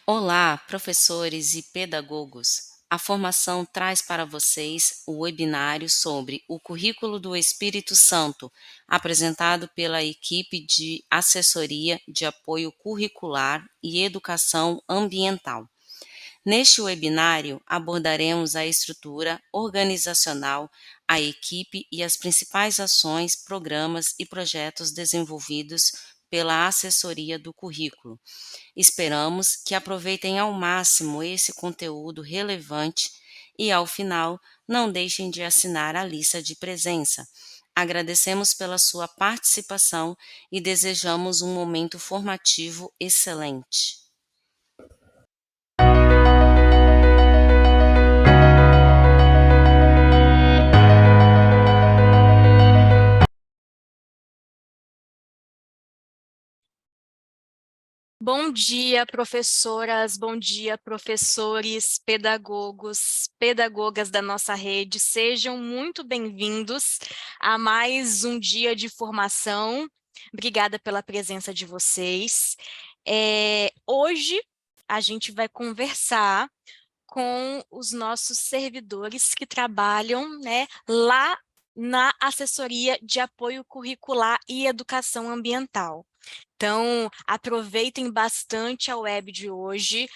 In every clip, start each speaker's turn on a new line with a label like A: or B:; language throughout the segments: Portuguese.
A: Olá, professores e pedagogos! A formação traz para vocês o webinário sobre o Currículo do Espírito Santo, apresentado pela equipe de Assessoria de Apoio Curricular e Educação Ambiental. Neste webinário, abordaremos a estrutura organizacional, a equipe e as principais ações, programas e projetos desenvolvidos pela Assessoria do Currículo. Esperamos que aproveitem ao máximo esse conteúdo relevante e, ao final, não deixem de assinar a lista de presença. Agradecemos pela sua participação e desejamos um momento formativo excelente.
B: Bom dia, professoras, bom dia, professores, pedagogos, pedagogas da nossa rede. Sejam muito bem-vindos a mais um dia de formação. Obrigada pela presença de vocês. Hoje a gente vai conversar com os nossos servidores que trabalham, lá na Assessoria de Apoio Curricular e Educação Ambiental. Então, aproveitem bastante a web de hoje,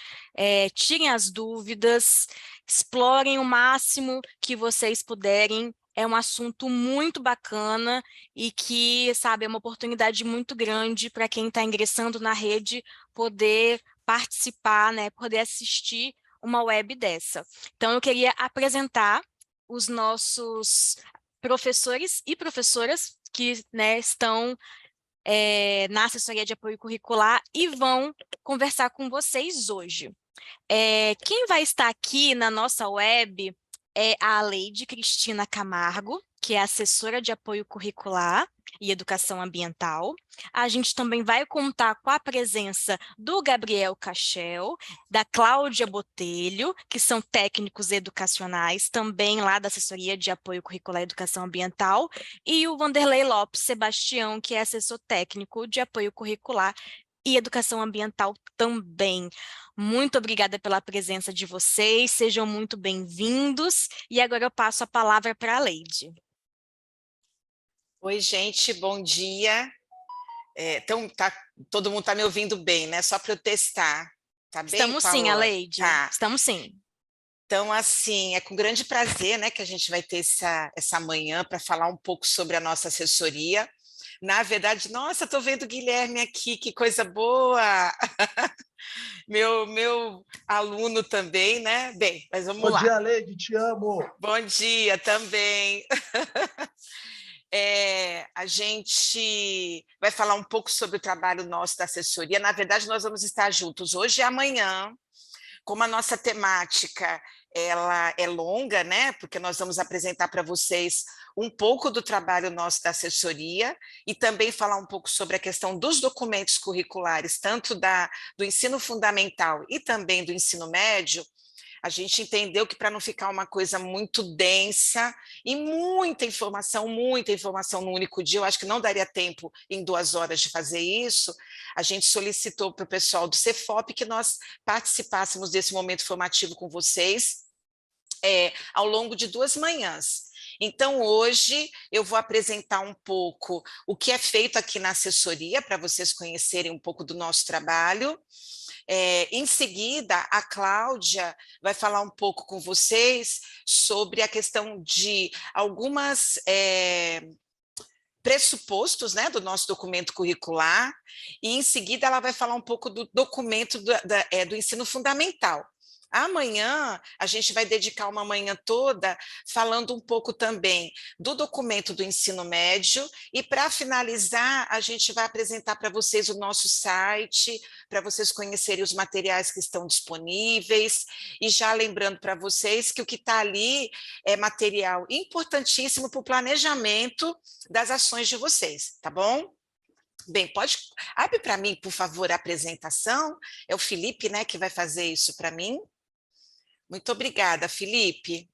B: tirem as dúvidas, explorem o máximo que vocês puderem. É um assunto muito bacana e que, sabe, é uma oportunidade muito grande para quem está ingressando na rede poder participar, né, poder assistir uma web dessa. Então, eu queria apresentar os nossos professores e professoras que, né, estão na assessoria de apoio curricular e vão conversar com vocês hoje. Quem vai estar aqui na nossa web é a Leide Cristina Camargo, que é assessora de apoio curricular e educação ambiental. A gente também vai contar com a presença do Gabriel Cachel, da Cláudia Botelho, que são técnicos educacionais, também lá da assessoria de apoio curricular e educação ambiental, e o Vanderlei Lopes Sebastião, que é assessor técnico de apoio curricular e educação ambiental também. Muito obrigada pela presença de vocês, sejam muito bem-vindos. E agora eu passo a palavra para a Leide.
C: Oi, gente, bom dia. Então, todo mundo está me ouvindo bem, né? Só para eu testar. Tá bem,
B: Estamos sim,
C: Paola?
B: Aleide.
C: Tá.
B: Estamos sim.
C: Então, assim, é com grande prazer, né, que a gente vai ter essa manhã para falar um pouco sobre a nossa assessoria. Na verdade, nossa, estou vendo o Guilherme aqui, que coisa boa! Meu aluno também, né? Bem, mas vamos
D: Bom
C: lá.
D: dia, Leide, te amo.
C: Bom dia também. A gente vai falar um pouco sobre o trabalho nosso da assessoria. Na verdade, nós vamos estar juntos hoje e amanhã, como a nossa temática ela é longa, né? Porque nós vamos apresentar para vocês um pouco do trabalho nosso da assessoria e também falar um pouco sobre a questão dos documentos curriculares, tanto do ensino fundamental e também do ensino médio. A gente entendeu que para não ficar uma coisa muito densa e muita informação no único dia, eu acho que não daria tempo em 2 horas de fazer isso, a gente solicitou para o pessoal do Cefop que nós participássemos desse momento formativo com vocês ao longo de 2 manhãs. Então, hoje eu vou apresentar um pouco o que é feito aqui na assessoria, para vocês conhecerem um pouco do nosso trabalho. Em seguida, a Cláudia vai falar um pouco com vocês sobre a questão de algumas pressupostos, né, do nosso documento curricular, e em seguida ela vai falar um pouco do documento do ensino fundamental. Amanhã a gente vai dedicar uma manhã toda falando um pouco também do documento do ensino médio e para finalizar a gente vai apresentar para vocês o nosso site, para vocês conhecerem os materiais que estão disponíveis e já lembrando para vocês que o que está ali é material importantíssimo para o planejamento das ações de vocês, tá bom? Bem, abre para mim, por favor, a apresentação. É o Felipe, né, que vai fazer isso para mim. Muito obrigada, Felipe.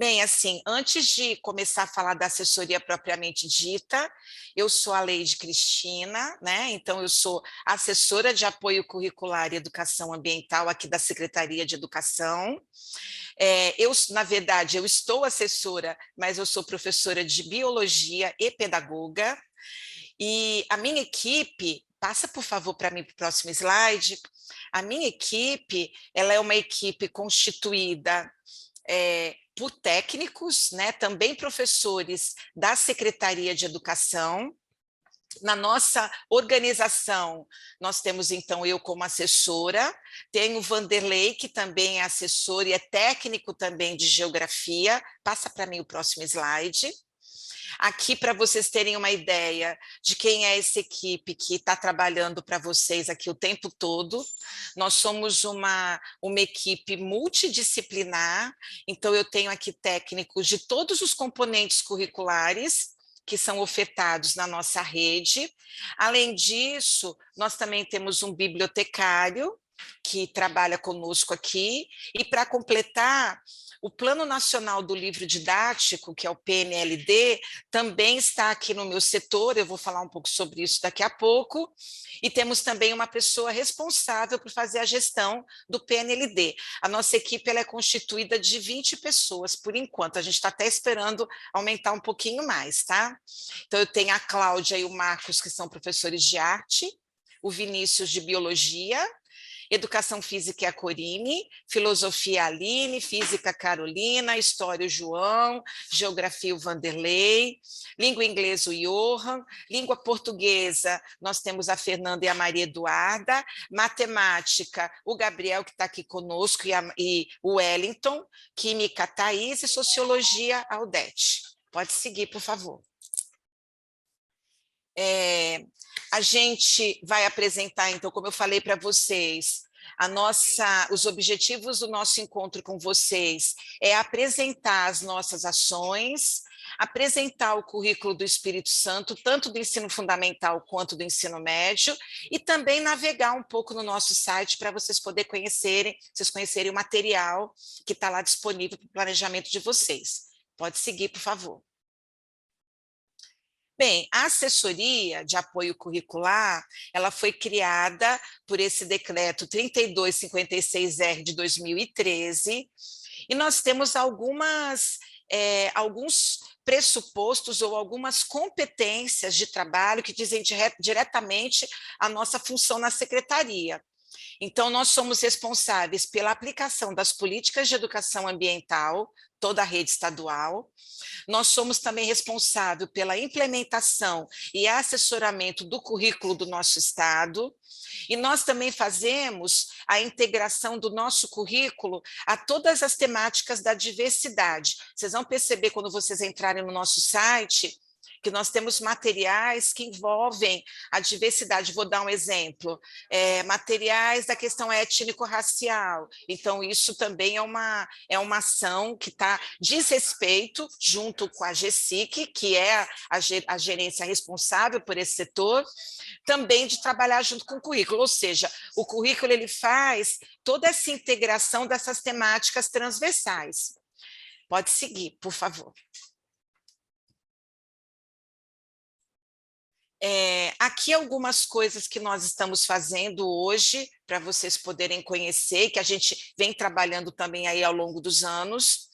C: Bem, assim, antes de começar a falar da assessoria propriamente dita, eu sou a Leide Cristina, né? Então, eu sou assessora de apoio curricular e educação ambiental aqui da Secretaria de Educação. Na verdade, eu estou assessora, mas eu sou professora de biologia e pedagoga. E a minha equipe, passa por favor para mim para o próximo slide. A minha equipe, ela é uma equipe constituída por técnicos, né, também professores da Secretaria de Educação. Na nossa organização, nós temos, então, eu como assessora, tenho o Vanderlei, que também é assessor e é técnico também de geografia. Passa para mim o próximo slide. Aqui, para vocês terem uma ideia de quem é essa equipe que está trabalhando para vocês aqui o tempo todo, nós somos uma equipe multidisciplinar, então eu tenho aqui técnicos de todos os componentes curriculares que são ofertados na nossa rede. Além disso, nós também temos um bibliotecário que trabalha conosco aqui, e para completar, o Plano Nacional do Livro Didático, que é o PNLD, também está aqui no meu setor, eu vou falar um pouco sobre isso daqui a pouco, e temos também uma pessoa responsável por fazer a gestão do PNLD. A nossa equipe ela é constituída de 20 pessoas, por enquanto, a gente está até esperando aumentar um pouquinho mais, tá? Então, eu tenho a Cláudia e o Marcos, que são professores de arte, o Vinícius de biologia, Educação Física é a Corine, Filosofia a Aline, Física a Carolina, História o João, Geografia o Vanderlei, Língua Inglesa o Johan, Língua Portuguesa nós temos a Fernanda e a Maria Eduarda, Matemática o Gabriel, que está aqui conosco, e o Wellington, Química a Thaís e Sociologia a Odete. Pode seguir, por favor. A gente vai apresentar, então, como eu falei para vocês, os objetivos do nosso encontro com vocês é apresentar as nossas ações, apresentar o currículo do Espírito Santo, tanto do ensino fundamental quanto do ensino médio, e também navegar um pouco no nosso site para vocês conhecerem o material que está lá disponível para o planejamento de vocês. Pode seguir, por favor. Bem, a assessoria de apoio curricular, ela foi criada por esse decreto 3256-R de 2013, e nós temos alguns pressupostos ou algumas competências de trabalho que dizem diretamente a nossa função na secretaria. Então, nós somos responsáveis pela aplicação das políticas de educação ambiental, toda a rede estadual. Nós somos também responsáveis pela implementação e assessoramento do currículo do nosso estado, e nós também fazemos a integração do nosso currículo a todas as temáticas da diversidade. Vocês vão perceber quando vocês entrarem no nosso site que nós temos materiais que envolvem a diversidade. Vou dar um exemplo, materiais da questão étnico-racial. Então, isso também é uma ação que diz respeito, junto com a GESIC, que é a gerência responsável por esse setor, também de trabalhar junto com o currículo, ou seja, o currículo ele faz toda essa integração dessas temáticas transversais. Pode seguir, por favor. Aqui algumas coisas que nós estamos fazendo hoje, para vocês poderem conhecer, que a gente vem trabalhando também aí ao longo dos anos.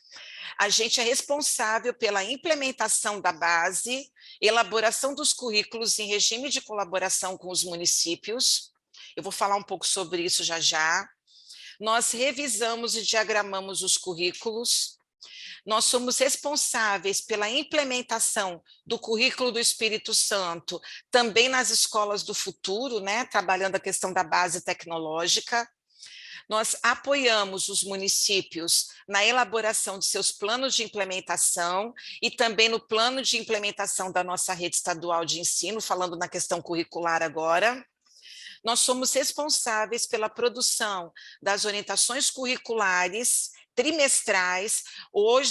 C: A gente é responsável pela implementação da base, elaboração dos currículos em regime de colaboração com os municípios. Eu vou falar um pouco sobre isso já já. Nós revisamos e diagramamos os currículos. Nós somos responsáveis pela implementação do currículo do Espírito Santo, também nas escolas do futuro, né, trabalhando a questão da base tecnológica. Nós apoiamos os municípios na elaboração de seus planos de implementação e também no plano de implementação da nossa rede estadual de ensino, falando na questão curricular agora. Nós somos responsáveis pela produção das orientações curriculares trimestrais.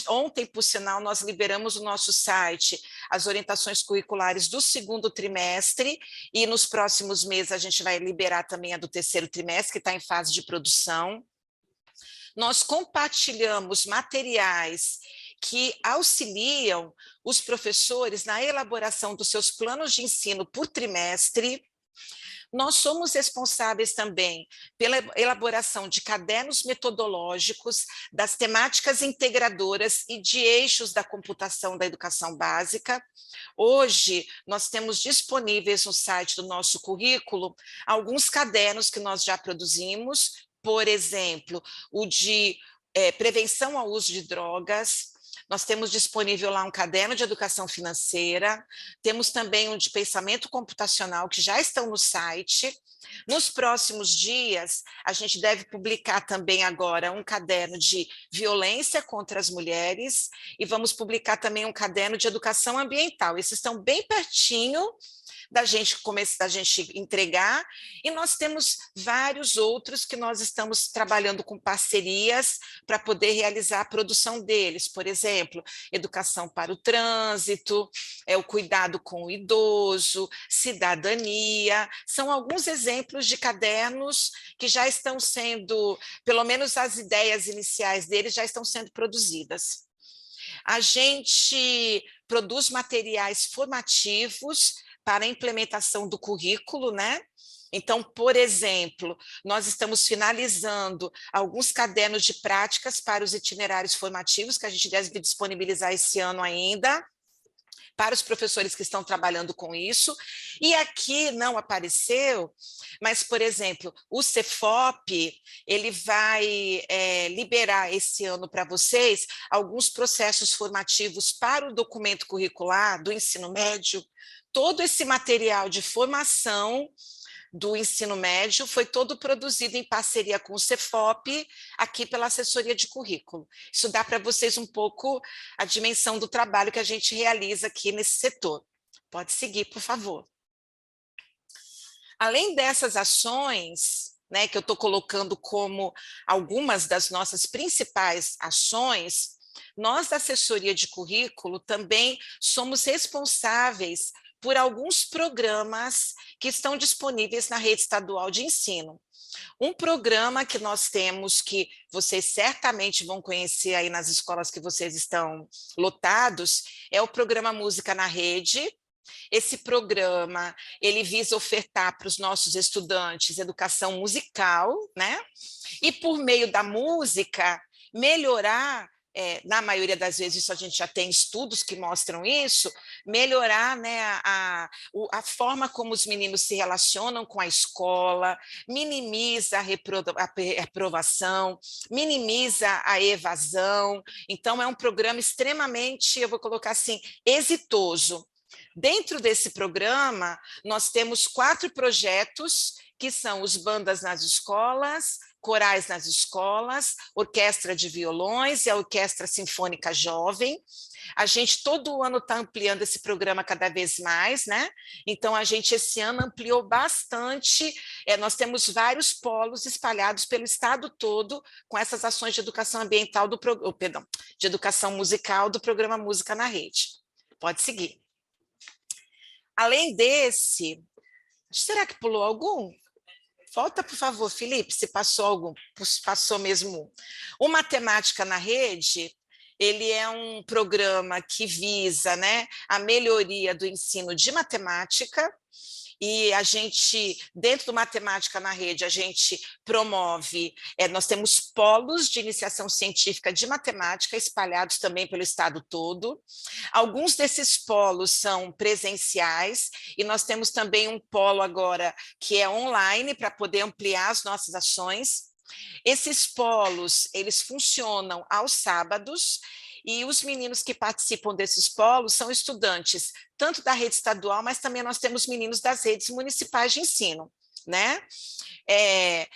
C: Ontem, por sinal, nós liberamos no nosso site as orientações curriculares do segundo trimestre, e nos próximos meses a gente vai liberar também a do terceiro trimestre, que está em fase de produção. Nós compartilhamos materiais que auxiliam os professores na elaboração dos seus planos de ensino por trimestre. Nós somos responsáveis também pela elaboração de cadernos metodológicos, das temáticas integradoras e de eixos da computação da educação básica. Hoje, nós temos disponíveis no site do nosso currículo alguns cadernos que nós já produzimos, por exemplo, o de prevenção ao uso de drogas. Nós temos disponível lá um caderno de educação financeira, temos também um de pensamento computacional, que já estão no site. Nos próximos dias, a gente deve publicar também agora um caderno de violência contra as mulheres e vamos publicar também um caderno de educação ambiental. Esses estão bem pertinho da gente entregar, e nós temos vários outros que nós estamos trabalhando com parcerias para poder realizar a produção deles, por exemplo, educação para o trânsito, o cuidado com o idoso, cidadania, são alguns exemplos de cadernos que já estão sendo, pelo menos as ideias iniciais deles já estão sendo produzidas. A gente produz materiais formativos para a implementação do currículo, né? Então, por exemplo, nós estamos finalizando alguns cadernos de práticas para os itinerários formativos, que a gente deve disponibilizar esse ano ainda, para os professores que estão trabalhando com isso. E aqui não apareceu, mas, por exemplo, o Cefop, ele vai liberar esse ano para vocês alguns processos formativos para o documento curricular do ensino médio. Todo esse material de formação do ensino médio foi todo produzido em parceria com o Cefop, aqui pela assessoria de currículo. Isso dá para vocês um pouco a dimensão do trabalho que a gente realiza aqui nesse setor. Pode seguir, por favor. Além dessas ações, né, que eu estou colocando como algumas das nossas principais ações, nós da assessoria de currículo também somos responsáveis por alguns programas que estão disponíveis na rede estadual de ensino. Um programa que nós temos, que vocês certamente vão conhecer aí nas escolas que vocês estão lotados, é o programa Música na Rede. Esse programa, ele visa ofertar para os nossos estudantes educação musical, né? E por meio da música, melhorar, na maioria das vezes isso a gente já tem estudos que mostram isso, melhorar, né, a forma como os meninos se relacionam com a escola, minimiza a reprovação, minimiza a evasão. Então, é um programa extremamente, eu vou colocar assim, exitoso. Dentro desse programa, nós temos 4 projetos, que são os Bandas nas Escolas, Corais nas Escolas, Orquestra de Violões e a Orquestra Sinfônica Jovem. A gente todo ano está ampliando esse programa cada vez mais, né? Então, a gente esse ano ampliou bastante, nós temos vários polos espalhados pelo estado todo com essas ações de educação ambiental, de educação musical do programa Música na Rede. Pode seguir. Além desse, será que pulou algum? Volta, por favor, Felipe, se passou algum. Passou mesmo um. O Matemática na Rede, ele é um programa que visa, né, a melhoria do ensino de matemática, e a gente, dentro do Matemática na Rede, a gente promove, nós temos polos de iniciação científica de matemática espalhados também pelo estado todo. Alguns desses polos são presenciais, e nós temos também um polo agora que é online, para poder ampliar as nossas ações. Esses polos, eles funcionam aos sábados, e os meninos que participam desses polos são estudantes tanto da rede estadual, mas também nós temos meninos das redes municipais de ensino, né?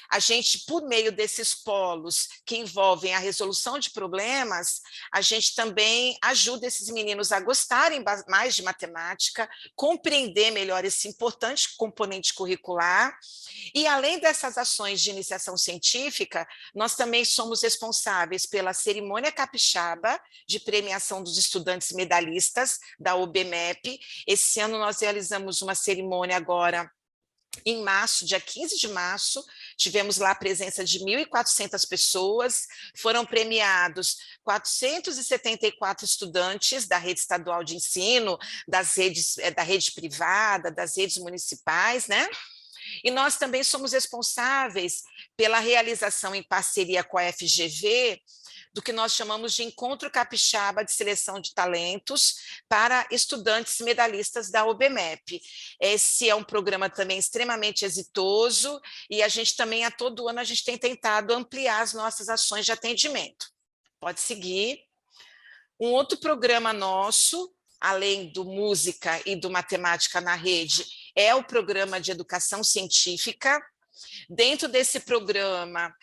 C: A gente, por meio desses polos que envolvem a resolução de problemas, a gente também ajuda esses meninos a gostarem mais de matemática, compreender melhor esse importante componente curricular, e além dessas ações de iniciação científica, nós também somos responsáveis pela cerimônia capixaba de premiação dos estudantes medalhistas da OBMEP. Esse ano nós realizamos uma cerimônia agora Em março, dia 15 de março, tivemos lá a presença de 1.400 pessoas, foram premiados 474 estudantes da rede estadual de ensino, das redes, da rede privada, das redes municipais, né? E nós também somos responsáveis pela realização em parceria com a FGV do que nós chamamos de Encontro Capixaba de Seleção de Talentos para estudantes medalhistas da OBMEP. Esse é um programa também extremamente exitoso e a gente também, a todo ano, a gente tem tentado ampliar as nossas ações de atendimento. Pode seguir. Um outro programa nosso, além do Música e do Matemática na Rede, é o programa de Educação Científica. Dentro desse programa,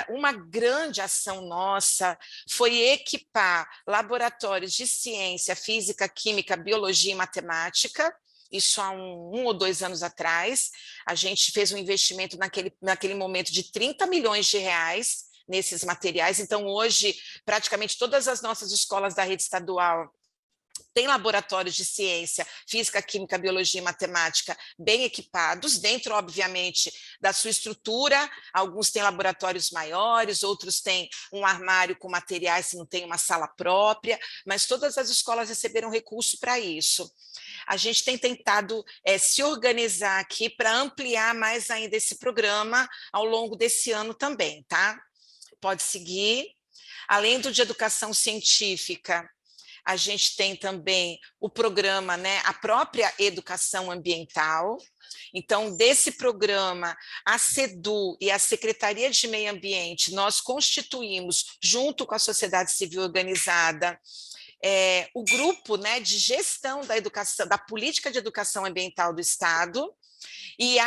C: uma grande ação nossa foi equipar laboratórios de ciência, física, química, biologia e matemática. Isso há um ou 2 anos atrás. A gente fez um investimento naquele momento de 30 milhões de reais nesses materiais. Então, hoje, praticamente todas as nossas escolas da rede estadual tem laboratórios de ciência, física, química, biologia e matemática bem equipados, dentro, obviamente, da sua estrutura. Alguns têm laboratórios maiores, outros têm um armário com materiais se não tem uma sala própria, mas todas as escolas receberam recurso para isso. A gente tem tentado se organizar aqui para ampliar mais ainda esse programa ao longo desse ano também, tá? Pode seguir. Além do de educação científica, a gente tem também o programa, né, a própria educação ambiental. Então, desse programa, a SEDU e a Secretaria de Meio Ambiente, nós constituímos, junto com a sociedade civil organizada, o grupo, né, de gestão da educação, da política de educação ambiental do Estado. E,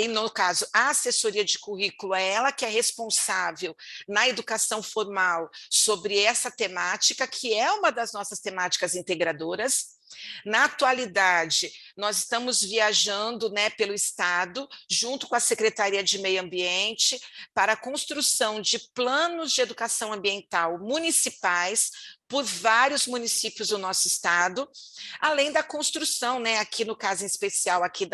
C: no caso, a assessoria de currículo é ela que é responsável na educação formal sobre essa temática, que é uma das nossas temáticas integradoras. Na atualidade, nós estamos viajando, né, pelo Estado, junto com a Secretaria de Meio Ambiente, para a construção de planos de educação ambiental municipais por vários municípios do nosso estado, além da construção, né, aqui no caso em especial aqui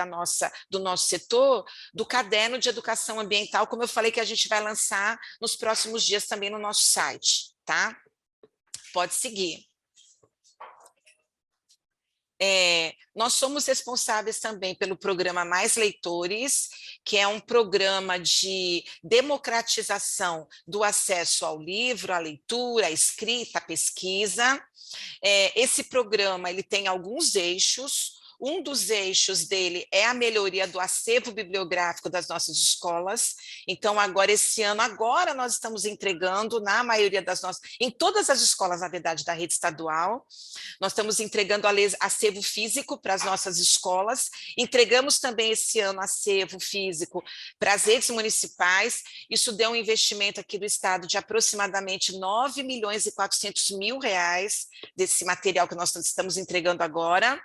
C: do nosso setor, do caderno de educação ambiental, como eu falei que a gente vai lançar nos próximos dias também no nosso site, tá? Pode seguir. Nós somos responsáveis também pelo programa Mais Leitores, que é um programa de democratização do acesso ao livro, à leitura, à escrita, à pesquisa. Esse programa ele tem alguns eixos. Um dos eixos dele é a melhoria do acervo bibliográfico das nossas escolas. Então, agora, esse ano, nós estamos entregando, na maioria das nossas, em todas as escolas, na verdade, da rede estadual, nós estamos entregando acervo físico para as nossas escolas, entregamos também esse ano acervo físico para as redes municipais. Isso deu um investimento aqui do Estado de aproximadamente 9 milhões e 400 mil reais desse material que nós estamos entregando agora.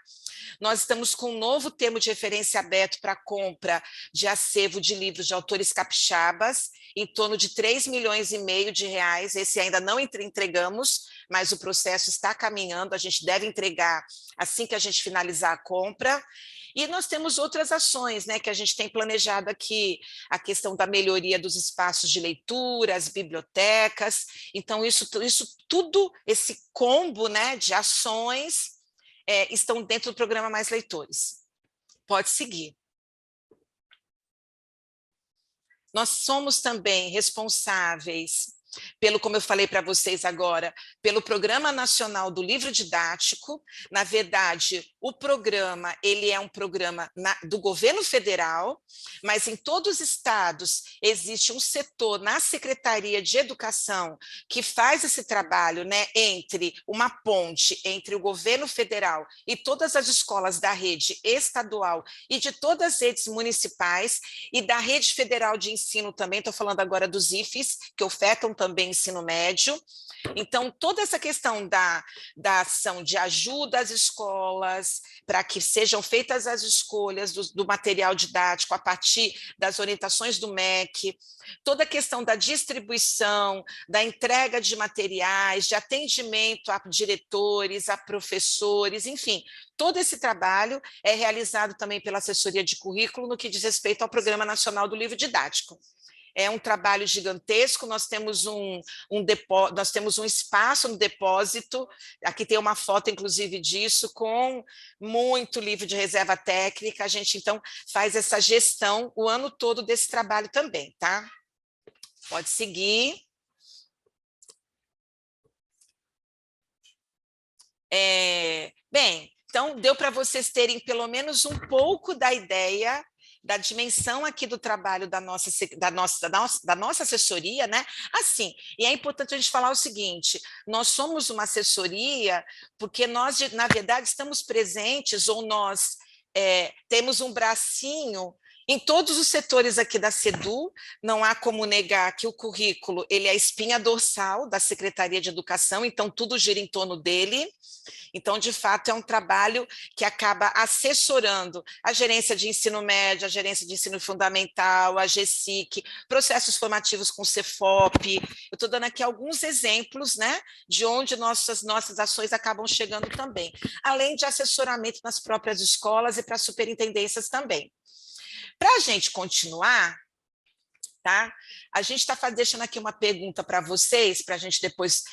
C: Nós estamos com um novo termo de referência aberto para compra de acervo de livros de autores capixabas, em torno de 3 milhões e meio de reais. Esse ainda não entregamos, mas o processo está caminhando, a gente deve entregar assim que a gente finalizar a compra. E nós temos outras ações, né, que a gente tem planejado aqui, a questão da melhoria dos espaços de leitura, as bibliotecas. Então, isso tudo, esse combo, né, de ações, estão dentro do programa Mais Leitores. Pode seguir. Nós somos também responsáveis como eu falei para vocês agora, pelo Programa Nacional do Livro Didático. Na verdade, o programa, ele é um programa do governo federal, mas em todos os estados existe um setor na Secretaria de Educação que faz esse trabalho, né, entre uma ponte entre o governo federal e todas as escolas da rede estadual e de todas as redes municipais e da rede federal de ensino também, estou falando agora dos IFES, que ofertam também ensino médio. Então, toda essa questão da ação de ajuda às escolas, para que sejam feitas as escolhas do material didático a partir das orientações do MEC, toda a questão da distribuição, da entrega de materiais, de atendimento a diretores, a professores, enfim, todo esse trabalho é realizado também pela assessoria de currículo no que diz respeito ao Programa Nacional do Livro Didático. É um trabalho gigantesco, nós temos nós temos um espaço no depósito, aqui tem uma foto, inclusive, disso, com muito livro de reserva técnica, a gente, então, faz essa gestão o ano todo desse trabalho também, tá? Pode seguir. Bem, então, deu para vocês terem pelo menos um pouco da ideia da dimensão aqui do trabalho da nossa assessoria, né? Assim, e é importante a gente falar o seguinte, nós somos uma assessoria porque nós, na verdade, estamos presentes ou nós temos um bracinho em todos os setores aqui da SEDU, não há como negar que o currículo ele é a espinha dorsal da Secretaria de Educação, então tudo gira em torno dele. Então, de fato, é um trabalho que acaba assessorando a gerência de ensino médio, a gerência de ensino fundamental, a GESIC, processos formativos com o Cefop. Eu estou dando aqui alguns exemplos, né, de onde nossas ações acabam chegando também, além de assessoramento nas próprias escolas e para as superintendências também. Para a gente continuar, tá? A gente está deixando aqui uma pergunta para vocês, para a gente depois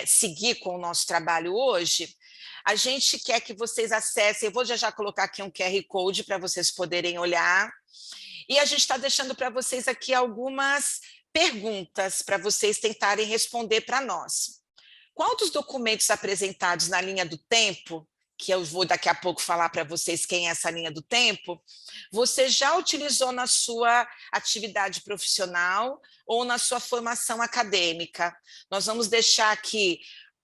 C: seguir com o nosso trabalho hoje. A gente quer que vocês acessem, eu vou já colocar aqui um QR Code para vocês poderem olhar, e a gente está deixando para vocês aqui algumas perguntas para vocês tentarem responder para nós. Qual dos documentos apresentados na linha do tempo, que eu vou daqui a pouco falar para vocês quem é essa linha do tempo, você já utilizou na sua atividade profissional ou na sua formação acadêmica? Nós vamos deixar aqui,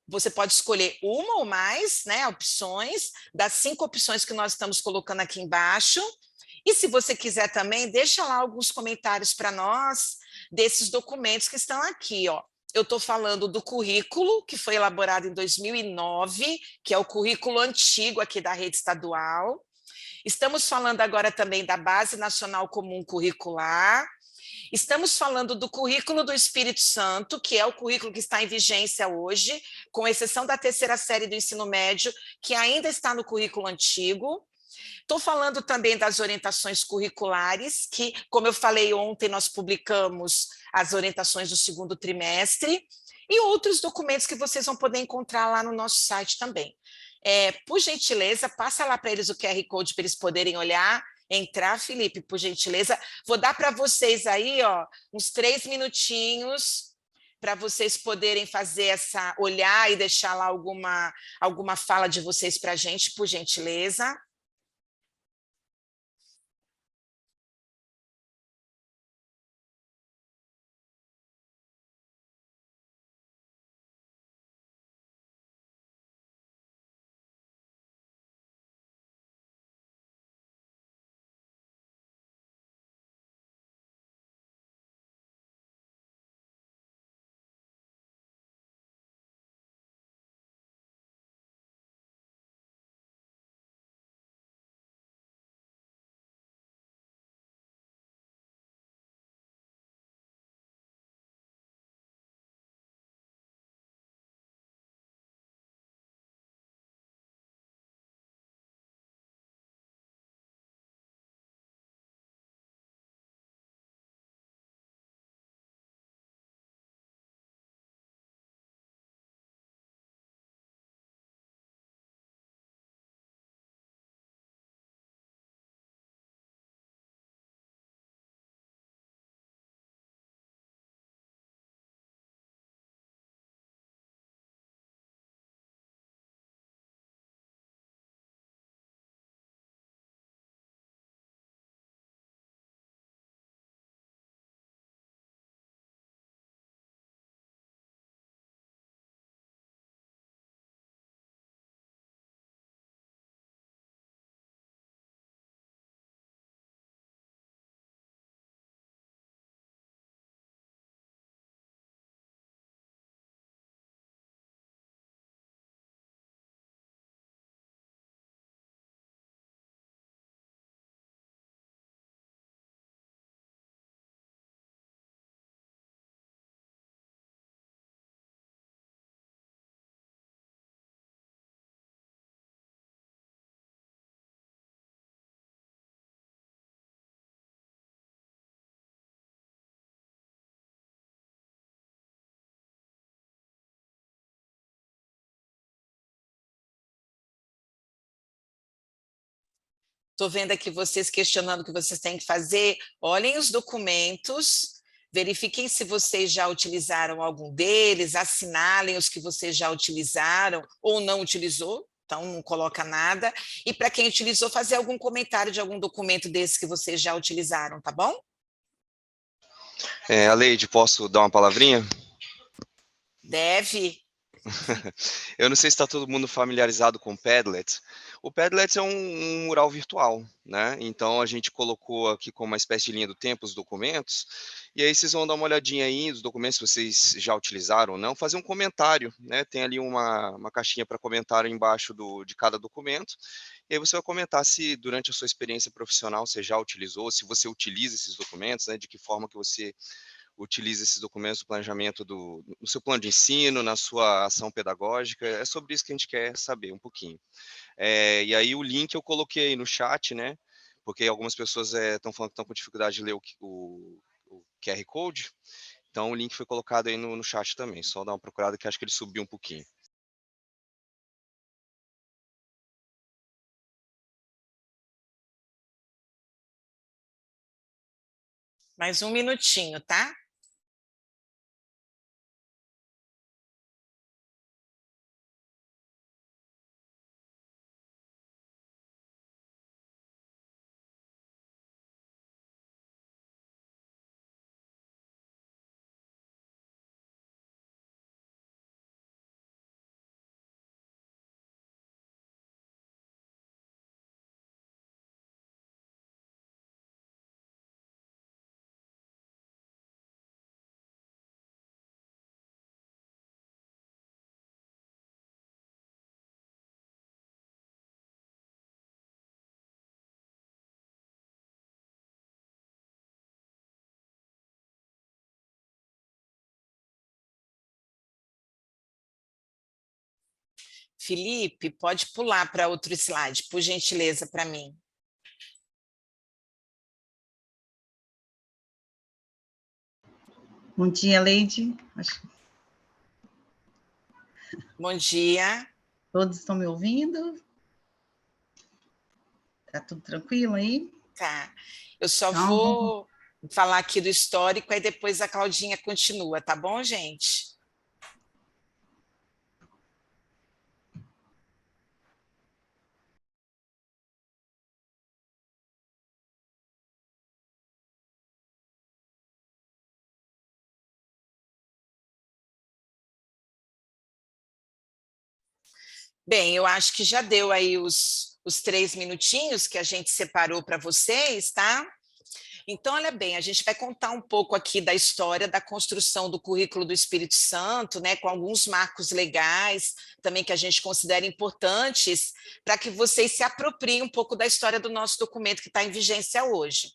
C: você pode escolher uma ou mais, né, opções, das 5 opções que nós estamos colocando aqui embaixo, e se você quiser também, deixa lá alguns comentários para nós desses documentos que estão aqui, ó. Eu estou falando do currículo, que foi elaborado em 2009, que é o currículo antigo aqui da rede estadual. Estamos falando agora também da Base Nacional Comum Curricular. Estamos falando do currículo do Espírito Santo, que é o currículo que está em vigência hoje, com exceção da 3ª série do ensino médio, que ainda está no currículo antigo. Estou falando também das orientações curriculares, que, como eu falei ontem, nós publicamos as orientações do 2º trimestre, e outros documentos que vocês vão poder encontrar lá no nosso site também. Por gentileza, passa lá para eles o QR Code para eles poderem olhar, entrar, Felipe, por gentileza. Vou dar para vocês aí, ó, uns 3 minutinhos para vocês poderem fazer olhar e deixar lá alguma fala de vocês para a gente, por gentileza. Estou vendo aqui vocês questionando o que vocês têm que fazer. Olhem os documentos, verifiquem se vocês já utilizaram algum deles, assinalem os que vocês já utilizaram ou não utilizou, então não coloca nada. E para quem utilizou, fazer algum comentário de algum documento desses que vocês já utilizaram, tá bom?
D: Aleide, posso dar uma palavrinha?
C: Deve.
D: Eu não sei se está todo mundo familiarizado com o Padlet. O Padlet é um mural virtual, né? Então a gente colocou aqui como uma espécie de linha do tempo os documentos, e aí vocês vão dar uma olhadinha aí nos documentos, se vocês já utilizaram ou não, fazer um comentário, né? Tem ali uma caixinha para comentário embaixo de cada documento, e aí você vai comentar se durante a sua experiência profissional você já utilizou, se você utiliza esses documentos, né? De que forma que você utiliza esses documentos do planejamento no seu plano de ensino, na sua ação pedagógica. É sobre isso que a gente quer saber um pouquinho. E aí o link eu coloquei aí no chat, né? Porque algumas pessoas estão falando que estão com dificuldade de ler o QR Code. Então o link foi colocado aí no chat também. Só dar uma procurada que acho que ele subiu um pouquinho.
C: Mais um minutinho, tá? Felipe, pode pular para outro slide, por gentileza, para mim.
E: Bom dia, Leide.
C: Bom dia.
E: Todos estão me ouvindo? Tá tudo tranquilo aí?
C: Tá. Eu só
E: Então,
C: vou falar aqui do histórico, aí depois a Claudinha continua, tá bom, gente? Bem, eu acho que já deu aí os 3 minutinhos que a gente separou para vocês, tá? Então, olha bem, a gente vai contar um pouco aqui da história da construção do currículo do Espírito Santo, né, com alguns marcos legais também que a gente considera importantes para que vocês se apropriem um pouco da história do nosso documento que está em vigência hoje.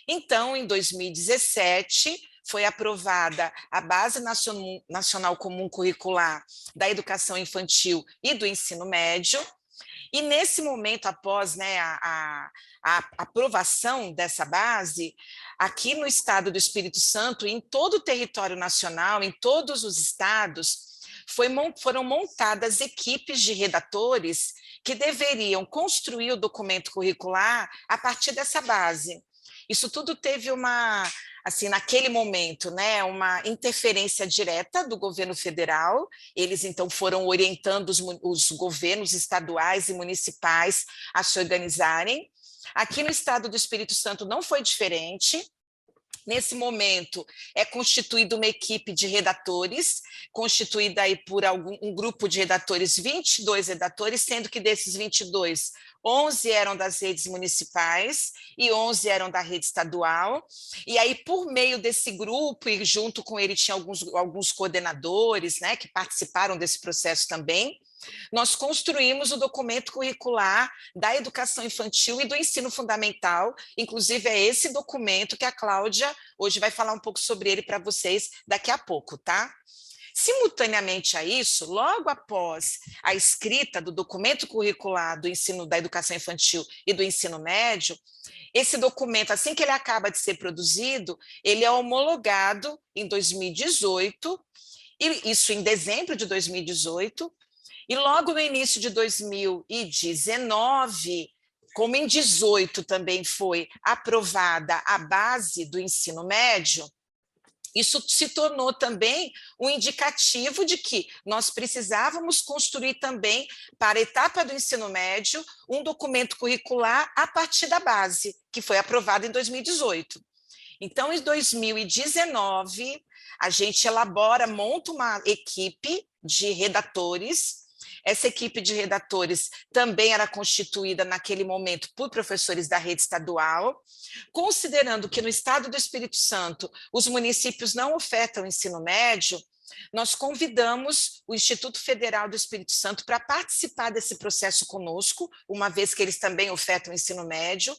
C: Então, em 2017, foi aprovada a Base Nacional Comum Curricular da Educação Infantil e do Ensino Médio, e nesse momento, após, né, a aprovação dessa base, aqui no estado do Espírito Santo, em todo o território nacional, em todos os estados, foram montadas equipes de redatores que deveriam construir o documento curricular a partir dessa base. Isso tudo teve assim, naquele momento, né, uma interferência direta do governo federal. Eles, então, foram orientando os governos estaduais e municipais a se organizarem. Aqui no estado do Espírito Santo não foi diferente. Nesse momento, é constituída uma equipe de redatores, constituída aí por um grupo de redatores, 22 redatores, sendo que desses 22, 11 eram das redes municipais e 11 eram da rede estadual. E aí, por meio desse grupo, e junto com ele tinha alguns coordenadores, né, que participaram desse processo também, nós construímos o documento curricular da educação infantil e do ensino fundamental. Inclusive, é esse documento que a Cláudia hoje vai falar um pouco sobre ele para vocês daqui a pouco, tá? Simultaneamente a isso, logo após a escrita do documento curricular do ensino da educação infantil e do ensino médio, esse documento, assim que ele acaba de ser produzido, ele é homologado em 2018, e isso em dezembro de 2018, e logo no início de 2019, como em 18 também foi aprovada a base do ensino médio, isso se tornou também um indicativo de que nós precisávamos construir também, para a etapa do ensino médio, um documento curricular a partir da base, que foi aprovado em 2018. Então, em 2019, a gente monta uma equipe de redatores. Essa equipe de redatores também era constituída naquele momento por professores da rede estadual, considerando que no estado do Espírito Santo os municípios não ofertam ensino médio, nós convidamos o Instituto Federal do Espírito Santo para participar desse processo conosco, uma vez que eles também ofertam ensino médio.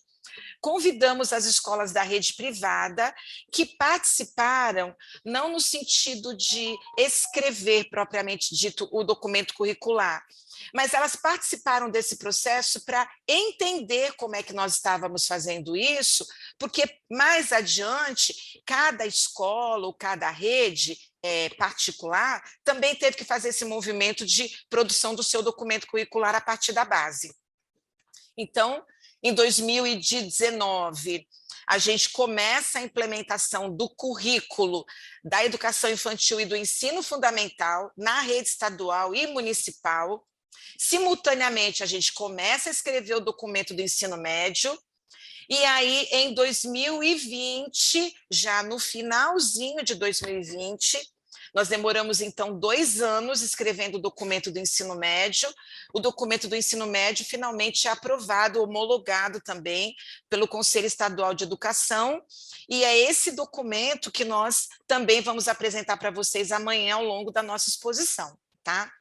C: Convidamos as escolas da rede privada que participaram, não no sentido de escrever propriamente dito o documento curricular, mas elas participaram desse processo para entender como é que nós estávamos fazendo isso, porque mais adiante, cada escola ou cada rede particular também teve que fazer esse movimento de produção do seu documento curricular a partir da base. Então, em 2019, a gente começa a implementação do currículo da educação infantil e do ensino fundamental na rede estadual e municipal. Simultaneamente, a gente começa a escrever o documento do ensino médio. E aí, em 2020, já no finalzinho de 2020, nós demoramos, então, 2 anos escrevendo o documento do ensino médio. O documento do ensino médio finalmente é aprovado, homologado também pelo Conselho Estadual de Educação, e é esse documento que nós também vamos apresentar para vocês amanhã ao longo da nossa exposição, tá?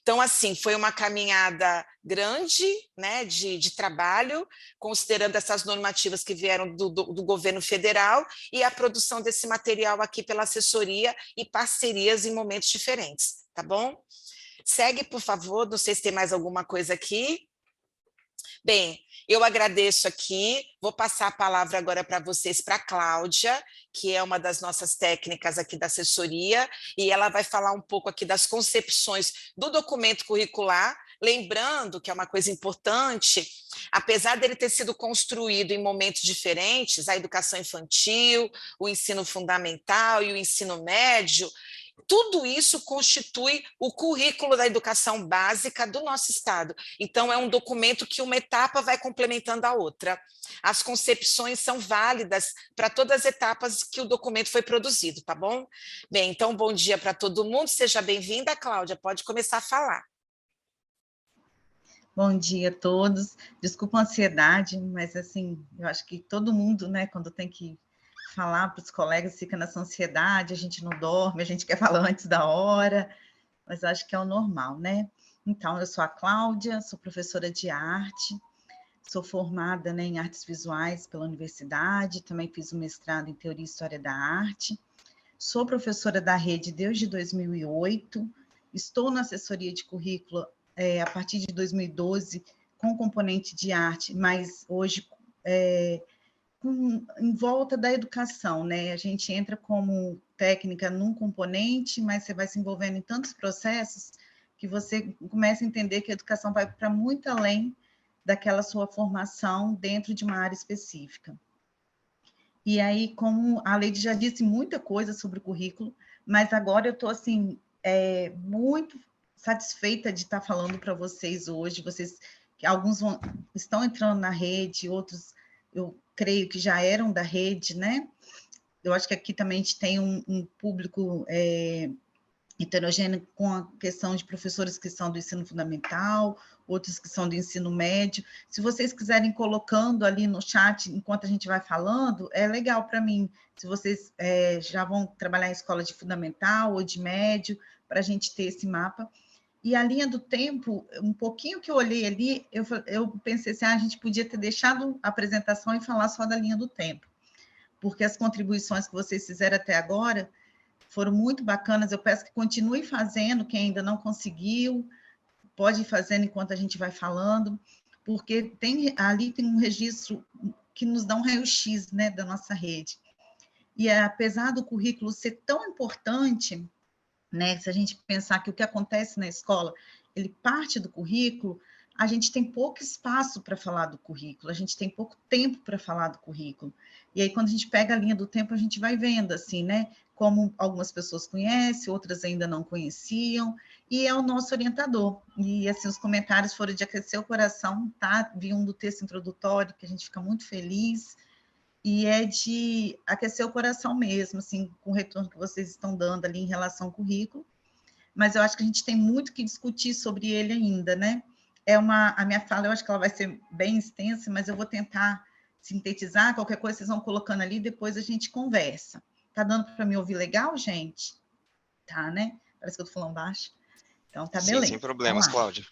C: Então, assim, foi uma caminhada grande, né, de trabalho, considerando essas normativas que vieram do governo federal e a produção desse material aqui pela assessoria e parcerias em momentos diferentes, tá bom? Segue, por favor, não sei se tem mais alguma coisa aqui. Bem, eu agradeço aqui, vou passar a palavra agora para vocês, para a Cláudia, que é uma das nossas técnicas aqui da assessoria, e ela vai falar um pouco aqui das concepções do documento curricular, lembrando que é uma coisa importante, apesar dele ter sido construído em momentos diferentes, a educação infantil, o ensino fundamental e o ensino médio, tudo isso constitui o currículo da educação básica do nosso estado. Então, é um documento que uma etapa vai complementando a outra. As concepções são válidas para todas as etapas que o documento foi produzido, tá bom? Bem, então, bom dia para todo mundo. Seja bem-vinda, Cláudia. Pode começar a falar.
E: Bom dia a todos. Desculpa a ansiedade, mas assim, eu acho que todo mundo, né, quando tem que falar para os colegas, fica nessa ansiedade, a gente não dorme, a gente quer falar antes da hora, mas acho que é o normal, né? Então, eu sou a Cláudia, sou professora de arte, sou formada, né, em artes visuais pela universidade, também fiz um mestrado em teoria e história da arte, sou professora da rede desde 2008, estou na assessoria de currículo a partir de 2012, com componente de arte, mas hoje em volta da educação, né? A gente entra como técnica num componente, mas você vai se envolvendo em tantos processos que você começa a entender que a educação vai para muito além daquela sua formação dentro de uma área específica. E aí, como a Leide já disse muita coisa sobre o currículo, mas agora eu estou, assim, muito satisfeita de estar falando para vocês hoje, que alguns estão entrando na rede, outros eu creio que já eram da rede, né? Eu acho que aqui também a gente tem um público heterogêneo com a questão de professores que são do ensino fundamental, outros que são do ensino médio. Se vocês quiserem colocando ali no chat, enquanto a gente vai falando, é legal para mim. Se vocês já vão trabalhar em escola de fundamental ou de médio, para a gente ter esse mapa. E a linha do tempo, um pouquinho que eu olhei ali, eu pensei assim, a gente podia ter deixado a apresentação e falar só da linha do tempo, porque as contribuições que vocês fizeram até agora foram muito bacanas. Eu peço que continue fazendo, quem ainda não conseguiu, pode ir fazendo enquanto a gente vai falando, porque ali tem um registro que nos dá um raio-x, né, da nossa rede. E apesar do currículo ser tão importante, né, se a gente pensar que o que acontece na escola, ele parte do currículo, a gente tem pouco espaço para falar do currículo, a gente tem pouco tempo para falar do currículo. E aí, quando a gente pega a linha do tempo, a gente vai vendo, assim, né? Como algumas pessoas conhecem, outras ainda não conheciam, e é o nosso orientador. E, assim, os comentários foram de aquecer o coração, tá? Vi um do texto introdutório, que a gente fica muito feliz, e é de aquecer o coração mesmo, assim, com o retorno que vocês estão dando ali em relação ao currículo. Mas eu acho que a gente tem muito que discutir sobre ele ainda, né? A minha fala, eu acho que ela vai ser bem extensa, mas eu vou tentar sintetizar, qualquer coisa vocês vão colocando ali, depois a gente conversa. Tá dando para me ouvir legal, gente? Tá, né? Parece que eu tô falando baixo. Então, tá
D: Sim, sem
E: beleza. Vamos
D: problemas,
E: lá.
D: Cláudia.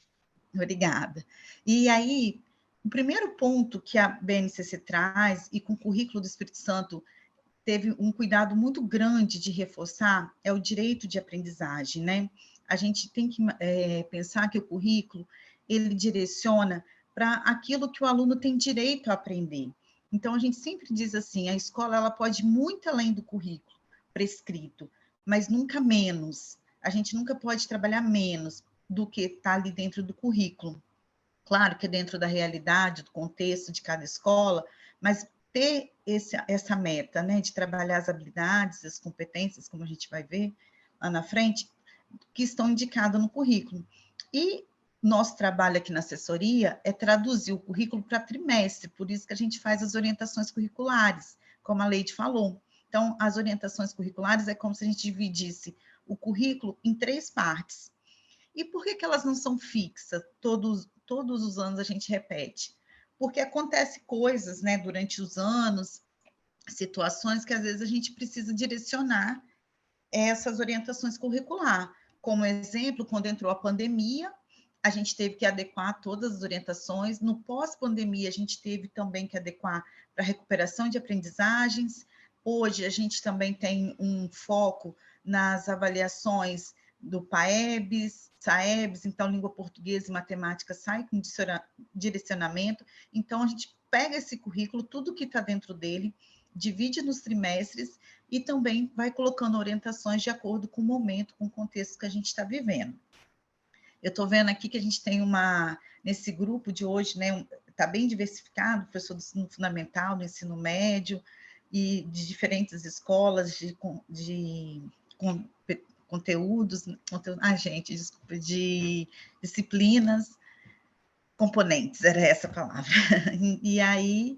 E: Obrigada. E aí, o primeiro ponto que a BNCC traz, e com o currículo do Espírito Santo teve um cuidado muito grande de reforçar, é o direito de aprendizagem, né? A gente tem que pensar que o currículo, ele direciona para aquilo que o aluno tem direito a aprender. Então, a gente sempre diz assim, a escola ela pode ir muito além do currículo prescrito, mas nunca menos. A gente nunca pode trabalhar menos do que está ali dentro do currículo. Claro que é dentro da realidade, do contexto de cada escola, mas ter essa meta, né, de trabalhar as habilidades, as competências, como a gente vai ver lá na frente, que estão indicadas no currículo. E nosso trabalho aqui na assessoria é traduzir o currículo para trimestre, por isso que a gente faz as orientações curriculares, como a Leide falou. Então, as orientações curriculares é como se a gente dividisse o currículo em 3 partes. E por que elas não são fixas? Todos os anos a gente repete. Porque acontece coisas, né, durante os anos, situações que às vezes a gente precisa direcionar essas orientações curricular. Como exemplo, quando entrou a pandemia, a gente teve que adequar todas as orientações. No pós-pandemia, a gente teve também que adequar para recuperação de aprendizagens. Hoje, a gente também tem um foco nas avaliações do PAEBs, SAEBs, então, língua portuguesa e matemática sai com direcionamento. Então, a gente pega esse currículo, tudo que está dentro dele, divide nos trimestres e também vai colocando orientações de acordo com o momento, com o contexto que a gente está vivendo. Eu estou vendo aqui que a gente tem nesse grupo de hoje, né, está bem diversificado, professor do ensino fundamental, do ensino médio, e de diferentes escolas, de conteúdos, gente, desculpa, de disciplinas, componentes, era essa a palavra. E aí,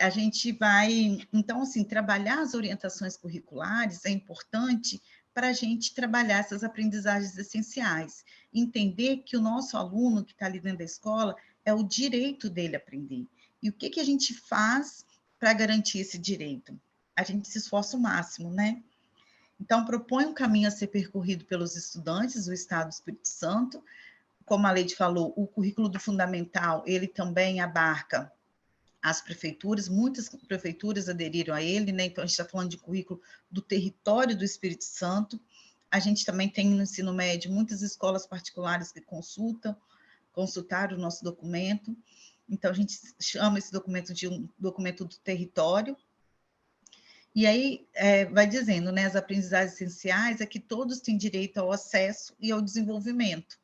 E: a gente vai, então, assim, trabalhar as orientações curriculares é importante para a gente trabalhar essas aprendizagens essenciais, entender que o nosso aluno que está ali dentro da escola é o direito dele aprender. E o que a gente faz para garantir esse direito? A gente se esforça o máximo, né? Então, propõe um caminho a ser percorrido pelos estudantes do Estado do Espírito Santo. Como a Leide falou, o currículo do fundamental, ele também abarca as prefeituras, muitas prefeituras aderiram a ele, né? Então, a gente está falando de currículo do território do Espírito Santo. A gente também tem no ensino médio muitas escolas particulares que consultaram o nosso documento. Então, a gente chama esse documento de um documento do território. E aí, vai dizendo, né? As aprendizagens essenciais é que todos têm direito ao acesso e ao desenvolvimento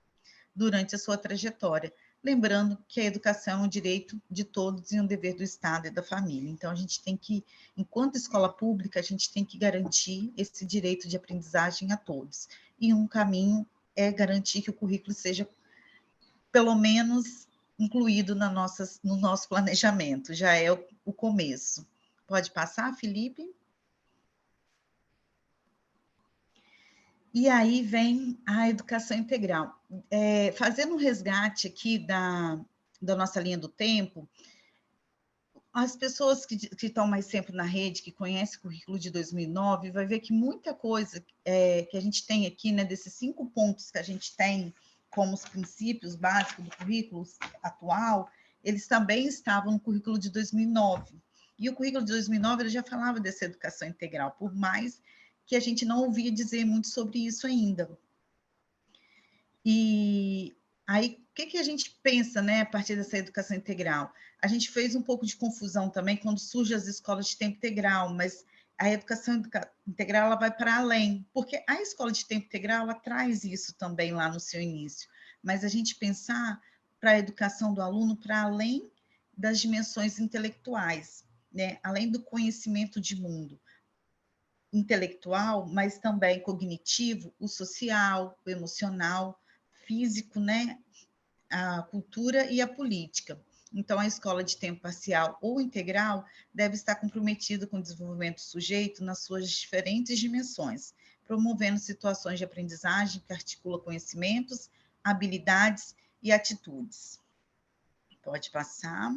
E: durante a sua trajetória. Lembrando que a educação é um direito de todos e um dever do Estado e da família. Então, a gente tem que, enquanto escola pública, a gente tem que garantir esse direito de aprendizagem a todos. E um caminho é garantir que o currículo seja, pelo menos, incluído no nosso planejamento. Já é o começo. Pode passar, Felipe? E aí vem a educação integral. Fazendo um resgate aqui da nossa linha do tempo, as pessoas que estão mais tempo na rede, que conhecem o currículo de 2009, vai ver que muita coisa que a gente tem aqui, né, desses 5 pontos que a gente tem como os princípios básicos do currículo atual, eles também estavam no currículo de 2009. E o currículo de 2009 ele já falava dessa educação integral, por mais que a gente não ouvia dizer muito sobre isso ainda. E aí, o que a gente pensa, né, a partir dessa educação integral? A gente fez um pouco de confusão também quando surgem as escolas de tempo integral, mas a educação integral ela vai para além, porque a escola de tempo integral ela traz isso também lá no seu início, mas a gente pensar para a educação do aluno para além das dimensões intelectuais, né? Além do conhecimento de mundo intelectual, mas também cognitivo, o social, o emocional, físico, né? A cultura e a política. Então, a escola de tempo parcial ou integral deve estar comprometida com o desenvolvimento do sujeito nas suas diferentes dimensões, promovendo situações de aprendizagem que articula conhecimentos, habilidades e atitudes. Pode passar.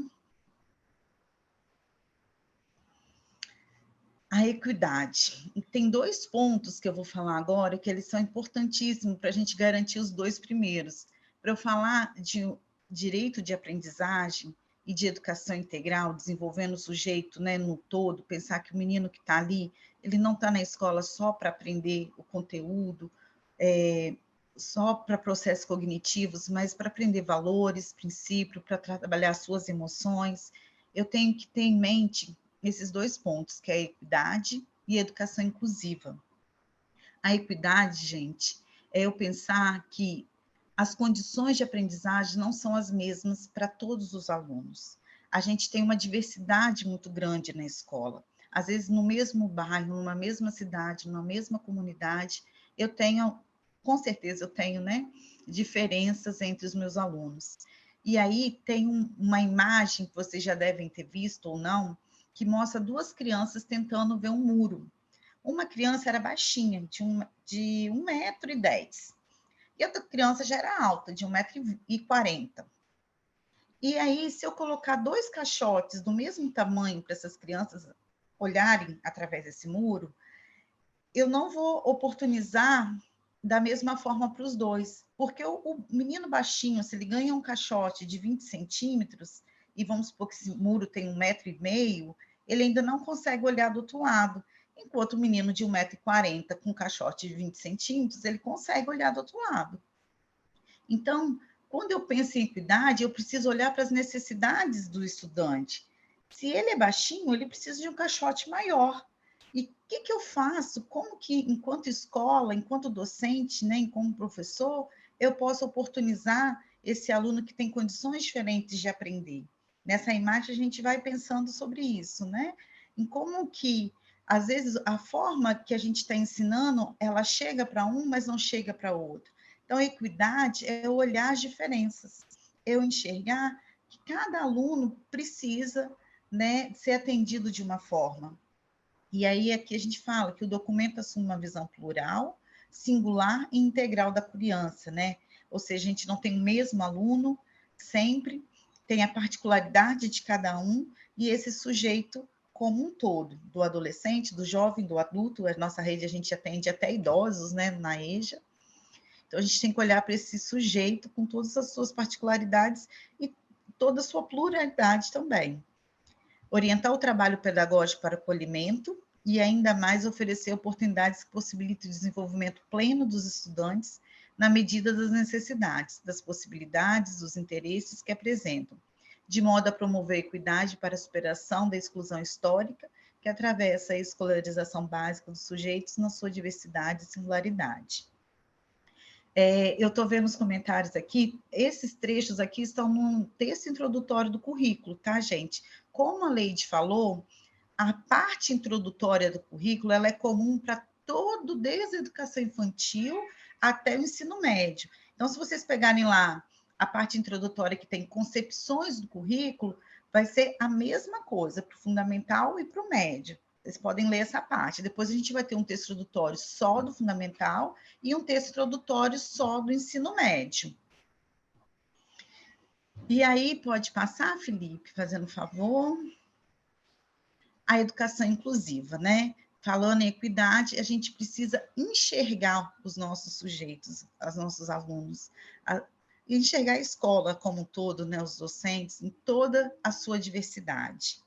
E: A equidade. Tem 2 pontos que eu vou falar agora, que eles são importantíssimos para a gente garantir os 2 primeiros. Para eu falar de direito de aprendizagem e de educação integral, desenvolvendo o sujeito, né, no todo, pensar que o menino que está ali, ele não está na escola só para aprender o conteúdo, só para processos cognitivos, mas para aprender valores, princípios, para trabalhar suas emoções. Eu tenho que ter em mente esses 2 pontos, que é a equidade e a educação inclusiva. A equidade, gente, é eu pensar que as condições de aprendizagem não são as mesmas para todos os alunos. A gente tem uma diversidade muito grande na escola. Às vezes, no mesmo bairro, numa mesma cidade, numa mesma comunidade, eu tenho, com certeza eu tenho, né, diferenças entre os meus alunos. E aí tem uma imagem que vocês já devem ter visto ou não, que mostra 2 crianças tentando ver um muro. Uma criança era baixinha, de 1,10 m, e a outra criança já era alta, de 1,40 m. E aí, se eu colocar 2 caixotes do mesmo tamanho para essas crianças olharem através desse muro, eu não vou oportunizar da mesma forma para os 2, porque o menino baixinho, se ele ganha um caixote de 20 centímetros, e vamos supor que esse muro tem 1,5 m, ele ainda não consegue olhar do outro lado, enquanto o menino de 1,40 m com um caixote de 20 centímetros, ele consegue olhar do outro lado. Então, quando eu penso em equidade, eu preciso olhar para as necessidades do estudante. Se ele é baixinho, ele precisa de um caixote maior. E o que eu faço? Como que, enquanto escola, enquanto docente, né, como professor, eu posso oportunizar esse aluno que tem condições diferentes de aprender? Nessa imagem, a gente vai pensando sobre isso, né? Em como que, às vezes, a forma que a gente está ensinando, ela chega para um, mas não chega para outro. Então, a equidade é olhar as diferenças, eu enxergar que cada aluno precisa, né, ser atendido de uma forma. E aí aqui a gente fala que o documento assume uma visão plural, singular e integral da criança, né? Ou seja, a gente não tem o mesmo aluno sempre, tem a particularidade de cada um e esse sujeito como um todo, do adolescente, do jovem, do adulto. A nossa rede a gente atende até idosos, né, na EJA. Então, a gente tem que olhar para esse sujeito com todas as suas particularidades e toda a sua pluralidade também. Orientar o trabalho pedagógico para acolhimento e ainda mais oferecer oportunidades que possibilitem o desenvolvimento pleno dos estudantes na medida das necessidades, das possibilidades, dos interesses que apresentam, de modo a promover a equidade para a superação da exclusão histórica que atravessa a escolarização básica dos sujeitos na sua diversidade e singularidade. Eu estou vendo os comentários aqui, esses trechos aqui estão no texto introdutório do currículo, tá, gente? Como a Leide falou, a parte introdutória do currículo, ela é comum para todo, desde a educação infantil até o ensino médio. Então, se vocês pegarem lá a parte introdutória que tem concepções do currículo, vai ser a mesma coisa para o fundamental e para o médio. Vocês podem ler essa parte. Depois a gente vai ter um texto introdutório só do fundamental e um texto introdutório só do ensino médio. E aí, pode passar, Felipe, fazendo favor. A educação inclusiva, né? Falando em equidade, a gente precisa enxergar os nossos sujeitos, os nossos alunos, enxergar a escola como um todo, né? Os docentes, em toda a sua diversidade.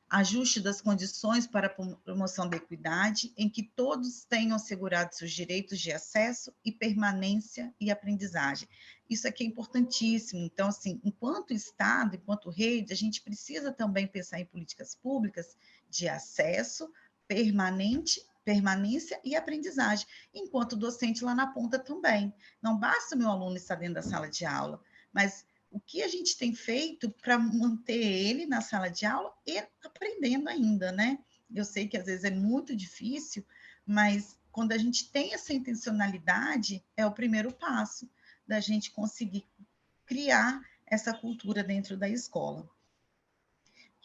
E: Ajuste das condições para a promoção da equidade, em que todos tenham assegurados seus direitos de acesso e permanência e aprendizagem. Isso aqui é importantíssimo. Então, assim, enquanto Estado, enquanto rede, a gente precisa também pensar em políticas públicas de acesso, permanência e aprendizagem, enquanto docente lá na ponta também. Não basta o meu aluno estar dentro da sala de aula, mas o que a gente tem feito para manter ele na sala de aula e aprendendo ainda, né? Eu sei que às vezes é muito difícil, mas quando a gente tem essa intencionalidade, é o primeiro passo da gente conseguir criar essa cultura dentro da escola.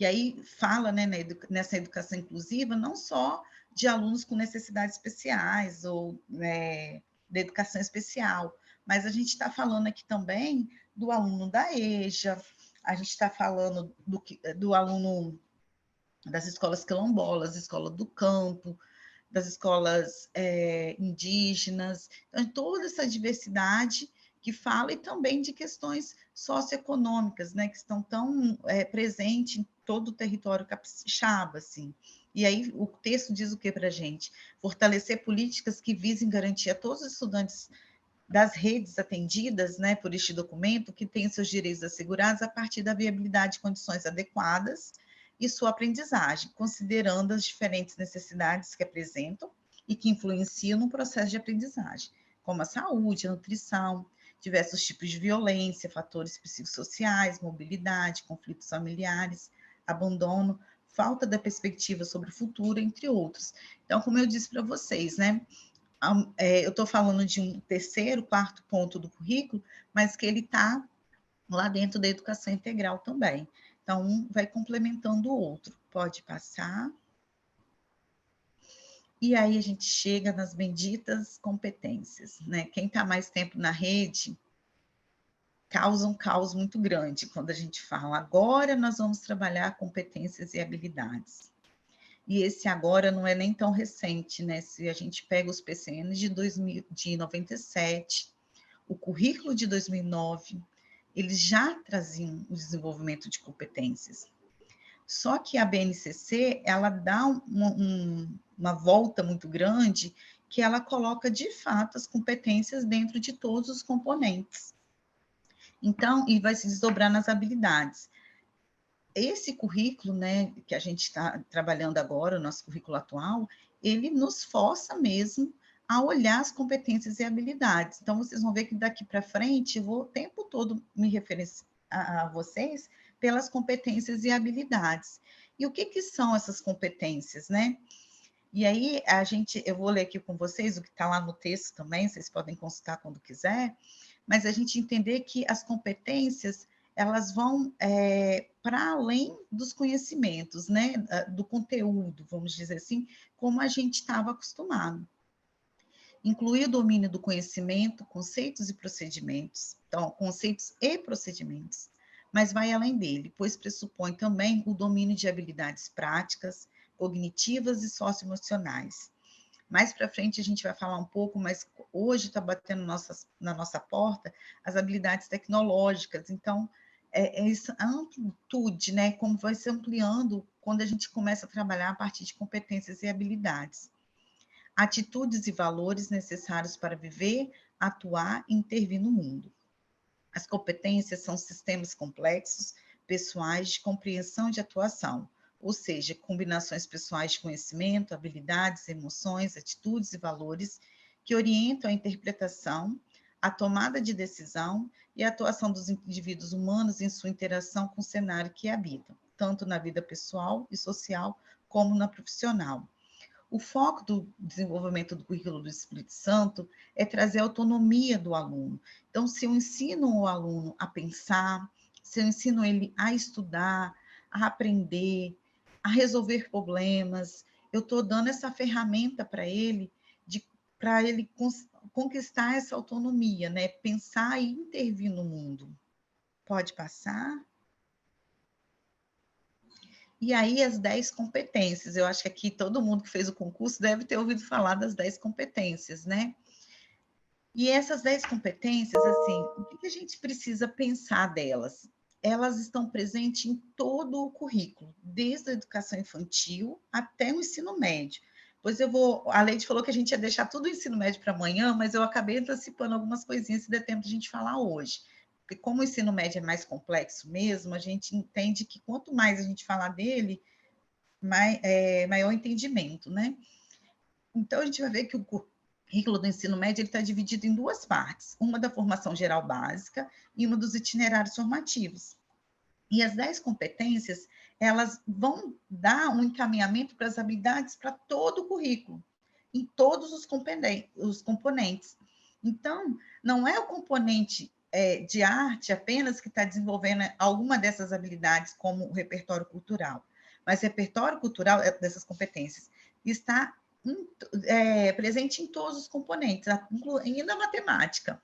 E: E aí fala, né, nessa educação inclusiva, não só de alunos com necessidades especiais ou da educação especial, mas a gente está falando aqui também do aluno da EJA, a gente está falando do aluno das escolas quilombolas, escola do campo, das escolas indígenas, então, toda essa diversidade que fala, e também de questões socioeconômicas, né, que estão tão presentes em todo o território capixaba, assim. E aí o texto diz o que para a gente? Fortalecer políticas que visem garantir a todos os estudantes das redes atendidas, né, por este documento, que têm seus direitos assegurados a partir da viabilidade de condições adequadas e sua aprendizagem, considerando as diferentes necessidades que apresentam e que influenciam no processo de aprendizagem, como a saúde, a nutrição, diversos tipos de violência, fatores psicossociais, mobilidade, conflitos familiares, abandono, falta da perspectiva sobre o futuro, entre outros. Então, como eu disse para vocês, né, eu estou falando de um terceiro, quarto ponto do currículo, mas que ele está lá dentro da educação integral também. Então, um vai complementando o outro. Pode passar. E aí a gente chega nas benditas competências, né? Quem está mais tempo na rede causa um caos muito grande quando a gente fala, agora nós vamos trabalhar competências e habilidades. E esse agora não é nem tão recente, né? Se a gente pega os PCNs de 97, o currículo de 2009, eles já traziam o desenvolvimento de competências. Só que a BNCC, ela dá uma volta muito grande, que ela coloca, de fato, as competências dentro de todos os componentes. Então, e vai se desdobrar nas habilidades. Esse currículo, né, que a gente está trabalhando agora, o nosso currículo atual, ele nos força mesmo a olhar as competências e habilidades. Então, vocês vão ver que daqui para frente, eu vou o tempo todo me referenciar a vocês pelas competências e habilidades. E o que são essas competências, né? E aí, eu vou ler aqui com vocês o que está lá no texto também, vocês podem consultar quando quiser, mas a gente entender que as competências, elas vão para além dos conhecimentos, né, do conteúdo, vamos dizer assim, como a gente estava acostumado. Incluir o domínio do conhecimento, conceitos e procedimentos, então, conceitos e procedimentos, mas vai além dele, pois pressupõe também o domínio de habilidades práticas, cognitivas e socioemocionais. Mais para frente a gente vai falar um pouco, mas hoje está batendo na nossa porta as habilidades tecnológicas. Então, essa amplitude, né, como vai se ampliando quando a gente começa a trabalhar a partir de competências e habilidades. Atitudes e valores necessários para viver, atuar e intervir no mundo. As competências são sistemas complexos, pessoais de compreensão e de atuação, ou seja, combinações pessoais de conhecimento, habilidades, emoções, atitudes e valores que orientam a interpretação, a tomada de decisão e a atuação dos indivíduos humanos em sua interação com o cenário que habitam, tanto na vida pessoal e social como na profissional. O foco do desenvolvimento do currículo do Espírito Santo é trazer a autonomia do aluno. Então, se eu ensino o aluno a pensar, se eu ensino ele a estudar, a aprender, a resolver problemas, eu estou dando essa ferramenta para ele conquistar essa autonomia, né? Pensar e intervir no mundo. Pode passar? E aí, as 10 competências. Eu acho que aqui todo mundo que fez o concurso deve ter ouvido falar das 10 competências, né? E essas 10 competências, assim, o que a gente precisa pensar delas? Elas estão presentes em todo o currículo, desde a educação infantil até o ensino médio. Pois a Leide falou que a gente ia deixar tudo o ensino médio para amanhã, mas eu acabei antecipando algumas coisinhas se der tempo de a gente falar hoje. Porque como o ensino médio é mais complexo mesmo, a gente entende que quanto mais a gente falar dele, maior entendimento, né? Então, a gente vai ver que currículo do ensino médio está dividido em duas partes, uma da formação geral básica e uma dos itinerários formativos. E as 10 competências, elas vão dar um encaminhamento para as habilidades para todo o currículo, em todos os componentes. Então, não é o componente de arte apenas que está desenvolvendo alguma dessas habilidades, como o repertório cultural, mas o repertório cultural dessas competências está presente em todos os componentes, incluindo a matemática.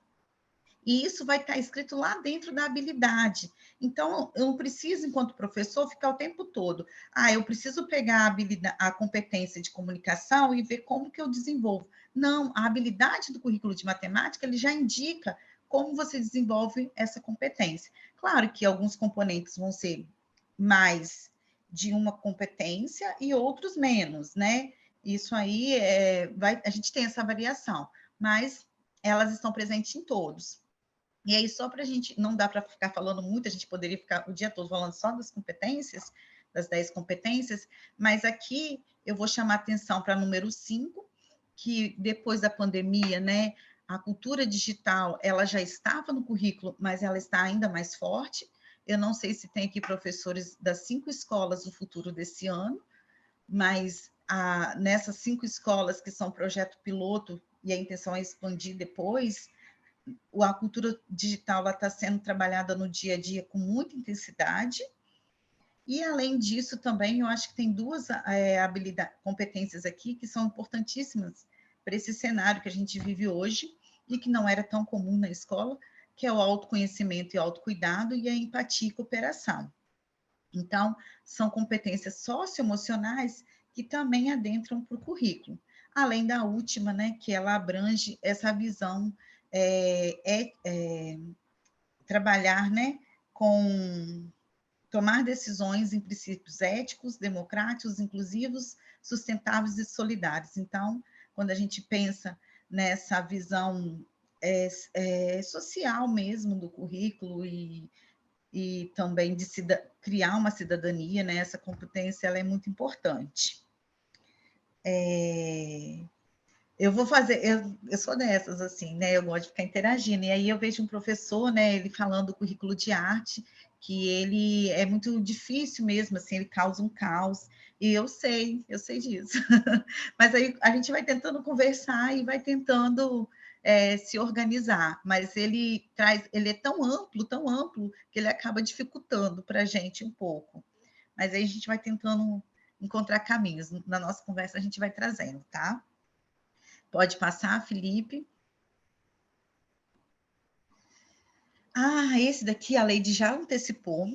E: E isso vai estar escrito lá dentro da habilidade. Então, eu não preciso, enquanto professor, ficar o tempo todo. Eu preciso pegar a competência de comunicação e ver como que eu desenvolvo. Não, a habilidade do currículo de matemática, ele já indica como você desenvolve essa competência. Claro que alguns componentes vão ser mais de uma competência e outros menos, né? Isso aí, a gente tem essa variação, mas elas estão presentes em todos. E aí, só para a gente, não dá para ficar falando muito, a gente poderia ficar o dia todo falando só das competências, das 10 competências, mas aqui eu vou chamar atenção para número 5, que depois da pandemia, né, a cultura digital, ela já estava no currículo, mas ela está ainda mais forte. Eu não sei se tem aqui professores das 5 escolas do futuro desse ano, mas nessas 5 escolas que são projeto piloto, e a intenção é expandir depois, a cultura digital está sendo trabalhada no dia a dia com muita intensidade, e além disso também eu acho que tem duas competências aqui que são importantíssimas para esse cenário que a gente vive hoje e que não era tão comum na escola, que é o autoconhecimento e autocuidado e a empatia e cooperação. Então, são competências socioemocionais que também adentram para o currículo, além da última, né, que ela abrange essa visão trabalhar, né, com tomar decisões em princípios éticos, democráticos, inclusivos, sustentáveis e solidários. Então, quando a gente pensa nessa visão social mesmo do currículo e também de criar uma cidadania, né, essa competência ela é muito importante. Eu vou fazer, eu sou dessas, assim, né? Eu gosto de ficar interagindo. E aí eu vejo um professor, né? Ele falando do currículo de arte, que ele é muito difícil mesmo, assim, ele causa um caos. E eu sei disso. Mas aí a gente vai tentando conversar e vai tentando se organizar. Mas ele é tão amplo, que ele acaba dificultando para a gente um pouco. Mas aí a gente vai tentando encontrar caminhos. Na nossa conversa a gente vai trazendo, tá? Pode passar, Felipe. Esse daqui a Leide já antecipou,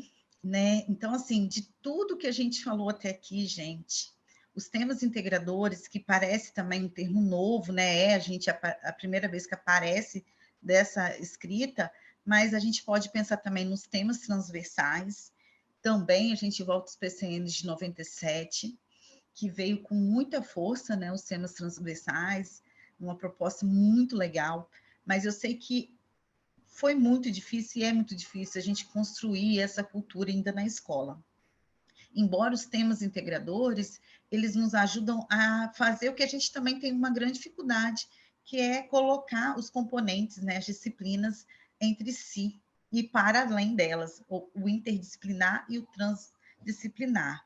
E: né? Então, assim, de tudo que a gente falou até aqui, gente, os temas integradores, que parece também um termo novo, né? A primeira vez que aparece dessa escrita, mas a gente pode pensar também nos temas transversais. Também a gente volta aos PCNs de 97, que veio com muita força, né? Os temas transversais, uma proposta muito legal, mas eu sei que foi muito difícil e é muito difícil a gente construir essa cultura ainda na escola. Embora os temas integradores, eles nos ajudam a fazer o que a gente também tem uma grande dificuldade, que é colocar os componentes, né, as disciplinas entre si e para além delas, o interdisciplinar e o transdisciplinar.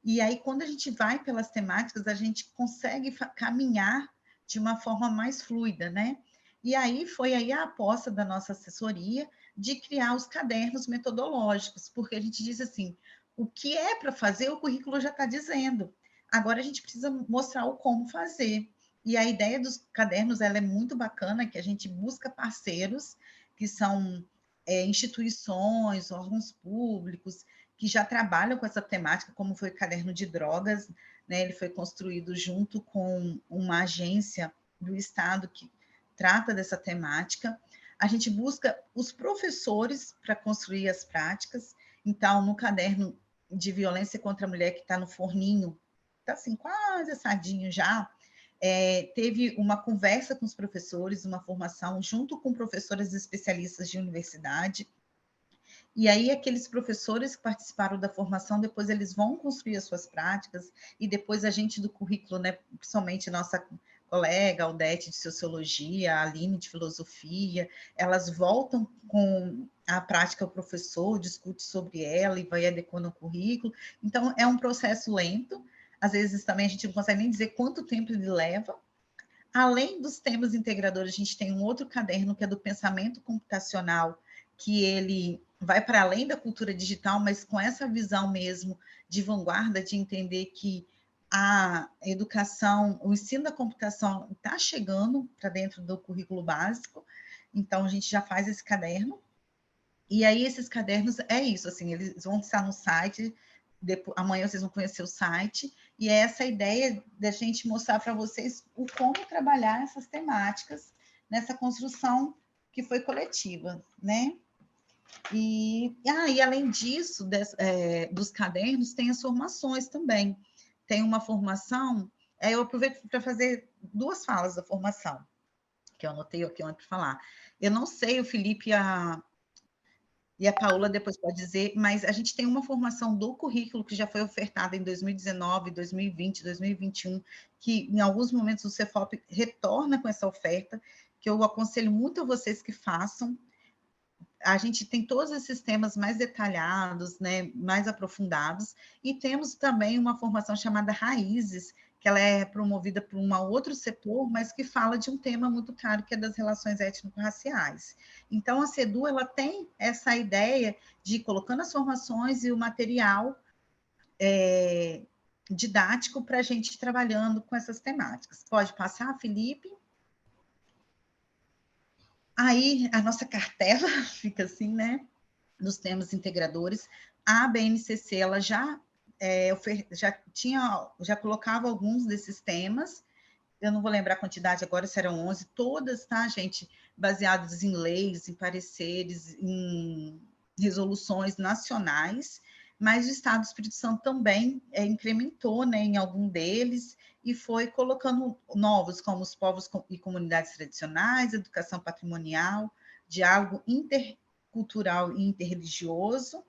E: E aí, quando a gente vai pelas temáticas, a gente consegue caminhar de uma forma mais fluida, né? E aí foi aí a aposta da nossa assessoria de criar os cadernos metodológicos, porque a gente diz assim, o que é para fazer, o currículo já está dizendo. Agora a gente precisa mostrar o como fazer. E a ideia dos cadernos ela é muito bacana, que a gente busca parceiros, que são instituições, órgãos públicos, que já trabalham com essa temática, como foi o Caderno de Drogas, né? Ele foi construído junto com uma agência do Estado que trata dessa temática. A gente busca os professores para construir as práticas. Então, no caderno de violência contra a mulher, que está no forninho, está assim, quase assadinho já, teve uma conversa com os professores, uma formação junto com professores especialistas de universidade. E aí, aqueles professores que participaram da formação, depois eles vão construir as suas práticas, e depois a gente do currículo, né, principalmente nossa colega, a Aldete de Sociologia, a Aline de Filosofia, elas voltam com a prática, o professor discute sobre ela e vai adequando o currículo. Então, é um processo lento, às vezes também a gente não consegue nem dizer quanto tempo ele leva. Além dos temas integradores, a gente tem um outro caderno que é do pensamento computacional, que ele vai para além da cultura digital, mas com essa visão mesmo de vanguarda, de entender que a educação, o ensino da computação está chegando para dentro do currículo básico, então a gente já faz esse caderno. E aí esses cadernos é isso, assim, eles vão estar no site, depois, amanhã vocês vão conhecer o site, e é essa ideia da gente mostrar para vocês o como trabalhar essas temáticas nessa construção que foi coletiva, né? E além disso, dos cadernos, tem as formações também. Tem uma formação, eu aproveito para fazer 2 falas da formação, que eu anotei aqui antes para falar. Eu não sei, o Felipe e a Paula depois pode dizer, mas a gente tem uma formação do currículo que já foi ofertada em 2019, 2020, 2021, que em alguns momentos o Cefop retorna com essa oferta, que eu aconselho muito a vocês que façam. A gente tem todos esses temas mais detalhados, né, mais aprofundados, e temos também uma formação chamada Raízes, que ela é promovida por um outro setor, mas que fala de um tema muito caro, que é das relações étnico-raciais. Então, a CEDU, ela tem essa ideia de ir colocando as formações e o material didático para a gente ir trabalhando com essas temáticas. Pode passar, Felipe? Aí, a nossa cartela fica assim, né? Nos temas integradores. A BNCC, ela já colocava alguns desses temas, eu não vou lembrar a quantidade agora, se eram 11, todas, tá, gente, baseadas em leis, em pareceres, em resoluções nacionais, mas o Estado do Espírito Santo também incrementou, né, em algum deles, e foi colocando novos, como os povos e comunidades tradicionais, educação patrimonial, diálogo intercultural e interreligioso,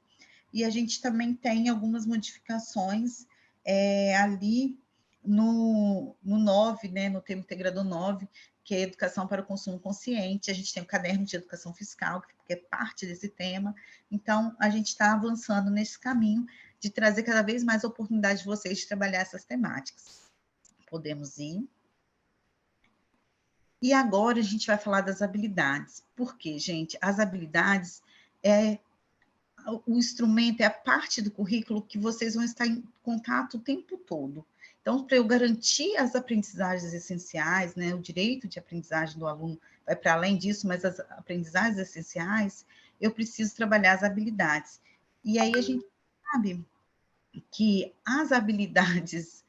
E: e a gente também tem algumas modificações ali no 9, né, no tema integrador 9, que é educação para o consumo consciente. A gente tem o caderno de educação fiscal, que é parte desse tema. Então, a gente está avançando nesse caminho de trazer cada vez mais oportunidade de vocês de trabalhar essas temáticas. Podemos ir. E agora a gente vai falar das habilidades. Por quê, gente? As habilidades o instrumento, é a parte do currículo que vocês vão estar em contato o tempo todo. Então, para eu garantir as aprendizagens essenciais, né, o direito de aprendizagem do aluno vai para além disso, mas as aprendizagens essenciais, eu preciso trabalhar as habilidades. E aí a gente sabe que as habilidades,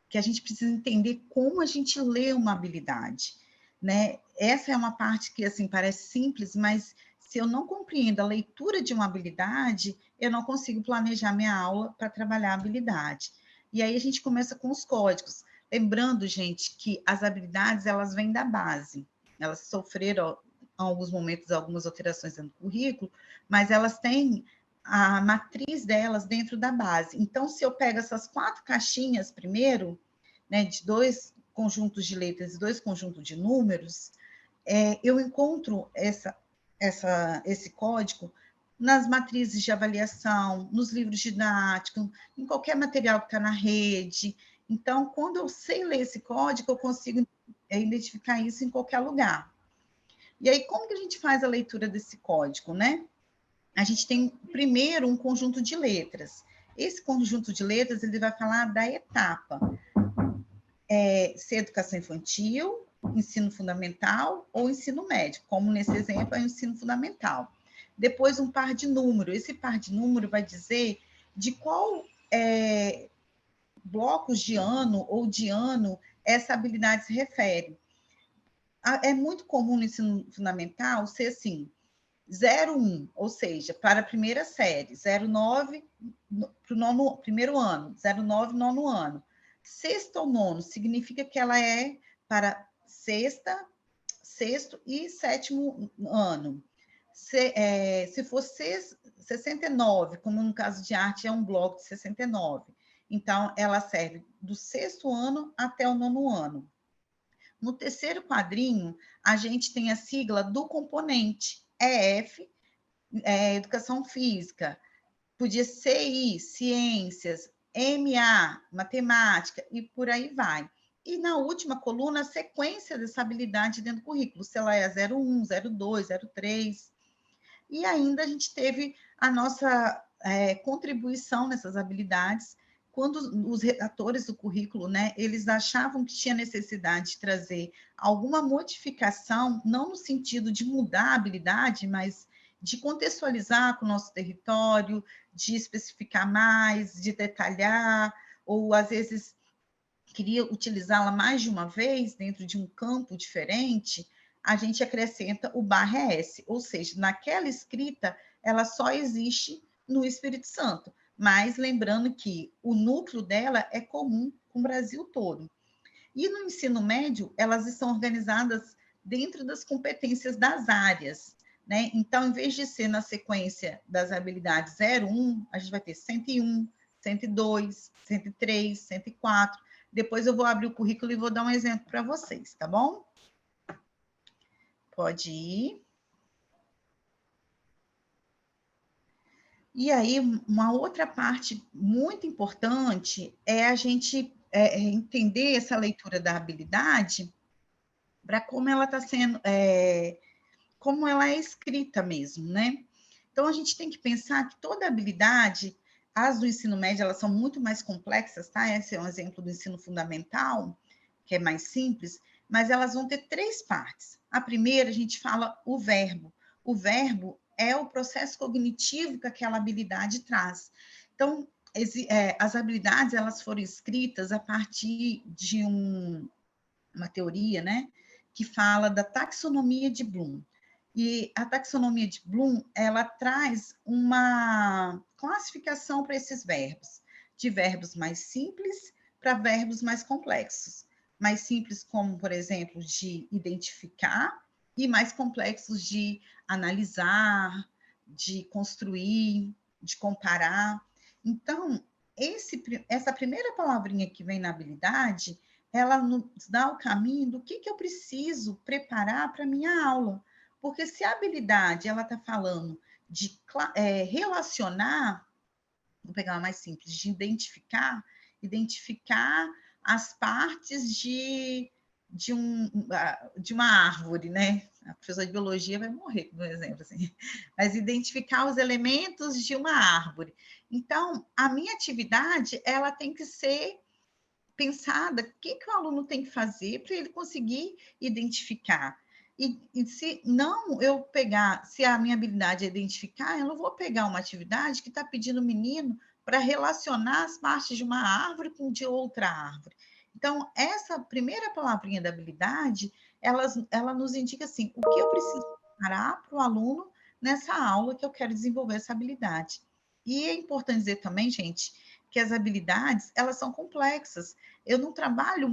E: que a gente precisa entender como a gente lê uma habilidade, né? Essa é uma parte que, assim, parece simples, mas se eu não compreendo a leitura de uma habilidade, eu não consigo planejar minha aula para trabalhar a habilidade. E aí a gente começa com os códigos. Lembrando, gente, que as habilidades, elas vêm da base. Elas sofreram, em alguns momentos, algumas alterações no currículo, mas elas têm a matriz delas dentro da base. Então, se eu pego essas 4 caixinhas primeiro, né, de 2 conjuntos de letras e 2 conjuntos de números, eu encontro esse código nas matrizes de avaliação, nos livros didáticos, em qualquer material que está na rede. Então, quando eu sei ler esse código, eu consigo identificar isso em qualquer lugar. E aí, como que a gente faz a leitura desse código, né? A gente tem, primeiro, um conjunto de letras. Esse conjunto de letras, ele vai falar da etapa. Se é educação infantil, ensino fundamental ou ensino médio, como nesse exemplo é o ensino fundamental. Depois, um par de número. Esse par de número vai dizer de qual blocos de ano ou de ano essa habilidade se refere. É muito comum no ensino fundamental ser assim, 01, ou seja, para a primeira série, 09 para o primeiro ano, 09, nono ano. Sexto ou nono significa que ela é para sexto e sétimo ano. Se for 69, como no caso de arte, é um bloco de 69. Então, ela serve do sexto ano até o nono ano. No terceiro quadrinho, a gente tem a sigla do componente, EF, Educação Física, podia ser I, Ciências, MA, Matemática, e por aí vai. E na última coluna, a sequência dessa habilidade dentro do currículo, se ela é 01, 02, 03. E ainda a gente teve a nossa contribuição nessas habilidades, quando os redatores do currículo, né, eles achavam que tinha necessidade de trazer alguma modificação, não no sentido de mudar a habilidade, mas de contextualizar com o nosso território, de especificar mais, de detalhar, ou às vezes queria utilizá-la mais de uma vez dentro de um campo diferente, a gente acrescenta o /S, ou seja, naquela escrita, ela só existe no Espírito Santo, mas lembrando que o núcleo dela é comum com o Brasil todo. E no ensino médio, elas estão organizadas dentro das competências das áreas, né? Então, em vez de ser na sequência das habilidades 01, a gente vai ter 101, 102, 103, 104. Depois eu vou abrir o currículo e vou dar um exemplo para vocês, tá bom? Pode ir. E aí, uma outra parte muito importante é a gente entender essa leitura da habilidade para como ela está sendo, como ela é escrita mesmo, né? Então, a gente tem que pensar que toda habilidade, as do ensino médio, elas são muito mais complexas, tá? Esse é um exemplo do ensino fundamental, que é mais simples, mas elas vão ter 3 partes. A primeira, a gente fala o verbo. O verbo é o processo cognitivo que aquela habilidade traz. Então, as habilidades, elas foram escritas a partir de uma teoria, né, que fala da taxonomia de Bloom. E a taxonomia de Bloom, ela traz uma classificação para esses verbos, de verbos mais simples para verbos mais complexos. Mais simples como, por exemplo, de identificar, e mais complexos de analisar, de construir, de comparar. Então, essa primeira palavrinha que vem na habilidade, ela nos dá o caminho do que eu preciso preparar para a minha aula. Porque se a habilidade ela está falando de relacionar, vou pegar uma mais simples, de identificar as partes de uma árvore, né? A professora de biologia vai morrer, por exemplo, assim. Mas identificar os elementos de uma árvore. Então, a minha atividade, ela tem que ser pensada, o que o aluno tem que fazer para ele conseguir identificar. E se não eu pegar, se a minha habilidade é identificar, eu não vou pegar uma atividade que está pedindo o menino para relacionar as partes de uma árvore com de outra árvore. Então, essa primeira palavrinha da habilidade, ela nos indica assim, o que eu preciso preparar para o aluno nessa aula que eu quero desenvolver essa habilidade. E é importante dizer também, gente, que as habilidades, elas são complexas. Eu não trabalho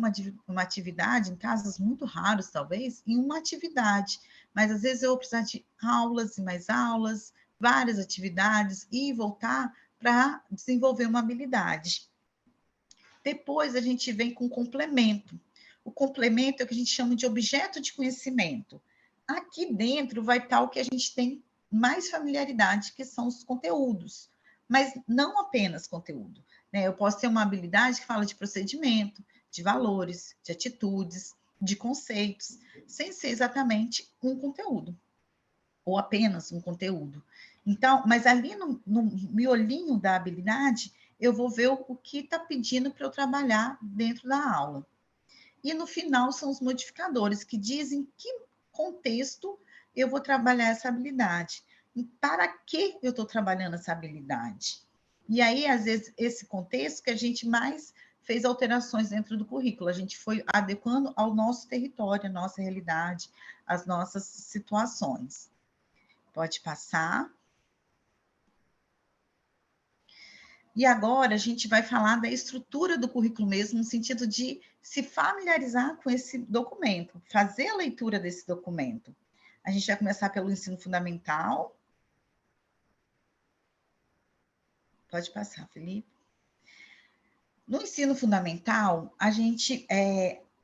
E: uma atividade, em casos muito raros, talvez, em uma atividade, mas às vezes eu vou precisar de aulas e mais aulas, várias atividades, e voltar para desenvolver uma habilidade. Depois a gente vem com complemento. O complemento é o que a gente chama de objeto de conhecimento. Aqui dentro vai estar o que a gente tem mais familiaridade, que são os conteúdos, mas não apenas conteúdo. Né? Eu posso ter uma habilidade que fala de procedimento, de valores, de atitudes, de conceitos, sem ser exatamente um conteúdo, ou apenas um conteúdo. Então, mas ali no miolinho da habilidade, eu vou ver o que está pedindo para eu trabalhar dentro da aula. E no final são os modificadores, que dizem que contexto eu vou trabalhar essa habilidade. E para que eu estou trabalhando essa habilidade? E aí, às vezes, esse contexto que a gente mais fez alterações dentro do currículo, a gente foi adequando ao nosso território, à nossa realidade, às nossas situações. Pode passar. E agora a gente vai falar da estrutura do currículo mesmo, no sentido de se familiarizar com esse documento, fazer a leitura desse documento. A gente vai começar pelo ensino fundamental. Pode passar, Felipe. No ensino fundamental, a gente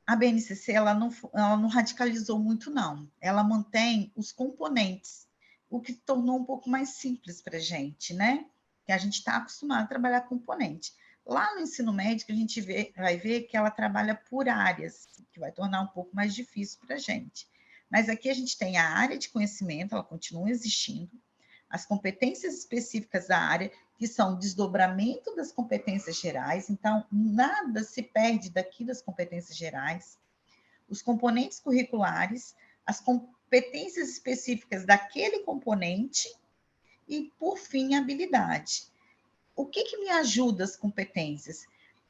E: a BNCC ela não radicalizou muito, não. Ela mantém os componentes, o que tornou um pouco mais simples para a gente, né? Que a gente está acostumado a trabalhar componente. Lá no ensino médio, a gente vai ver que ela trabalha por áreas, que vai tornar um pouco mais difícil para a gente. Mas aqui a gente tem a área de conhecimento, ela continua existindo, as competências específicas da área, que são desdobramento das competências gerais, então nada se perde daqui das competências gerais, os componentes curriculares, as competências específicas daquele componente e, por fim, a habilidade. O que me ajuda as competências?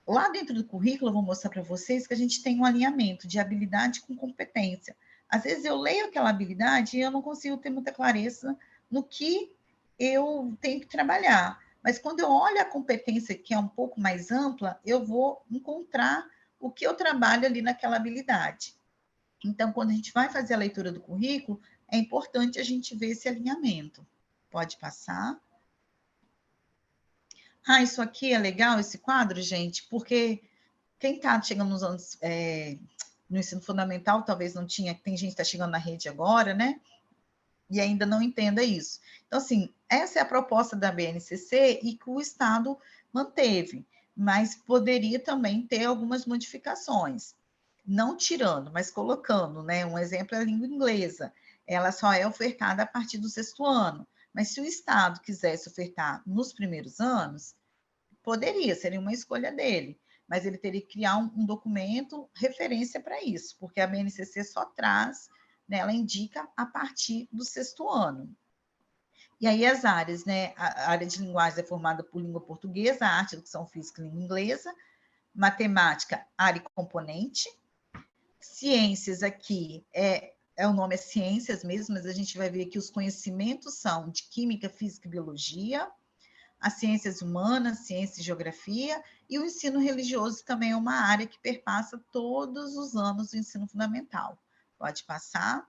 E: Lá dentro do currículo, eu vou mostrar para vocês que a gente tem um alinhamento de habilidade com competência. Às vezes eu leio aquela habilidade e eu não consigo ter muita clareza no que eu tenho que trabalhar. Mas quando eu olho a competência, que é um pouco mais ampla, eu vou encontrar o que eu trabalho ali naquela habilidade. Então, quando a gente vai fazer a leitura do currículo, é importante a gente ver esse alinhamento. Pode passar. Ah, isso aqui é legal, esse quadro, gente, porque quem está chegando nos anos no ensino fundamental, talvez não tinha, tem gente que está chegando na rede agora, né? E ainda não entenda isso. Então, assim, essa é a proposta da BNCC e que o Estado manteve, mas poderia também ter algumas modificações, não tirando, mas colocando, né? Um exemplo é a língua inglesa, ela só é ofertada a partir do 6º ano, mas se o Estado quisesse ofertar nos primeiros anos, poderia, seria uma escolha dele, mas ele teria que criar um documento referência para isso, porque a BNCC só traz, né, ela indica a partir do 6º ano. E aí as áreas, né? A área de linguagem é formada por língua portuguesa, arte, educação física e língua inglesa, matemática, área e componente, ciências aqui o nome é ciências mesmo, mas a gente vai ver que os conhecimentos são de química, física e biologia, as ciências humanas, ciência e geografia, e o ensino religioso também é uma área que perpassa todos os anos do ensino fundamental. Pode passar.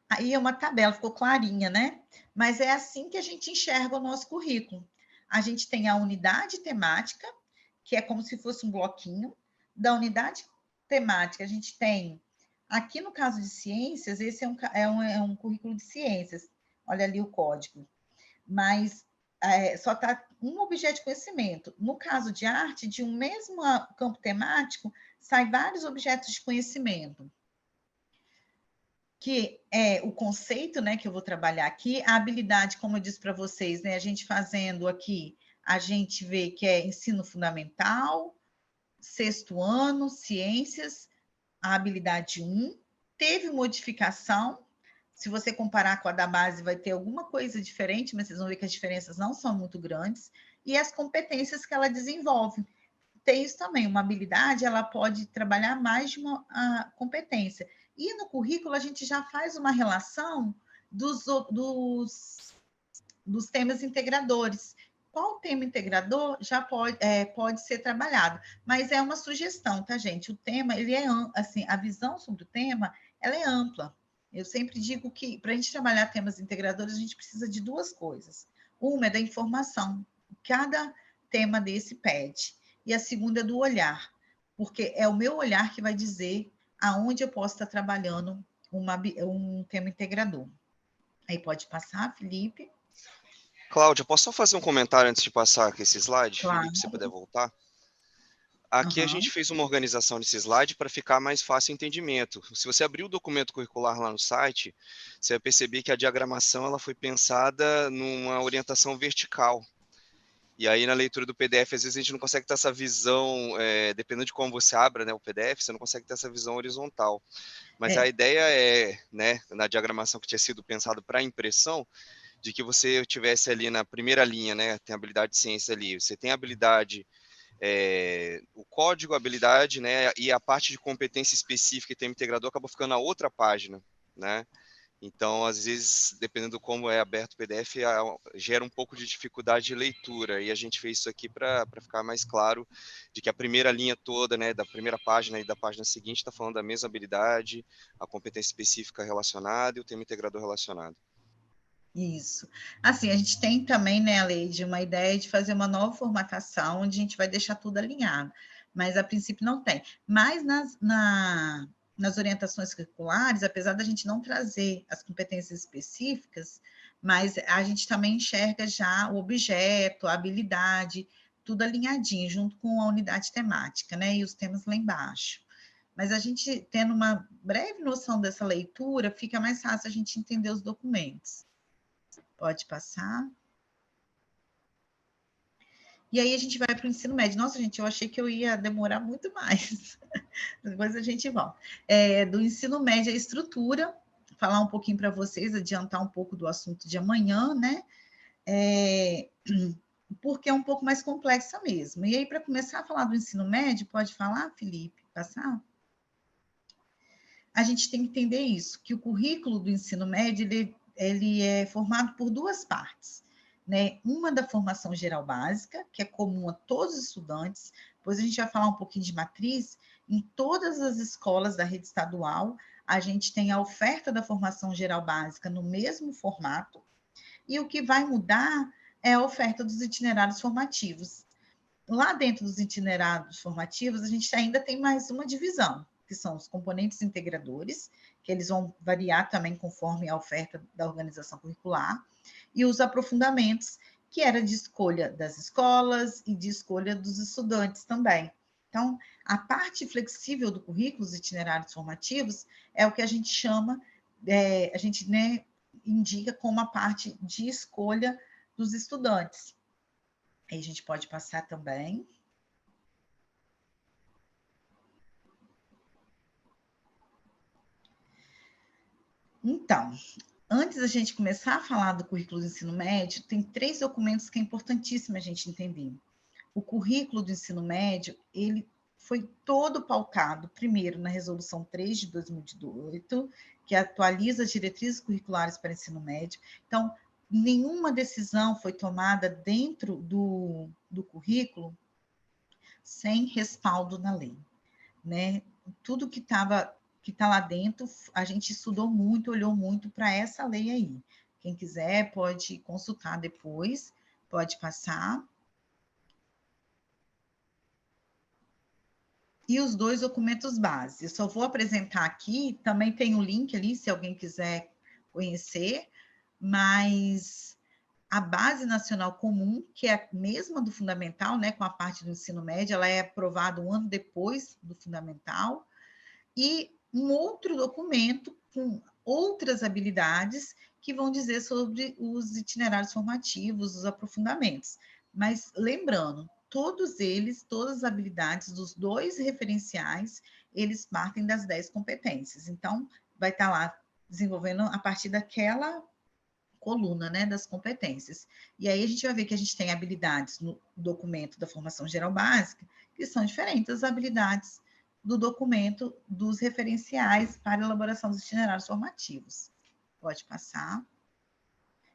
E: Aí é uma tabela, ficou clarinha, né? Mas é assim que a gente enxerga o nosso currículo. A gente tem a unidade temática, que é como se fosse um bloquinho. Da unidade temática, a gente tem, aqui no caso de ciências, esse é um currículo de ciências. Olha ali o código. Mas só está um objeto de conhecimento. No caso de arte, de um mesmo campo temático, sai vários objetos de conhecimento, que é o conceito, né, que eu vou trabalhar aqui, a habilidade, como eu disse para vocês, né, a gente fazendo aqui, a gente vê que é ensino fundamental, 6º ano, ciências, a habilidade 1, teve modificação. Se você comparar com a da base, vai ter alguma coisa diferente, mas vocês vão ver que as diferenças não são muito grandes. E as competências que ela desenvolve. Tem isso também, uma habilidade, ela pode trabalhar mais de uma competência. E no currículo, a gente já faz uma relação dos temas integradores. Qual tema integrador já pode ser trabalhado? Mas é uma sugestão, tá, gente? O tema, ele é assim, a visão sobre o tema, ela é ampla. Eu sempre digo que para a gente trabalhar temas integradores, a gente precisa de 2 coisas. Uma é da informação, cada tema desse pede. E a segunda é do olhar, porque é o meu olhar que vai dizer aonde eu posso estar trabalhando um tema integrador. Aí pode passar, Felipe.
D: Cláudia, posso só fazer um comentário antes de passar aqui esse slide,
E: Claro.
D: Felipe, se você puder voltar? Aqui a gente fez uma organização desse slide para ficar mais fácil o entendimento. Se você abrir o documento curricular lá no site, você vai perceber que a diagramação ela foi pensada numa orientação vertical. E aí, na leitura do PDF, às vezes a gente não consegue ter essa visão, dependendo de como você abra, né, o PDF, você não consegue ter essa visão horizontal. Mas a ideia é, né, na diagramação que tinha sido pensado para impressão, de que você tivesse ali na primeira linha, né, tem habilidade de ciência ali, você tem habilidade, o código, habilidade, né, e a parte de competência específica e tema integrador acabou ficando na outra página, né. Então, às vezes, dependendo como é aberto o PDF, gera um pouco de dificuldade de leitura. E a gente fez isso aqui para ficar mais claro de que a primeira linha toda, né, da primeira página e da página seguinte está falando da mesma habilidade, a competência específica relacionada e o tema integrador relacionado.
E: Isso. Assim, a gente tem também, né, Leide, uma ideia de fazer uma nova formatação, onde a gente vai deixar tudo alinhado. mas a princípio não tem. Mas nas orientações curriculares, apesar da gente não trazer as competências específicas, mas a gente também enxerga já o objeto, a habilidade, tudo alinhadinho, junto com a unidade temática, né? E os temas lá embaixo. Mas a gente, tendo uma breve noção dessa leitura, fica mais fácil a gente entender os documentos. Pode passar. E aí a gente vai para o ensino médio. Nossa, gente, eu achei que eu ia demorar muito mais. Depois a gente volta. Do ensino médio, a estrutura, falar um pouquinho para vocês, adiantar um pouco do assunto de amanhã, né? Porque é um pouco mais complexa mesmo. E aí, para começar a falar do ensino médio, pode falar, Felipe? Passar? A gente tem que entender isso, que o currículo do ensino médio, ele é formado por duas partes, né? Uma da formação geral básica, que é comum a todos os estudantes, depois a gente vai falar um pouquinho de matriz. Em todas as escolas da rede estadual, a gente tem a oferta da formação geral básica no mesmo formato, e o que vai mudar é a oferta dos itinerários formativos. Lá dentro dos itinerários formativos, a gente ainda tem mais uma divisão, que são os componentes integradores, que eles vão variar também conforme a oferta da organização curricular, e os aprofundamentos, que era de escolha das escolas e de escolha dos estudantes também. Então, a parte flexível do currículo, os itinerários formativos, é o que a gente chama, a gente, né, indica como a parte de escolha dos estudantes. Aí a gente pode passar também. Então, antes da gente começar a falar do currículo do ensino médio, tem 3 documentos que é importantíssimo a gente entender. O currículo do ensino médio, ele foi todo pautado, primeiro, na Resolução 3 de 2018, que atualiza as diretrizes curriculares para ensino médio. Então, nenhuma decisão foi tomada dentro do currículo sem respaldo na lei, né? Tudo que está lá dentro, a gente estudou muito, olhou muito para essa lei aí. Quem quiser pode consultar depois, pode passar. E os 2 documentos base. Eu só vou apresentar aqui, também tem o link ali, se alguém quiser conhecer, mas a Base Nacional Comum, que é a mesma do Fundamental, né, com a parte do ensino médio, ela é aprovada um ano depois do Fundamental, e um outro documento com outras habilidades que vão dizer sobre os itinerários formativos, os aprofundamentos. Mas lembrando, todos eles, todas as habilidades dos 2 referenciais, eles partem das 10 competências. Então, vai estar lá desenvolvendo a partir daquela coluna, né, das competências. E aí a gente vai ver que a gente tem habilidades no documento da formação geral básica, que são diferentes das habilidades do documento dos referenciais para elaboração dos itinerários formativos. Pode passar.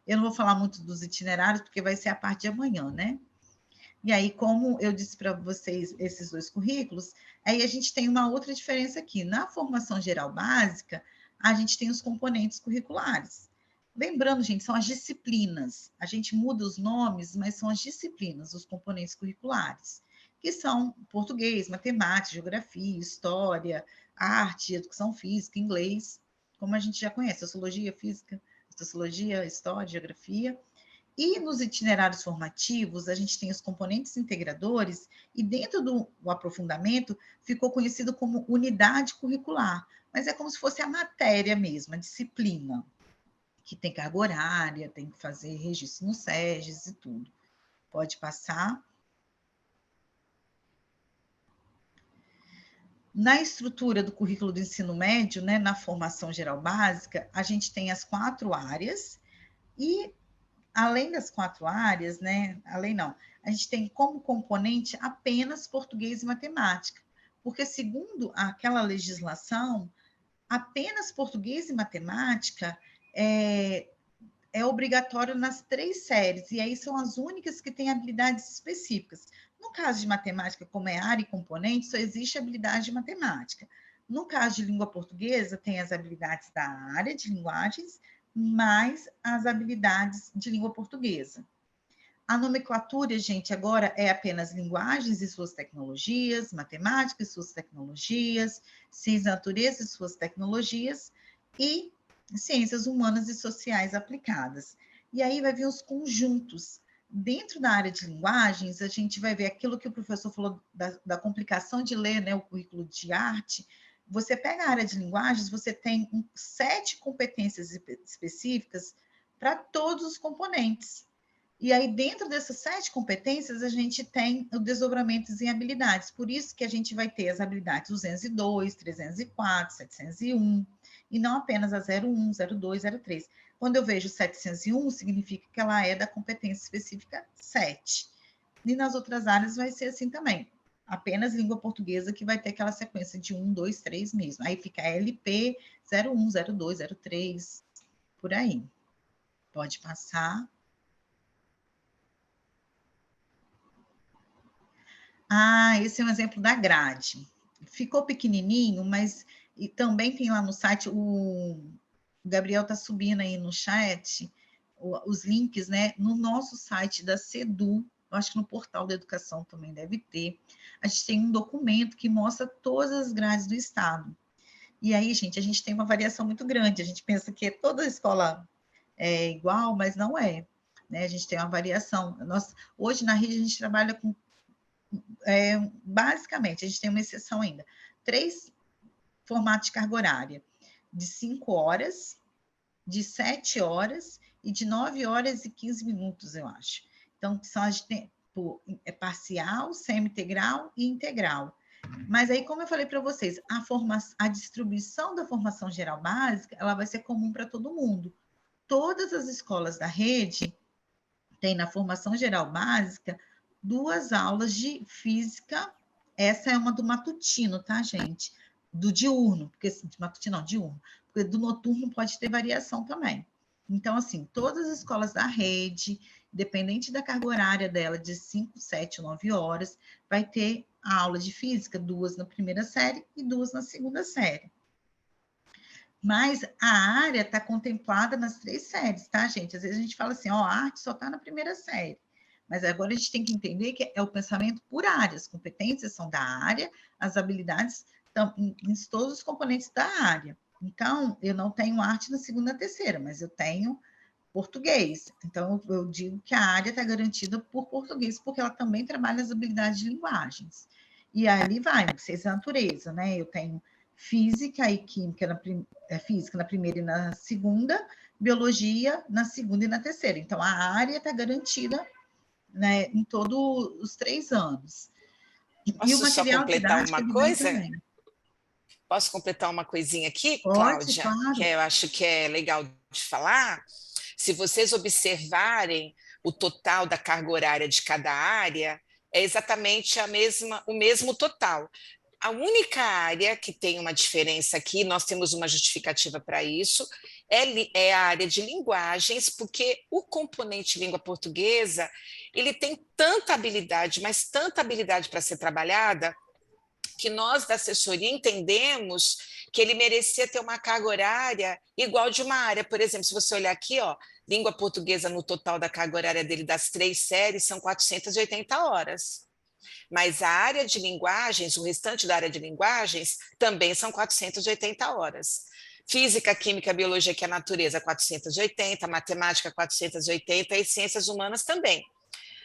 E: Eu não vou falar muito dos itinerários, porque vai ser a parte de amanhã, né? E aí, como eu disse para vocês, esses 2 currículos, aí a gente tem uma outra diferença aqui. Na formação geral básica, a gente tem os componentes curriculares. Lembrando, gente, são as disciplinas. A gente muda os nomes, mas são as disciplinas, os componentes curriculares, que são português, matemática, geografia, história, arte, educação física, inglês, como a gente já conhece, sociologia, física, sociologia, história, geografia. E nos itinerários formativos, a gente tem os componentes integradores, e dentro do aprofundamento ficou conhecido como unidade curricular, mas é como se fosse a matéria mesmo, a disciplina, que tem carga horária, tem que fazer registro no SEGES e tudo. Pode passar. Na estrutura do currículo do ensino médio, né, na formação geral básica, a gente tem as 4 áreas, e além das 4 áreas, né? Além não, a gente tem como componente apenas português e matemática, porque segundo aquela legislação, apenas português e matemática é obrigatório nas 3 séries, e aí são as únicas que têm habilidades específicas. No caso de matemática, como é área e componente, só existe habilidade de matemática. No caso de língua portuguesa, tem as habilidades da área de linguagens, mais as habilidades de língua portuguesa. A nomenclatura, gente, agora é apenas linguagens e suas tecnologias, matemática e suas tecnologias, ciência da natureza e suas tecnologias, e ciências humanas e sociais aplicadas. E aí vai vir os conjuntos. Dentro da área de linguagens, a gente vai ver aquilo que o professor falou da complicação de ler, né, o currículo de arte. Você pega a área de linguagens, você tem 7 competências específicas para todos os componentes. E aí, dentro dessas 7 competências, a gente tem o desdobramento em habilidades. Por isso que a gente vai ter as habilidades 202, 304, 701, e não apenas a 01, 02, 03. Quando eu vejo 701, significa que ela é da competência específica 7. E nas outras áreas vai ser assim também. Apenas língua portuguesa que vai ter aquela sequência de 1, 2, 3 mesmo. Aí fica LP 01, 02, 03, por aí. Pode passar. Ah, esse é um exemplo da grade. Ficou pequenininho, mas e também tem lá no site, o Gabriel está subindo aí no chat os links, né? No nosso site da CEDU, eu acho que no portal da educação também deve ter. A gente tem um documento que mostra todas as grades do estado. E aí, gente, a gente tem uma variação muito grande. A gente pensa que toda escola é igual, mas não é. Né? A gente tem uma variação. Hoje, na rede, a gente trabalha com basicamente, a gente tem uma exceção ainda, 3 formatos de carga horária, de 5 horas, de 7 horas e de 9 horas e 15 minutos, eu acho. Então, são as tempo parcial, semi-integral e integral. Mas aí, como eu falei para vocês, a distribuição da formação geral básica, ela vai ser comum para todo mundo. Todas as escolas da rede têm na formação geral básica 2 aulas de física. Essa é uma do matutino, tá, gente? Do diurno, porque de matutino não, diurno, porque do noturno pode ter variação também. Então, assim, todas as escolas da rede, independente da carga horária dela, de 5, 7, 9 horas, vai ter a aula de física, 2 na primeira série e 2 na segunda série. Mas a área está contemplada nas 3 séries, tá, gente? Às vezes a gente fala assim, ó, a arte só está na primeira série. Mas agora a gente tem que entender que é o pensamento por áreas. As competências são da área, as habilidades estão em todos os componentes da área. Então, eu não tenho arte na segunda e terceira, mas eu tenho português. Então, eu digo que a área está garantida por português, porque ela também trabalha as habilidades de linguagens. E ali vai, ciência da natureza, né? Eu tenho física e química física na primeira e na segunda, biologia na segunda e na terceira. Então, a área está garantida, né, em todos os 3 anos. E o
C: Posso só
E: material
C: completar
E: didático,
C: uma
E: ele vem
C: coisa?
E: também.
C: Posso completar uma coisinha aqui,
E: Pode,
C: Cláudia, que
E: claro.
C: eu acho que é legal de falar? Se vocês observarem o total da carga horária de cada área, é exatamente o mesmo total. A única área que tem uma diferença aqui, nós temos uma justificativa para isso, é a área de linguagens, porque o componente língua portuguesa, ele tem tanta habilidade, mas tanta habilidade para ser trabalhada, que nós da assessoria entendemos que ele merecia ter uma carga horária igual de uma área. Por exemplo, se você olhar aqui, ó, língua portuguesa no total da carga horária dele das 3 séries são 480 horas. Mas a área de linguagens, o restante da área de linguagens, também são 480 horas. Física, química, biologia, que é a natureza, 480, matemática, 480 e ciências humanas também.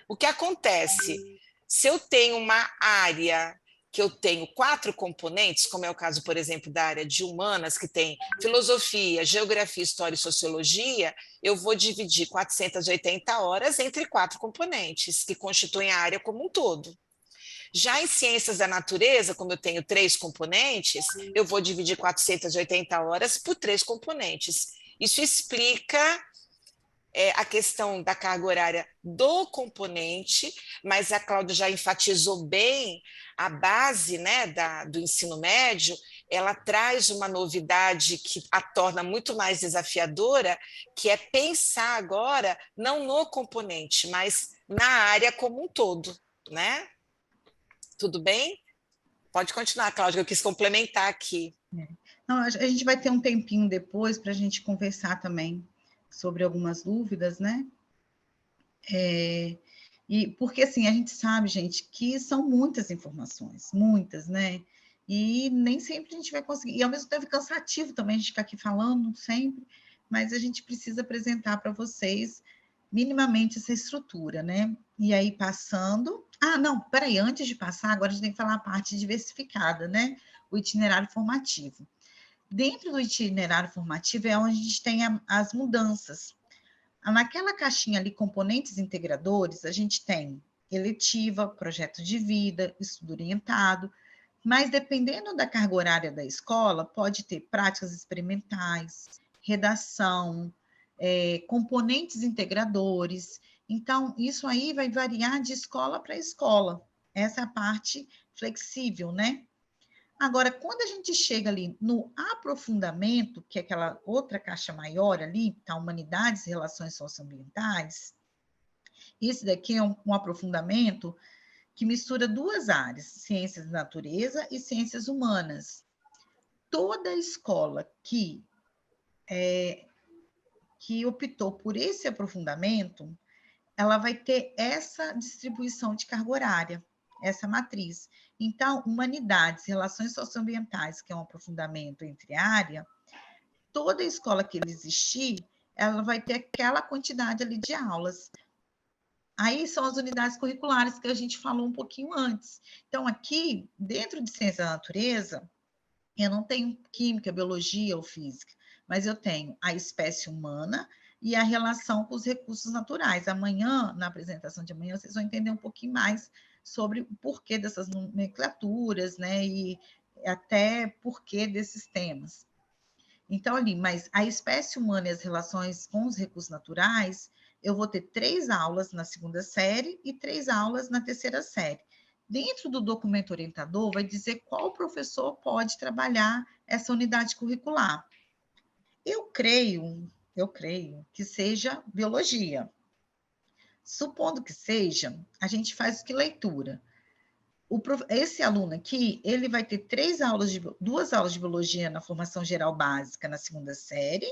C: O que acontece? Se eu tenho uma área que eu tenho 4 componentes, como é o caso, por exemplo, da área de humanas, que tem filosofia, geografia, história e sociologia, eu vou dividir 480 horas entre 4 componentes, que constituem a área como um todo. Já em ciências da natureza, como eu tenho 3 componentes, eu vou dividir 480 horas por 3 componentes. Isso explica a questão da carga horária do componente, mas a Cláudia já enfatizou bem a base, né, do ensino médio. Ela traz uma novidade que a torna muito mais desafiadora, que é pensar agora não no componente, mas na área como um todo, né? Tudo bem? Pode continuar, Cláudia, eu quis complementar aqui.
E: Não, a gente vai ter um tempinho depois para a gente conversar também sobre algumas dúvidas, né? E porque, assim, a gente sabe, gente, que são muitas informações, muitas, né? E nem sempre a gente vai conseguir. E, ao mesmo tempo, é cansativo também a gente ficar aqui falando sempre, mas a gente precisa apresentar para vocês minimamente essa estrutura, né? E aí, passando... Ah, não, peraí, antes de passar, agora a gente tem que falar a parte diversificada, né? O itinerário formativo. Dentro do itinerário formativo é onde a gente tem as mudanças. Naquela caixinha ali, componentes integradores, a gente tem eletiva, projeto de vida, estudo orientado, mas dependendo da carga horária da escola, pode ter práticas experimentais, redação, componentes integradores. Então, isso aí vai variar de escola para escola. Essa é a parte flexível, né? Agora, quando a gente chega ali no aprofundamento, que é aquela outra caixa maior ali, tá? Humanidades e Relações Socioambientais, esse daqui é um aprofundamento que mistura duas áreas, ciências da natureza e ciências humanas. Toda escola que optou por esse aprofundamento, ela vai ter essa distribuição de carga horária, essa matriz. Então, humanidades, relações socioambientais, que é um aprofundamento entre área, toda escola que ele existir, ela vai ter aquela quantidade ali de aulas. Aí são as unidades curriculares que a gente falou um pouquinho antes. Então, aqui, dentro de ciência da natureza, eu não tenho química, biologia ou física, mas eu tenho a espécie humana e a relação com os recursos naturais. Amanhã, na apresentação de amanhã, vocês vão entender um pouquinho mais sobre o porquê dessas nomenclaturas, né, e até porquê desses temas. Então, ali, mas a espécie humana e as relações com os recursos naturais, eu vou ter 3 aulas na segunda série e 3 aulas na terceira série. Dentro do documento orientador, vai dizer qual professor pode trabalhar essa unidade curricular. Eu creio que seja biologia. Supondo que seja, a gente faz que leitura? Esse aluno aqui, ele vai ter 2 aulas de biologia na formação geral básica na segunda série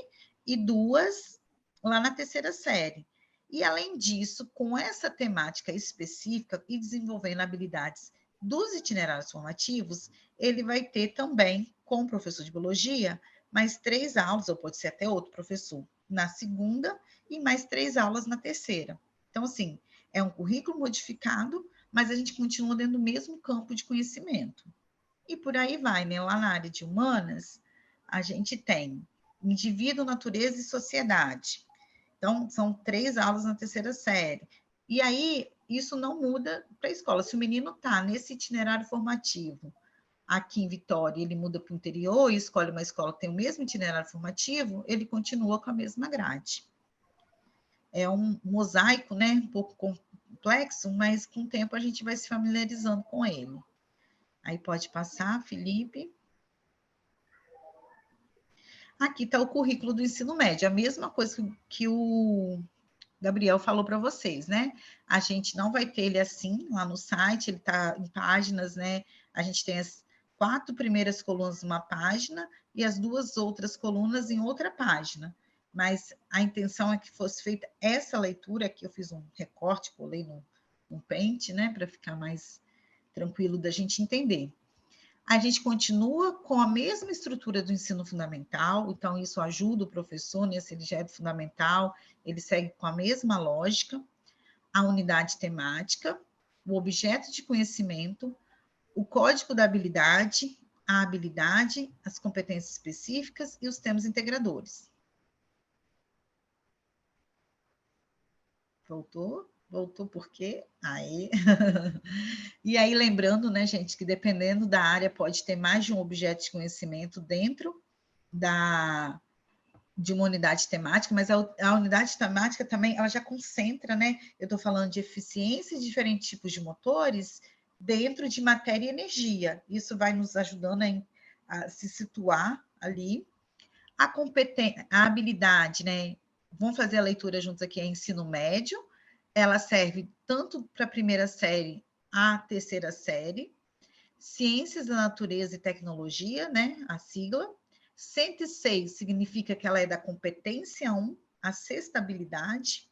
E: e 2 lá na terceira série. E, além disso, com essa temática específica e desenvolvendo habilidades dos itinerários formativos, ele vai ter também, com o professor de biologia, mais 3 aulas, ou pode ser até outro professor, na segunda e mais 3 aulas na terceira. Então, assim, é um currículo modificado, mas a gente continua dentro do mesmo campo de conhecimento. E por aí vai, né? Lá na área de humanas, a gente tem indivíduo, natureza e sociedade. Então, são 3 aulas na terceira série. E aí, isso não muda para a escola. Se o menino está nesse itinerário formativo aqui em Vitória, ele muda para o interior e escolhe uma escola que tem o mesmo itinerário formativo, ele continua com a mesma grade. É um mosaico, né? Um pouco complexo, mas com o tempo a gente vai se familiarizando com ele. Aí pode passar, Felipe. Aqui está o currículo do ensino médio, a mesma coisa que o Gabriel falou para vocês, né? A gente não vai ter ele assim lá no site, ele está em páginas, né? A gente tem as 4 primeiras colunas numa página e as 2 outras colunas em outra página. Mas a intenção é que fosse feita essa leitura, aqui eu fiz um recorte, colei no Paint, né? Para ficar mais tranquilo da gente entender. A gente continua com a mesma estrutura do ensino fundamental, então isso ajuda o professor, né? Se ele já é do fundamental, ele segue com a mesma lógica, a unidade temática, o objeto de conhecimento, o código da habilidade, a habilidade, as competências específicas e os temas integradores. Voltou? Voltou por quê? Aí. E aí, lembrando, né, gente, que dependendo da área, pode ter mais de um objeto de conhecimento dentro de uma unidade temática, mas a unidade temática também, ela já concentra, né? Eu estou falando de eficiência de diferentes tipos de motores dentro de matéria e energia. Isso vai nos ajudando a se situar ali. A habilidade, né? Vamos fazer a leitura juntos aqui, é ensino médio. Ela serve tanto para a primeira série à terceira série. Ciências da Natureza e Tecnologia, né? A sigla. 106 significa que ela é da competência 1, a sexta habilidade.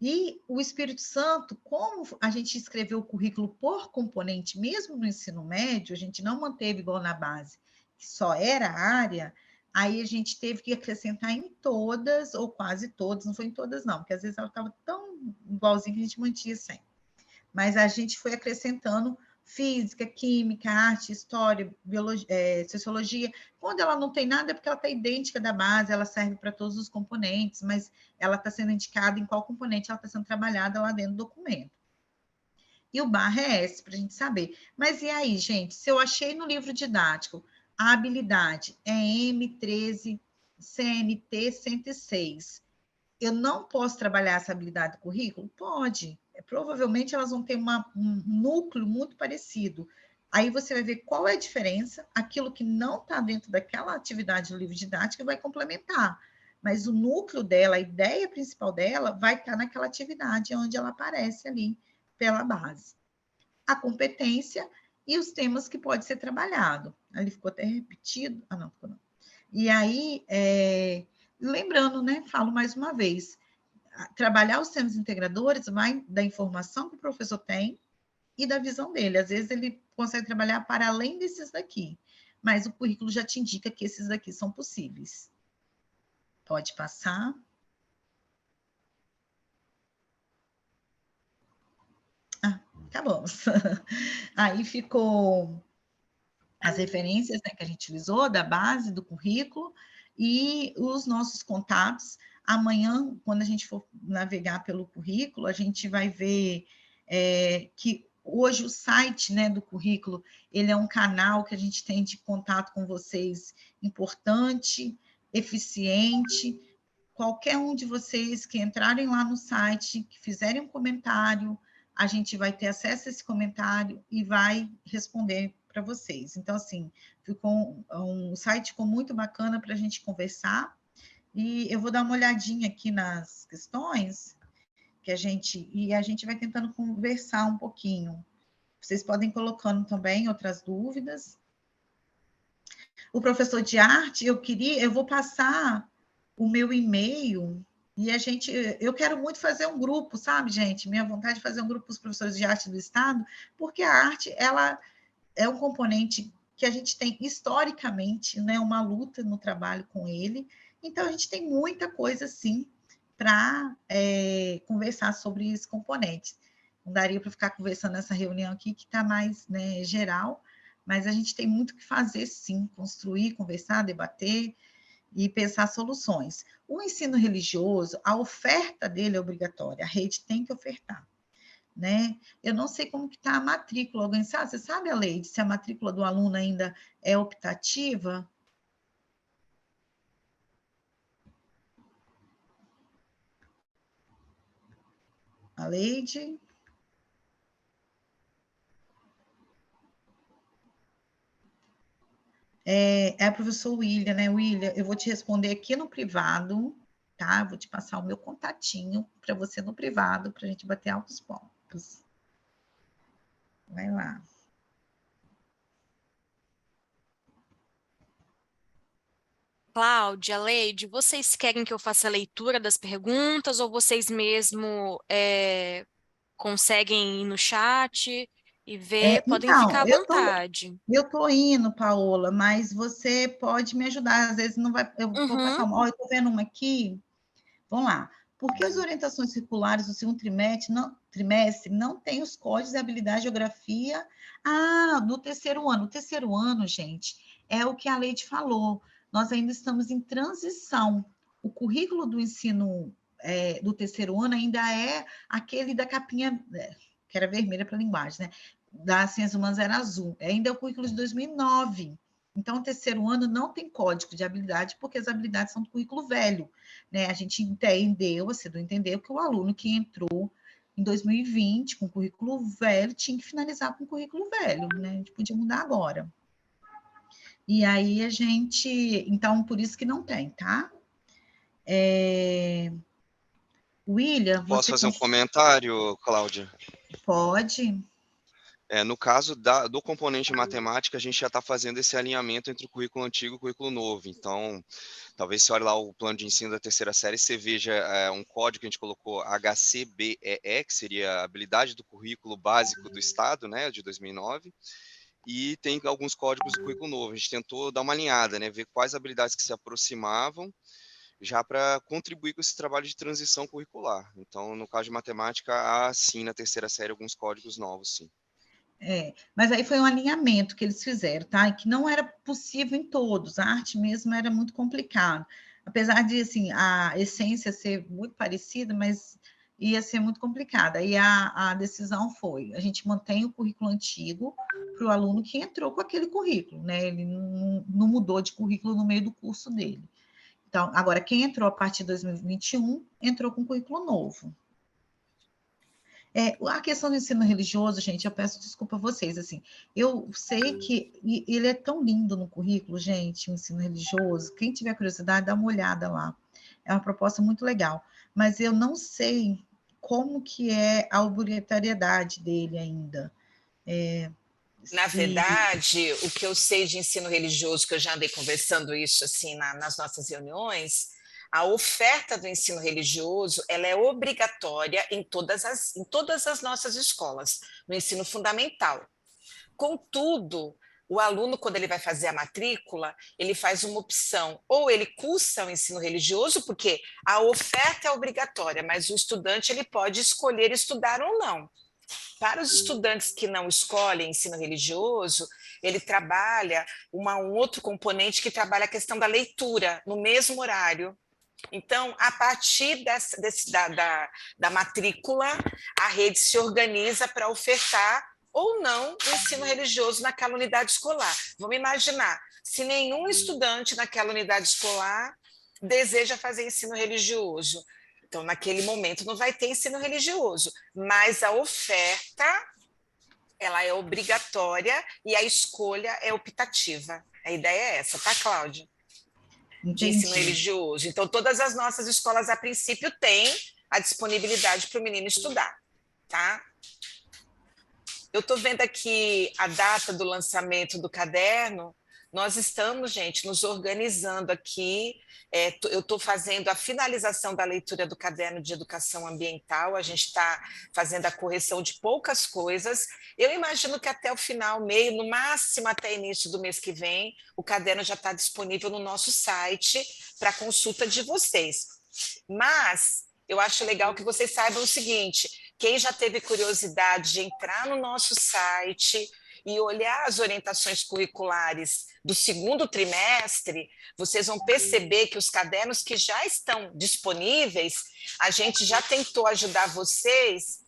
E: E o Espírito Santo, como a gente escreveu o currículo por componente, mesmo no ensino médio, a gente não manteve igual na base, que só era área, aí a gente teve que acrescentar em todas, ou quase todas, não foi em todas não, porque às vezes ela estava tão igualzinha que a gente mantinha sempre. Mas a gente foi acrescentando física, química, arte, história, biologia, sociologia. Quando ela não tem nada, é porque ela está idêntica da base, ela serve para todos os componentes, mas ela está sendo indicada em qual componente ela está sendo trabalhada lá dentro do documento. E o barra é esse, para a gente saber. Mas e aí, gente? Se eu achei no livro didático a habilidade é M13 CNT 106, eu não posso trabalhar essa habilidade do currículo? Pode. Provavelmente elas vão ter um núcleo muito parecido. Aí você vai ver qual é a diferença, aquilo que não está dentro daquela atividade do livro didático vai complementar. Mas o núcleo dela, a ideia principal dela, vai estar naquela atividade onde ela aparece ali pela base. A competência e os temas que pode ser trabalhado. Ali ficou até repetido. Ah, não, ficou não. E aí, lembrando, né, falo mais uma vez, trabalhar os temas integradores vai da informação que o professor tem e da visão dele. Às vezes ele consegue trabalhar para além desses daqui, mas o currículo já te indica que esses daqui são possíveis. Pode passar. Ah, acabamos. Aí ficou as referências, né, que a gente utilizou, da base do currículo, e os nossos contatos. Amanhã, quando a gente for navegar pelo currículo, a gente vai ver que hoje o site, né, do currículo, ele é um canal que a gente tem de contato com vocês importante, eficiente. Qualquer um de vocês que entrarem lá no site, que fizerem um comentário, a gente vai ter acesso a esse comentário e vai responder para vocês. Então, assim, ficou um site ficou muito bacana para a gente conversar. E eu vou dar uma olhadinha aqui nas questões que a gente vai tentando conversar um pouquinho. Vocês podem ir colocando também outras dúvidas. O professor de arte, eu vou passar o meu e-mail e eu quero muito fazer um grupo, sabe, gente? Minha vontade é fazer um grupo para os professores de arte do Estado, porque a arte, ela é um componente que a gente tem historicamente, né, uma luta no trabalho com ele, então a gente tem muita coisa, sim, para conversar sobre esse componente. Não daria para ficar conversando nessa reunião aqui, que está mais, né, geral, mas a gente tem muito o que fazer, sim, construir, conversar, debater e pensar soluções. O ensino religioso, a oferta dele é obrigatória, a rede tem que ofertar, né? Eu não sei como que está a matrícula. Alguém sabe? Você sabe, a Leide, se a matrícula do aluno ainda é optativa? A Leide? É a professora William, né? William, eu vou te responder aqui no privado, tá? Eu vou te passar o meu contatinho para você no privado, para a gente bater altos pontos. Vai lá.
B: Cláudia, Leide, vocês querem que eu faça a leitura das perguntas ou vocês mesmo conseguem ir no chat e ver? Podem
E: Então,
B: ficar à vontade.
E: eu estou indo, Paola, mas você pode me ajudar. Às vezes não vai. Eu vou passar
B: Uhum.
E: uma. Ó, eu estou vendo uma aqui. Vamos lá. Porque as orientações circulares do segundo trimestre não têm os códigos de habilidade e geografia do terceiro ano. O terceiro ano, gente, é o que a Leide falou. Nós ainda estamos em transição. O currículo do ensino do terceiro ano ainda é aquele da capinha, que era vermelha para a linguagem, né? Das ciências humanas era azul. Ainda é o currículo de 2009. Então, o terceiro ano não tem código de habilidade, porque as habilidades são do currículo velho, né? A gente entendeu, a CEDU entendeu que o aluno que entrou em 2020 com currículo velho tinha que finalizar com currículo velho, né? A gente podia mudar agora. E aí a gente, então, por isso que não tem, tá? William,
D: Posso
E: você
D: fazer um comentário, Cláudia?
E: pode?
D: No caso do componente matemática, a gente já está fazendo esse alinhamento entre o currículo antigo e o currículo novo. Então, talvez você olhe lá o plano de ensino da terceira série, você veja um código que a gente colocou HCBEE, que seria a habilidade do currículo básico do Estado, né, de 2009, e tem alguns códigos do currículo novo. A gente tentou dar uma alinhada, né, ver quais habilidades que se aproximavam, já para contribuir com esse trabalho de transição curricular. Então, no caso de matemática, há sim, na terceira série, alguns códigos novos, sim.
E: Mas aí foi um alinhamento que eles fizeram, tá? E que não era possível em todos, a arte mesmo era muito complicado. Apesar de, assim, a essência ser muito parecida, mas ia ser muito complicada. Aí a decisão foi, a gente mantém o currículo antigo para o aluno que entrou com aquele currículo, né? Ele não mudou de currículo no meio do curso dele. Então, agora, quem entrou a partir de 2021, entrou com currículo novo. A questão do ensino religioso, gente, eu peço desculpa a vocês, assim, eu sei que ele é tão lindo no currículo, gente, o ensino religioso, quem tiver curiosidade, dá uma olhada lá, é uma proposta muito legal, mas eu não sei como que é a obrigatoriedade dele ainda.
C: Na verdade, o que eu sei de ensino religioso, que eu já andei conversando isso assim nas nossas reuniões, a oferta do ensino religioso ela é obrigatória em todas as nossas escolas, no ensino fundamental. Contudo, o aluno, quando ele vai fazer a matrícula, ele faz uma opção, ou ele cursa o ensino religioso, porque a oferta é obrigatória, mas o estudante ele pode escolher estudar ou não. Para os estudantes que não escolhem ensino religioso, ele trabalha um outro componente que trabalha a questão da leitura, no mesmo horário. Então, a partir da matrícula, a rede se organiza para ofertar ou não o ensino religioso naquela unidade escolar. Vamos imaginar, se nenhum estudante naquela unidade escolar deseja fazer ensino religioso, então, naquele momento, não vai ter ensino religioso, mas a oferta ela é obrigatória e a escolha é optativa. A ideia é essa, tá, Cláudia? De ensino
E: Entendi.
C: religioso. Então, todas as nossas escolas, a princípio, têm a disponibilidade para o menino estudar, tá? Eu estou vendo aqui a data do lançamento do caderno. Nós estamos, gente, nos organizando aqui. Eu estou fazendo a finalização da leitura do caderno de educação ambiental. A gente está fazendo a correção de poucas coisas. Eu imagino que até o final, meio, no máximo até início do mês que vem, o caderno já está disponível no nosso site para consulta de vocês. Mas eu acho legal que vocês saibam o seguinte: quem já teve curiosidade de entrar no nosso site e olhar as orientações curriculares do segundo trimestre, vocês vão perceber que os cadernos que já estão disponíveis, a gente já tentou ajudar vocês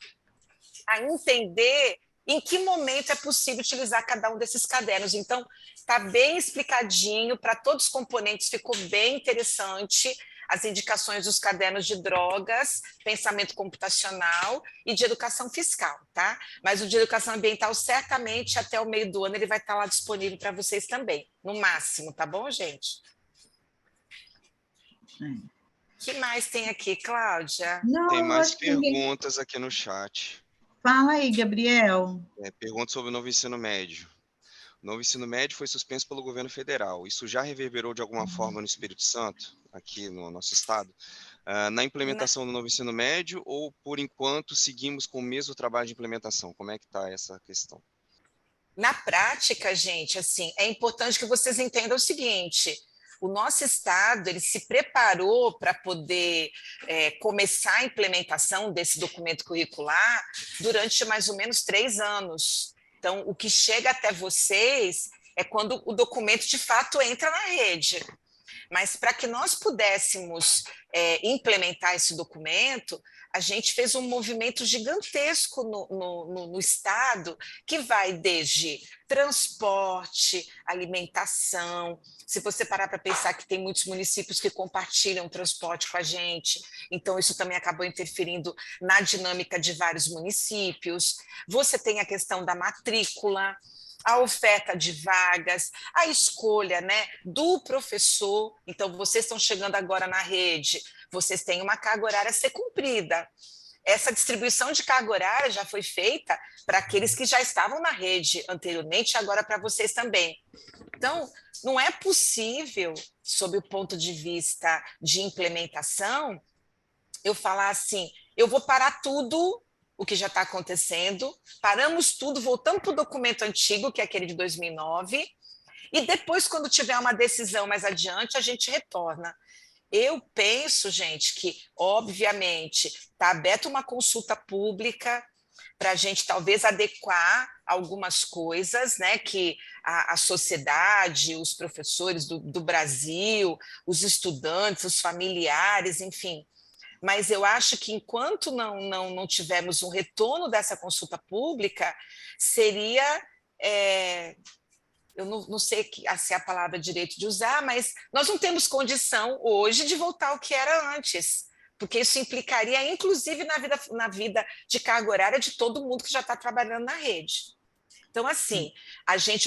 C: a entender em que momento é possível utilizar cada um desses cadernos. Então, está bem explicadinho para todos os componentes, ficou bem interessante as indicações dos cadernos de drogas, pensamento computacional e de educação fiscal, tá? Mas o de educação ambiental, certamente, até o meio do ano, ele vai estar lá disponível para vocês também, no máximo, tá bom, gente? O que mais tem aqui, Cláudia?
E: Não,
D: Tem
E: eu
D: mais
E: acho que ninguém...
D: perguntas aqui no chat.
E: Fala aí, Gabriel.
D: Pergunta sobre o novo ensino médio. O novo ensino médio foi suspenso pelo governo federal. Isso já reverberou de alguma forma no Espírito Santo, aqui no nosso estado, na implementação do novo ensino médio, ou, por enquanto, seguimos com o mesmo trabalho de implementação? Como é que está essa questão?
C: Na prática, gente, assim, é importante que vocês entendam o seguinte: o nosso estado ele se preparou para poder começar a implementação desse documento curricular durante mais ou menos 3 anos. Então, o que chega até vocês é quando o documento de fato entra na rede. Mas para que nós pudéssemos implementar esse documento, a gente fez um movimento gigantesco no Estado, que vai desde transporte, alimentação. Se você parar para pensar que tem muitos municípios que compartilham transporte com a gente, então isso também acabou interferindo na dinâmica de vários municípios. Você tem a questão da matrícula, a oferta de vagas, a escolha, né, do professor. Então, vocês estão chegando agora na rede, vocês têm uma carga horária a ser cumprida. essa distribuição de carga horária já foi feita para aqueles que já estavam na rede anteriormente, e agora para vocês também. Então, não é possível, sob o ponto de vista de implementação, eu falar assim, eu vou parar tudo o que já está acontecendo, paramos tudo, voltamos para o documento antigo, que é aquele de 2009, e depois, quando tiver uma decisão mais adiante, a gente retorna. Eu penso, gente, que, obviamente, está aberta uma consulta pública para a gente talvez adequar algumas coisas, né, que a sociedade, os professores do Brasil, os estudantes, os familiares, enfim. Mas eu acho que enquanto não tivermos um retorno dessa consulta pública, seria... eu não sei se é a palavra direito de usar, mas nós não temos condição hoje de voltar ao que era antes, porque isso implicaria, inclusive, na vida de carga horária de todo mundo que já está trabalhando na rede. Então, assim,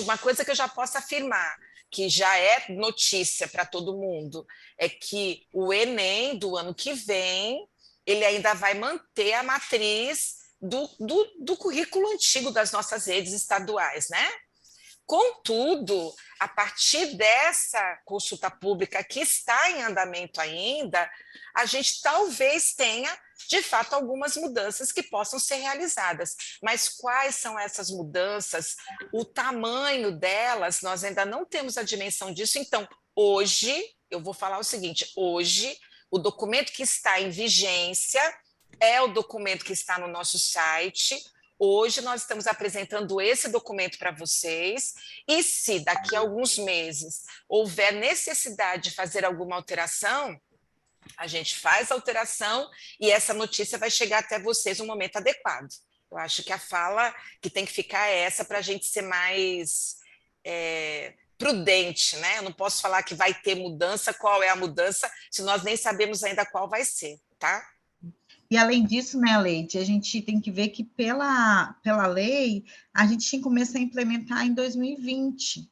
C: uma coisa que eu já posso afirmar, que já é notícia para todo mundo, é que o Enem do ano que vem, ele ainda vai manter a matriz do currículo antigo das nossas redes estaduais, né? Contudo, a partir dessa consulta pública que está em andamento ainda, a gente talvez tenha, de fato, algumas mudanças que possam ser realizadas. Mas quais são essas mudanças? O tamanho delas, nós ainda não temos a dimensão disso. Então, hoje, eu vou falar o seguinte, hoje, o documento que está em vigência é o documento que está no nosso site. Hoje nós estamos apresentando esse documento para vocês, e se daqui a alguns meses houver necessidade de fazer alguma alteração, a gente faz a alteração e essa notícia vai chegar até vocês no momento adequado. Eu acho que a fala que tem que ficar é essa, para a gente ser mais prudente, né? Eu não posso falar que vai ter mudança, qual é a mudança, se nós nem sabemos ainda qual vai ser, tá?
E: E, além disso, né, Leite, a gente tem que ver que, pela lei, a gente tinha que começar a implementar em 2020,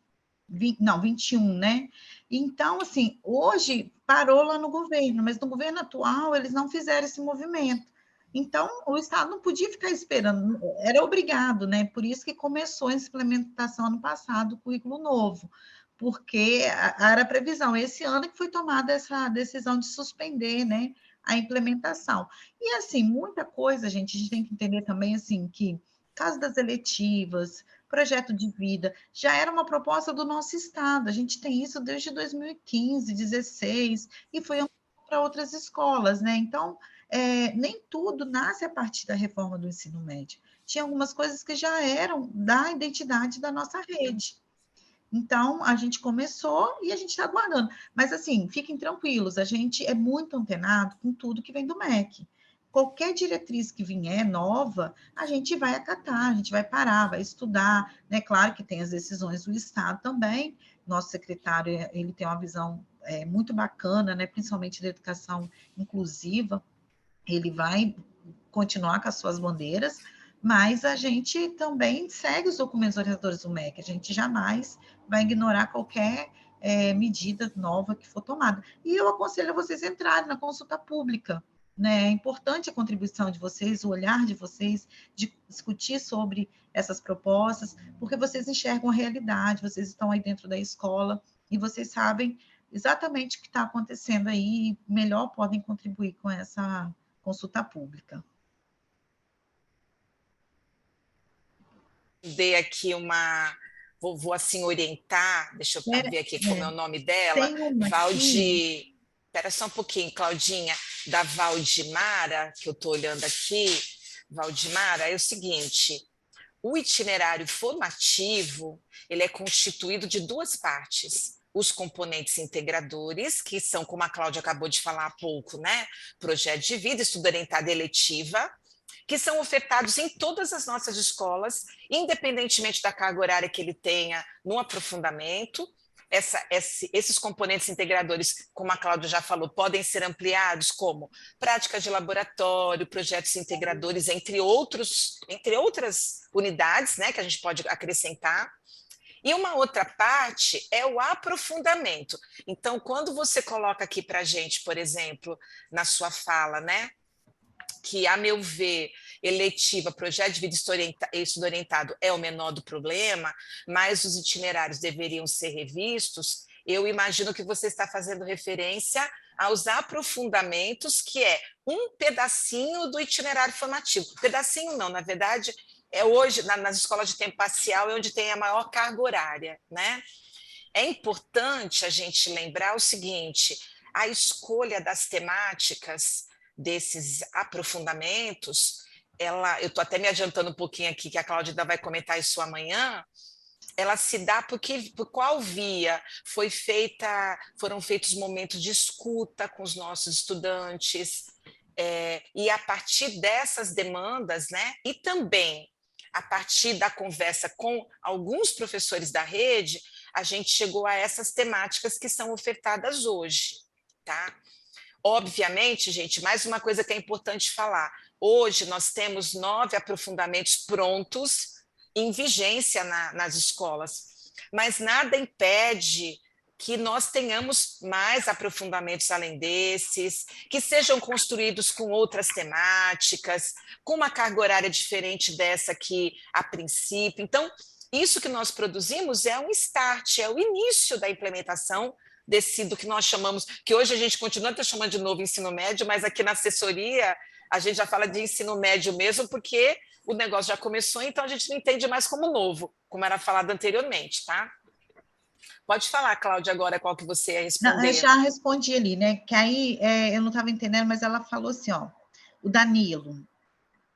E: 21, né? Então, assim, hoje parou lá no governo, mas no governo atual eles não fizeram esse movimento. Então, o Estado não podia ficar esperando, era obrigado, né? Por isso que começou essa implementação ano passado, o currículo novo, porque era a previsão. Esse ano que foi tomada essa decisão de suspender, né, a implementação. E, assim, muita coisa, gente, a gente tem que entender também, assim, que caso das eletivas, projeto de vida, já era uma proposta do nosso Estado, a gente tem isso desde 2015, 16, e foi para outras escolas, né? Então, nem tudo nasce a partir da reforma do ensino médio. Tinha algumas coisas que já eram da identidade da nossa rede. Então, a gente começou e a gente está aguardando. Mas, assim, fiquem tranquilos, a gente é muito antenado com tudo que vem do MEC. Qualquer diretriz que vier nova, a gente vai acatar, a gente vai parar, vai estudar, né? Claro que tem as decisões do Estado também. Nosso secretário, ele tem uma visão muito bacana, né? Principalmente da educação inclusiva. Ele vai continuar com as suas bandeiras, mas a gente também segue os documentos orientadores do MEC, a gente jamais vai ignorar qualquer medida nova que for tomada. E eu aconselho a vocês entrarem na consulta pública, né? É importante a contribuição de vocês, o olhar de vocês, de discutir sobre essas propostas, porque vocês enxergam a realidade, vocês estão aí dentro da escola e vocês sabem exatamente o que está acontecendo aí e melhor podem contribuir com essa consulta pública.
C: Dei aqui vou assim orientar, deixa eu ver aqui como é o nome dela, Valdi, espera só um pouquinho, Claudinha, da Valdimara, que eu estou olhando aqui, Valdimara, é o seguinte, o itinerário formativo, ele é constituído de duas partes, os componentes integradores, que são, como a Cláudia acabou de falar há pouco, né, projeto de vida, estudo orientado e eletiva, que são ofertados em todas as nossas escolas, independentemente da carga horária que ele tenha no aprofundamento. Esses componentes integradores, como a Cláudia já falou, podem ser ampliados como práticas de laboratório, projetos integradores, entre outras unidades, né, que a gente pode acrescentar. E uma outra parte é o aprofundamento. Então, quando você coloca aqui para a gente, por exemplo, na sua fala, né, que, a meu ver, eletiva, projeto de vida estudo orientado é o menor do problema, mas os itinerários deveriam ser revistos, eu imagino que você está fazendo referência aos aprofundamentos, que é um pedacinho do itinerário formativo. Pedacinho não, na verdade, é hoje, nas escolas de tempo parcial, é onde tem a maior carga horária, né? É importante a gente lembrar o seguinte, a escolha das temáticas desses aprofundamentos, eu estou até me adiantando um pouquinho aqui, que a Cláudia ainda vai comentar isso amanhã, ela se dá por qual via foram feitos momentos de escuta com os nossos estudantes, e a partir dessas demandas, né, e também a partir da conversa com alguns professores da rede, a gente chegou a essas temáticas que são ofertadas hoje, tá? Obviamente, gente, mais uma coisa que é importante falar, hoje nós temos 9 aprofundamentos prontos, em vigência nas escolas, mas nada impede que nós tenhamos mais aprofundamentos além desses, que sejam construídos com outras temáticas, com uma carga horária diferente dessa aqui a princípio. Então, isso que nós produzimos é um start, é o início da implementação do que nós chamamos, que hoje a gente continua chamando de novo ensino médio, mas aqui na assessoria a gente já fala de ensino médio mesmo, porque o negócio já começou, então a gente não entende mais como novo, como era falado anteriormente, tá? Pode falar, Cláudia, agora qual que você ia responder.
E: Não, eu já respondi ali, né? Que aí eu não estava entendendo, mas ela falou assim, ó, o Danilo,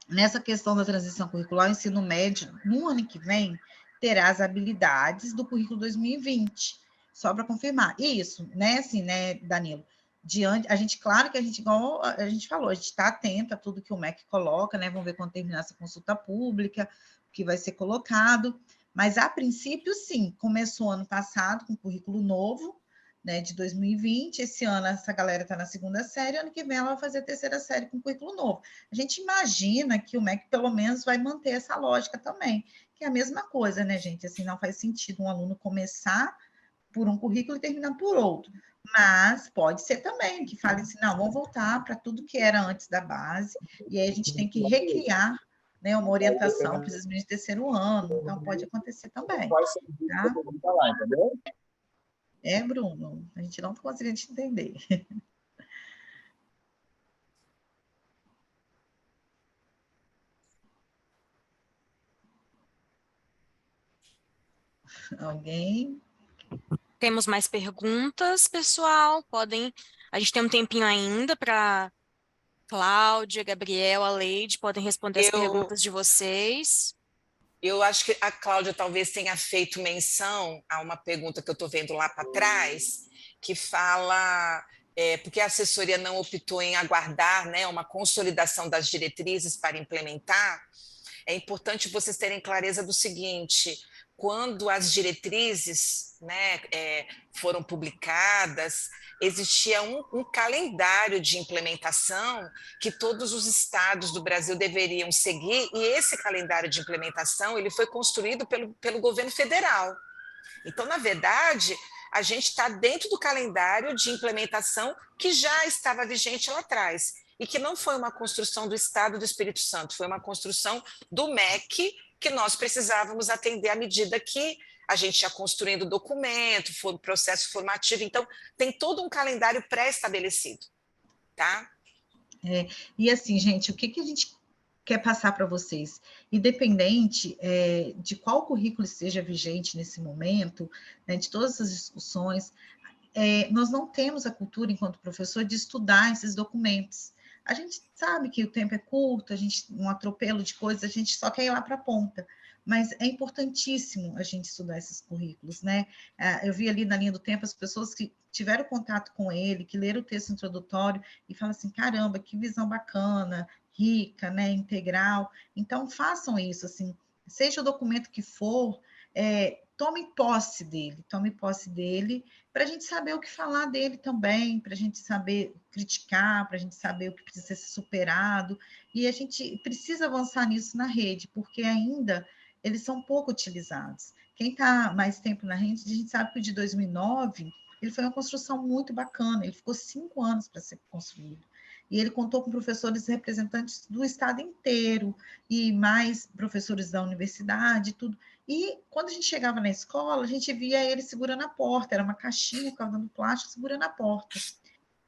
E: nessa questão da transição curricular, o ensino médio, no ano que vem, terá as habilidades do currículo 2020, só para confirmar. Isso, né, assim, né, Danilo? A gente, claro que a gente, igual a gente falou, a gente está atento a tudo que o MEC coloca, né? Vamos ver quando terminar essa consulta pública, o que vai ser colocado. Mas, a princípio, sim, começou ano passado com currículo novo, né, de 2020, esse ano essa galera está na segunda série, ano que vem ela vai fazer a terceira série com currículo novo. A gente imagina que o MEC pelo menos vai manter essa lógica também, que é a mesma coisa, né, gente? Assim, não faz sentido um aluno começar por um currículo e terminar por outro. Mas pode ser também que fale assim, não, vamos voltar para tudo que era antes da base, e aí a gente tem que recriar, né, uma orientação para os de terceiro ano, então pode acontecer também, tá? Bruno, a gente não está conseguindo te entender. Alguém?
B: Temos mais perguntas, pessoal? A gente tem um tempinho ainda para Cláudia, Gabriel, a Leide, podem responder as perguntas de vocês.
C: Eu acho que a Cláudia talvez tenha feito menção a uma pergunta que eu estou vendo lá para trás, que fala, porque a assessoria não optou em aguardar, né, uma consolidação das diretrizes para implementar. É importante vocês terem clareza do seguinte, quando as diretrizes, né, foram publicadas, existia um calendário de implementação que todos os estados do Brasil deveriam seguir, e esse calendário de implementação ele foi construído pelo governo federal. Então, na verdade, a gente está dentro do calendário de implementação que já estava vigente lá atrás, e que não foi uma construção do Estado do Espírito Santo, foi uma construção do MEC, que nós precisávamos atender à medida que a gente ia construindo documento, foi um processo formativo, então tem todo um calendário pré-estabelecido, tá?
E: E assim, gente, o que a gente quer passar para vocês? Independente de qual currículo esteja vigente nesse momento, né, de todas essas discussões, nós não temos a cultura, enquanto professor, de estudar esses documentos. A gente sabe que o tempo é curto, a gente um atropelo de coisas, a gente só quer ir lá para a ponta. Mas é importantíssimo a gente estudar esses currículos, né? Eu vi ali na linha do tempo as pessoas que tiveram contato com ele, que leram o texto introdutório e falam assim, caramba, que visão bacana, rica, né, integral. Então, façam isso, assim, seja o documento que for, tome posse dele, para a gente saber o que falar dele também, para a gente saber criticar, para a gente saber o que precisa ser superado, e a gente precisa avançar nisso na rede, porque ainda eles são pouco utilizados. Quem está mais tempo na rede, a gente sabe que o de 2009, ele foi uma construção muito bacana, ele ficou 5 anos para ser construído. e ele contou com professores representantes do estado inteiro, e mais professores da universidade, tudo. E quando a gente chegava na escola, a gente via ele segurando a porta, era uma caixinha, ficava dando plástico, segurando a porta.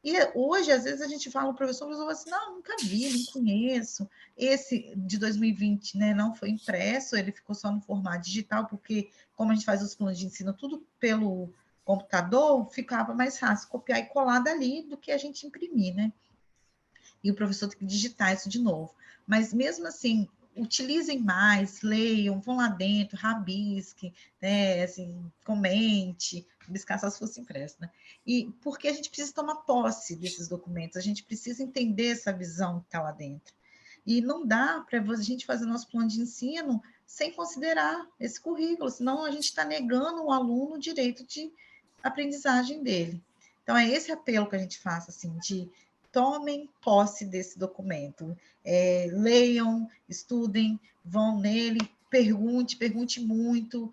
E: E hoje, às vezes, a gente fala, o professor fala assim, não, nunca vi, não conheço. Esse de 2020, né, não foi impresso, ele ficou só no formato digital, porque como a gente faz os planos de ensino tudo pelo computador, ficava mais fácil copiar e colar dali do que a gente imprimir, né? E o professor tem que digitar isso de novo. Mas mesmo assim, utilizem mais, leiam, vão lá dentro, rabisquem, né, assim, comente, rabiscar só se fosse impresso, né? E porque a gente precisa tomar posse desses documentos, a gente precisa entender essa visão que está lá dentro. E não dá para a gente fazer nosso plano de ensino sem considerar esse currículo, senão a gente está negando ao aluno o direito de aprendizagem dele. Então, é esse apelo que a gente faz, assim, de tomem posse desse documento, leiam, estudem, vão nele, pergunte muito,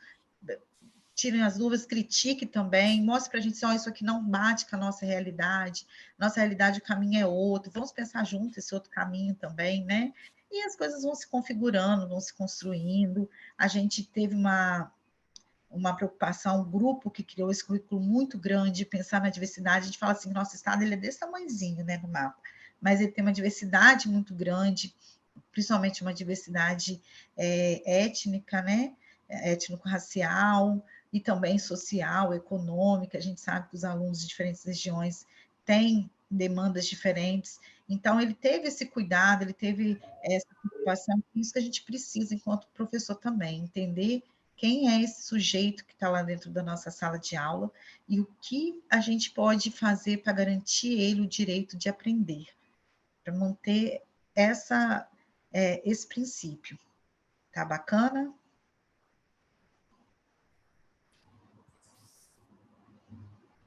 E: tirem as dúvidas, critique também, mostre para a gente se isso aqui não bate com a nossa realidade, o caminho é outro, vamos pensar junto esse outro caminho também, né? E as coisas vão se configurando, vão se construindo. A gente teve uma preocupação, um grupo que criou esse currículo muito grande, de pensar na diversidade, a gente fala assim, nosso estado ele é desse tamanhozinho, né, no mapa, mas ele tem uma diversidade muito grande, principalmente uma diversidade étnica, né, étnico-racial, e também social, econômica, a gente sabe que os alunos de diferentes regiões têm demandas diferentes, então ele teve esse cuidado, ele teve essa preocupação, isso que a gente precisa enquanto professor também, entender quem é esse sujeito que está lá dentro da nossa sala de aula e o que a gente pode fazer para garantir ele o direito de aprender, para manter esse princípio. Tá bacana?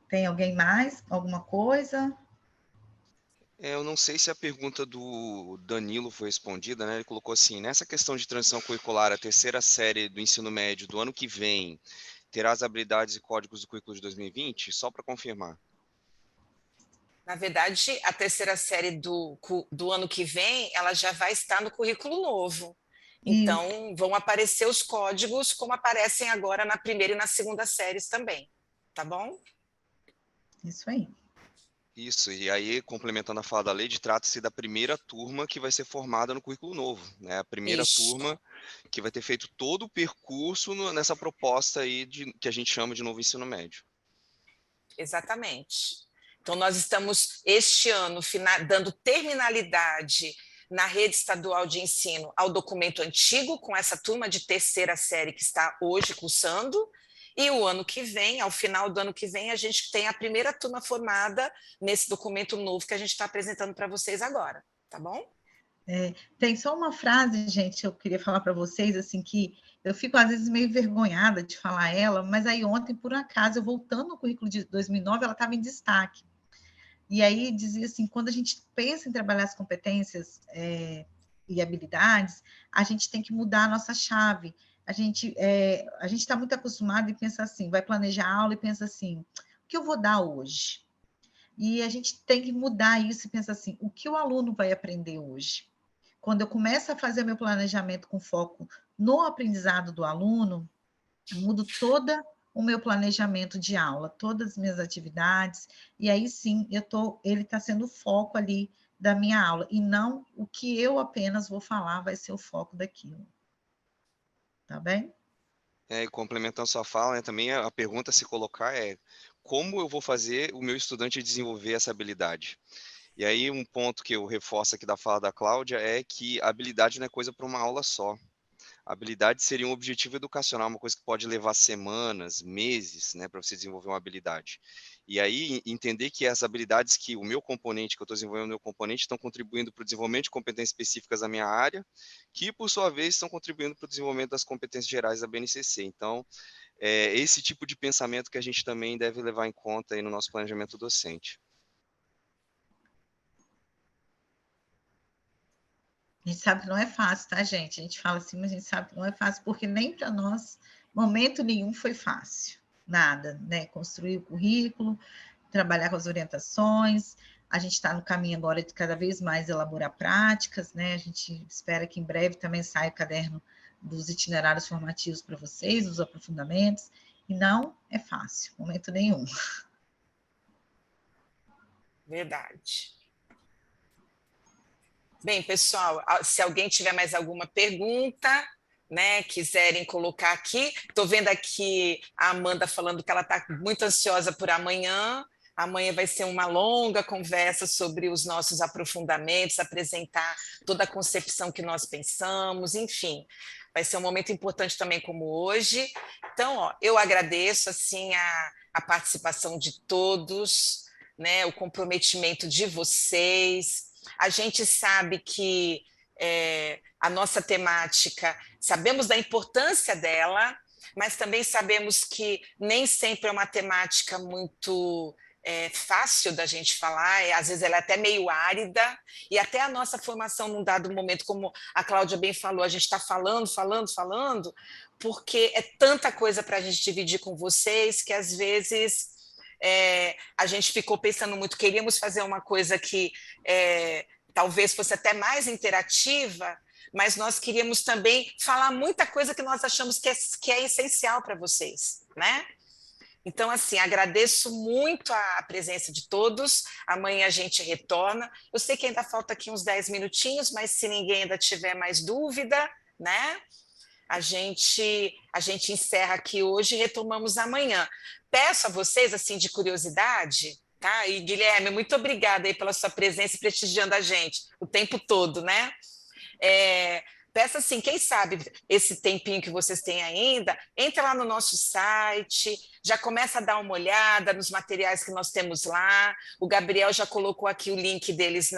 E: Tem alguém mais? Alguma coisa?
D: Eu não sei se a pergunta do Danilo foi respondida, né? Ele colocou assim, nessa questão de transição curricular, a terceira série do ensino médio do ano que vem terá as habilidades e códigos do currículo de 2020? Só para confirmar.
C: Na verdade, a terceira série do ano que vem, ela já vai estar no currículo novo.
E: Isso,
C: Então, vão aparecer os códigos como aparecem agora na primeira e na segunda séries também. Tá bom?
E: isso aí.
D: Isso, e aí, complementando a fala da Lady, trata-se da primeira turma que vai ser formada no currículo novo, né? A primeira
C: Isso.
D: turma que vai ter feito todo o percurso nessa proposta aí que a gente chama de novo ensino médio.
C: Exatamente. Então, nós estamos, este ano, dando terminalidade na rede estadual de ensino ao documento antigo, com essa turma de terceira série que está hoje cursando, e o ano que vem, ao final do ano que vem, a gente tem a primeira turma formada nesse documento novo que a gente está apresentando para vocês agora, tá bom?
E: Tem só uma frase, gente, que eu queria falar para vocês, assim, que eu fico às vezes meio envergonhada de falar ela, mas aí ontem, por acaso, eu voltando no currículo de 2009, ela estava em destaque. E aí dizia assim, quando a gente pensa em trabalhar as competências e habilidades, a gente tem que mudar a nossa chave. A gente está muito acostumado e pensa assim, vai planejar a aula e pensa assim, o que eu vou dar hoje? E a gente tem que mudar isso e pensar assim, o que o aluno vai aprender hoje? Quando eu começo a fazer meu planejamento com foco no aprendizado do aluno, eu mudo toda o meu planejamento de aula, todas as minhas atividades, e aí sim ele está sendo o foco ali da minha aula, e não o que eu apenas vou falar vai ser o foco daquilo. Tá bem?
D: E complementando sua fala, né, também a pergunta a se colocar é como eu vou fazer o meu estudante desenvolver essa habilidade? E aí um ponto que eu reforço aqui da fala da Cláudia é que a habilidade não é coisa para uma aula só. A habilidade seria um objetivo educacional, uma coisa que pode levar semanas, meses, né, para você desenvolver uma habilidade. E aí entender que as habilidades que o meu componente, que eu estou desenvolvendo o meu componente, estão contribuindo para o desenvolvimento de competências específicas da minha área, que por sua vez estão contribuindo para o desenvolvimento das competências gerais da BNCC. Então, é esse tipo de pensamento que a gente também deve levar em conta aí no nosso planejamento docente.
E: A gente sabe que não é fácil, tá, gente? A gente fala assim, mas a gente sabe que não é fácil, porque nem para nós, momento nenhum foi fácil. Nada, né? Construir o currículo, trabalhar com as orientações. A gente está no caminho agora de cada vez mais elaborar práticas, né? A gente espera que em breve também saia o caderno dos itinerários formativos para vocês, dos aprofundamentos, e não é fácil, momento nenhum.
C: Verdade. Bem, pessoal, se alguém tiver mais alguma pergunta, né, quiserem colocar aqui, estou vendo aqui a Amanda falando que ela está muito ansiosa por amanhã. Amanhã vai ser uma longa conversa sobre os nossos aprofundamentos, apresentar toda a concepção que nós pensamos, enfim, vai ser um momento importante também como hoje. Então, ó, eu agradeço assim a participação de todos, né, o comprometimento de vocês. A gente sabe que a nossa temática, sabemos da importância dela, mas também sabemos que nem sempre é uma temática muito fácil da gente falar, às vezes ela é até meio árida, e até a nossa formação num dado momento, como a Cláudia bem falou, a gente está falando, porque é tanta coisa para a gente dividir com vocês, que às vezes a gente ficou pensando muito, queríamos fazer uma coisa que talvez fosse até mais interativa, mas nós queríamos também falar muita coisa que nós achamos que é essencial para vocês, né? Então, assim, agradeço muito a presença de todos. Amanhã a gente retorna. Eu sei que ainda falta aqui uns 10 minutinhos, mas se ninguém ainda tiver mais dúvida, né? A gente encerra aqui hoje e retomamos amanhã. Peço a vocês, assim, de curiosidade, tá? E, Guilherme, muito obrigada aí pela sua presença e prestigiando a gente o tempo todo, né? Peço assim, quem sabe esse tempinho que vocês têm ainda, entra lá no nosso site, já começa a dar uma olhada nos materiais que nós temos lá. O Gabriel já colocou aqui o link deles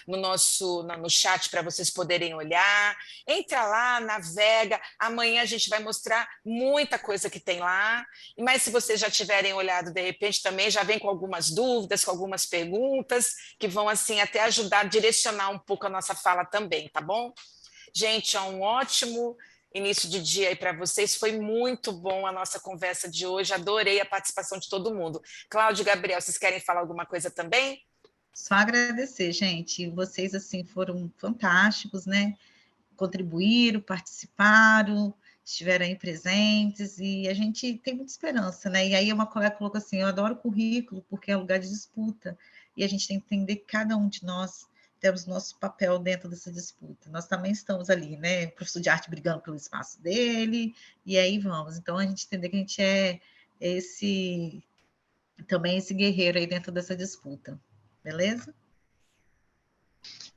C: no chat para vocês poderem olhar. Entra lá, navega. Amanhã a gente vai mostrar muita coisa que tem lá. Mas se vocês já tiverem olhado, de repente, também já vem com algumas dúvidas, com algumas perguntas, que vão assim até ajudar a direcionar um pouco a nossa fala também, tá bom? Gente, um ótimo início de dia aí para vocês. Foi muito bom a nossa conversa de hoje. Adorei a participação de todo mundo. Cláudio e Gabriel, vocês querem falar alguma coisa também?
E: Só agradecer, gente. Vocês, assim, foram fantásticos, né? Contribuíram, participaram, estiveram aí presentes, e a gente tem muita esperança, né? E aí uma colega colocou assim, eu adoro currículo, porque é lugar de disputa, e a gente tem que entender que cada um de nós temos nosso papel dentro dessa disputa. Nós também estamos ali, né? O professor de arte brigando pelo espaço dele, e aí vamos. Então, a gente entender que a gente é também esse guerreiro aí dentro dessa disputa. Beleza?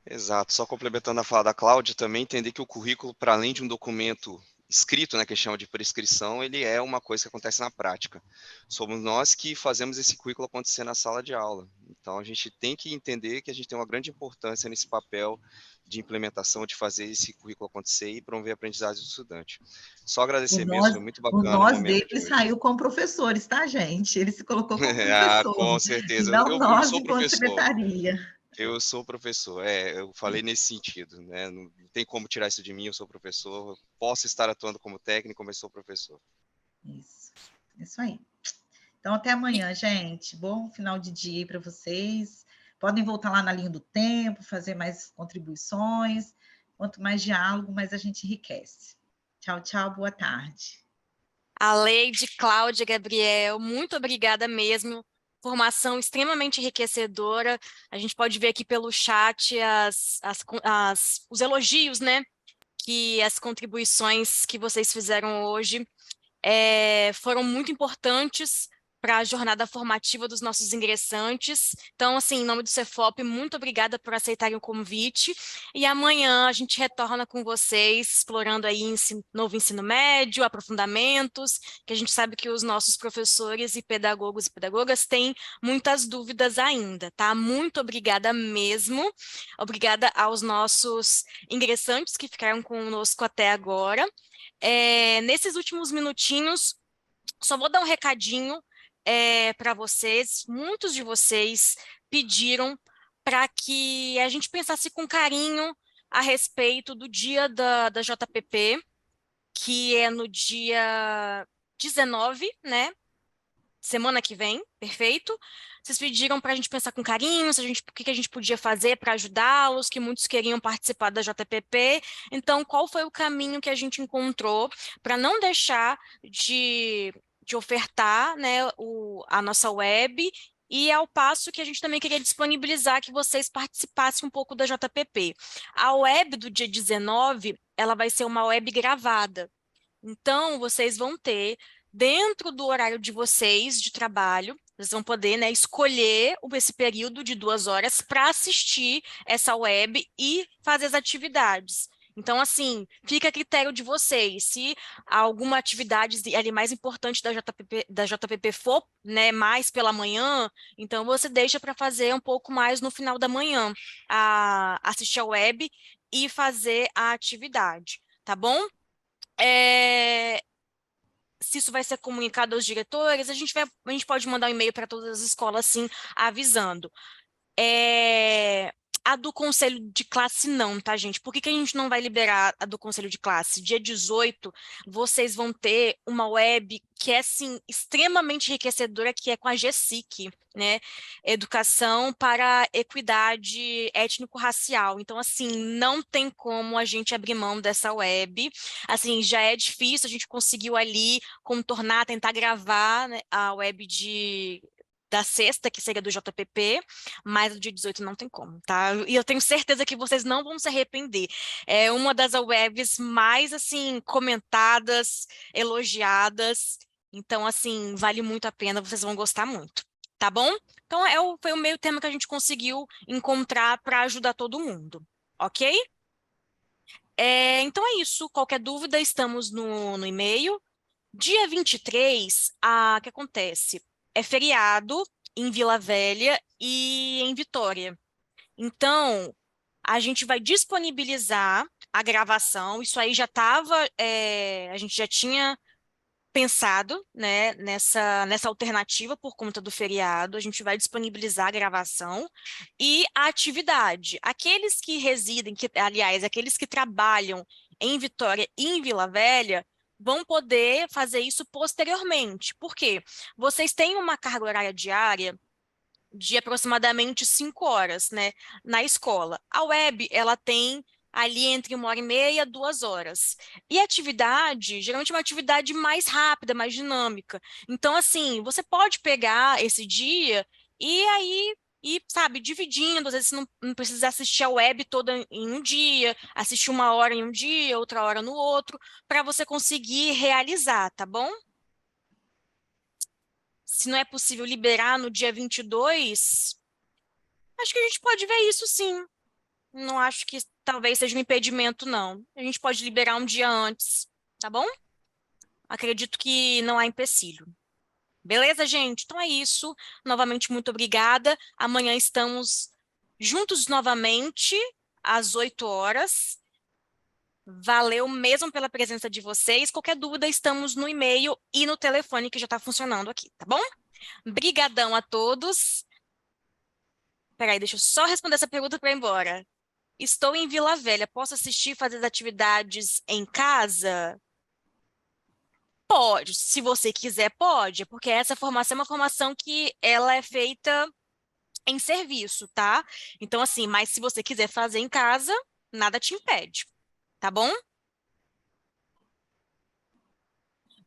D: Exato, só complementando a fala da Cláudia, também entender que o currículo, para além de um documento escrito, né, que chama de prescrição, ele é uma coisa que acontece na prática. Somos nós que fazemos esse currículo acontecer na sala de aula. Então, a gente tem que entender que a gente tem uma grande importância nesse papel de implementação, de fazer esse currículo acontecer e promover a aprendizagem do estudante. Só agradecer mesmo, foi muito bacana o momento de
E: Ele
D: hoje.
E: saiu com professores, tá, gente? Ele se colocou como
D: Ah,
E: professor,
D: com
E: e
D: certeza.
E: não
D: Eu
E: nós
D: sou
E: enquanto
D: professor.
E: secretaria.
D: Eu sou professor, eu falei nesse sentido, né? Não tem como tirar isso de mim, eu sou professor, eu posso estar atuando como técnico, mas sou professor.
E: Isso aí. Então, até amanhã, gente. Bom final de dia aí para vocês. Podem voltar lá na linha do tempo, fazer mais contribuições. Quanto mais diálogo, mais a gente enriquece. Tchau, tchau, boa tarde.
B: A Leide, Cláudia, Gabriel, muito obrigada mesmo. Formação extremamente enriquecedora. A gente pode ver aqui pelo chat os elogios, né? Que as contribuições que vocês fizeram hoje foram muito importantes para a jornada formativa dos nossos ingressantes. Então, assim, em nome do Cefop, muito obrigada por aceitarem o convite. E amanhã a gente retorna com vocês, explorando aí novo ensino médio, aprofundamentos, que a gente sabe que os nossos professores e pedagogos e pedagogas têm muitas dúvidas ainda, tá? Muito obrigada mesmo. Obrigada aos nossos ingressantes que ficaram conosco até agora. Nesses últimos minutinhos, só vou dar um recadinho para vocês. Muitos de vocês pediram para que a gente pensasse com carinho a respeito do dia da JPP, que é no dia 19, né? semana que vem, perfeito? Vocês pediram para a gente pensar com carinho, o que a gente podia fazer para ajudá-los, que muitos queriam participar da JPP. Então, qual foi o caminho que a gente encontrou para não deixar de ofertar, né, a nossa web, e ao passo que a gente também queria disponibilizar que vocês participassem um pouco da JPP. A web do dia 19, ela vai ser uma web gravada. Então, vocês vão ter, dentro do horário de vocês, de trabalho, vocês vão poder, né, escolher esse período de 2 horas para assistir essa web e fazer as atividades. Então, assim, fica a critério de vocês. Se alguma atividade ali mais importante da JPP for, né, mais pela manhã, então você deixa para fazer um pouco mais no final da manhã, assistir a web e fazer a atividade, tá bom? Se isso vai ser comunicado aos diretores, a gente pode mandar um e-mail para todas as escolas, sim, avisando. A do conselho de classe não, tá, gente? Por que a gente não vai liberar a do conselho de classe? Dia 18, vocês vão ter uma web que é, assim, extremamente enriquecedora, que é com a GESIC, né? Educação para Equidade Étnico-Racial. Então, assim, não tem como a gente abrir mão dessa web. Assim, já é difícil, a gente conseguiu ali contornar, tentar gravar, né, a web da sexta, que seria do JPP, mas o dia 18 não tem como, tá? E eu tenho certeza que vocês não vão se arrepender. É uma das webs mais, assim, comentadas, elogiadas. Então, assim, vale muito a pena, vocês vão gostar muito, tá bom? Então, foi o meio tema que a gente conseguiu encontrar para ajudar todo mundo, ok? Então é isso. Qualquer dúvida, estamos no e-mail. Dia 23, o que acontece? É feriado em Vila Velha e em Vitória. Então, a gente vai disponibilizar a gravação. Isso aí já estava, a gente já tinha pensado, né, nessa alternativa por conta do feriado. A gente vai disponibilizar a gravação e a atividade. Aqueles que residem, aliás, aqueles que trabalham em Vitória e em Vila Velha, vão poder fazer isso posteriormente. Por quê? Vocês têm uma carga horária diária de aproximadamente 5 horas, né, na escola. A web, ela tem ali entre 1h30 e 2 horas. E a atividade, geralmente é uma atividade mais rápida, mais dinâmica. Então, assim, você pode pegar esse dia e aí sabe, dividindo, às vezes você não precisa assistir a web toda em um dia, assistir 1 hora em um dia, outra hora no outro, para você conseguir realizar, tá bom? Se não é possível liberar no dia 22, acho que a gente pode ver isso sim. Não acho que talvez seja um impedimento, não. A gente pode liberar um dia antes, tá bom? Acredito que não há empecilho. Beleza, gente? Então é isso. Novamente, muito obrigada. Amanhã estamos juntos novamente, às 8 horas. Valeu mesmo pela presença de vocês. Qualquer dúvida, estamos no e-mail e no telefone que já está funcionando aqui, tá bom? Brigadão a todos. Peraí, deixa eu só responder essa pergunta para ir embora. Estou em Vila Velha, posso assistir e fazer as atividades em casa? Pode, se você quiser, pode, porque essa formação é uma formação que ela é feita em serviço, tá? Então, assim, mas se você quiser fazer em casa, nada te impede, tá bom?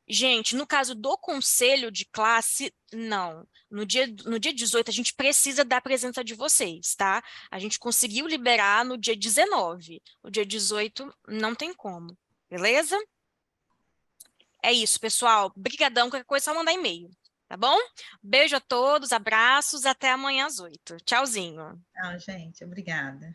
B: Gente, no caso do conselho de classe, não. No dia 18, a gente precisa da presença de vocês, tá? A gente conseguiu liberar no dia 19. O dia 18 não tem como, beleza? É isso, pessoal. Brigadão, qualquer coisa é só mandar e-mail, tá bom? Beijo a todos, abraços, até amanhã às 8. Tchauzinho.
E: Tchau, gente. Obrigada.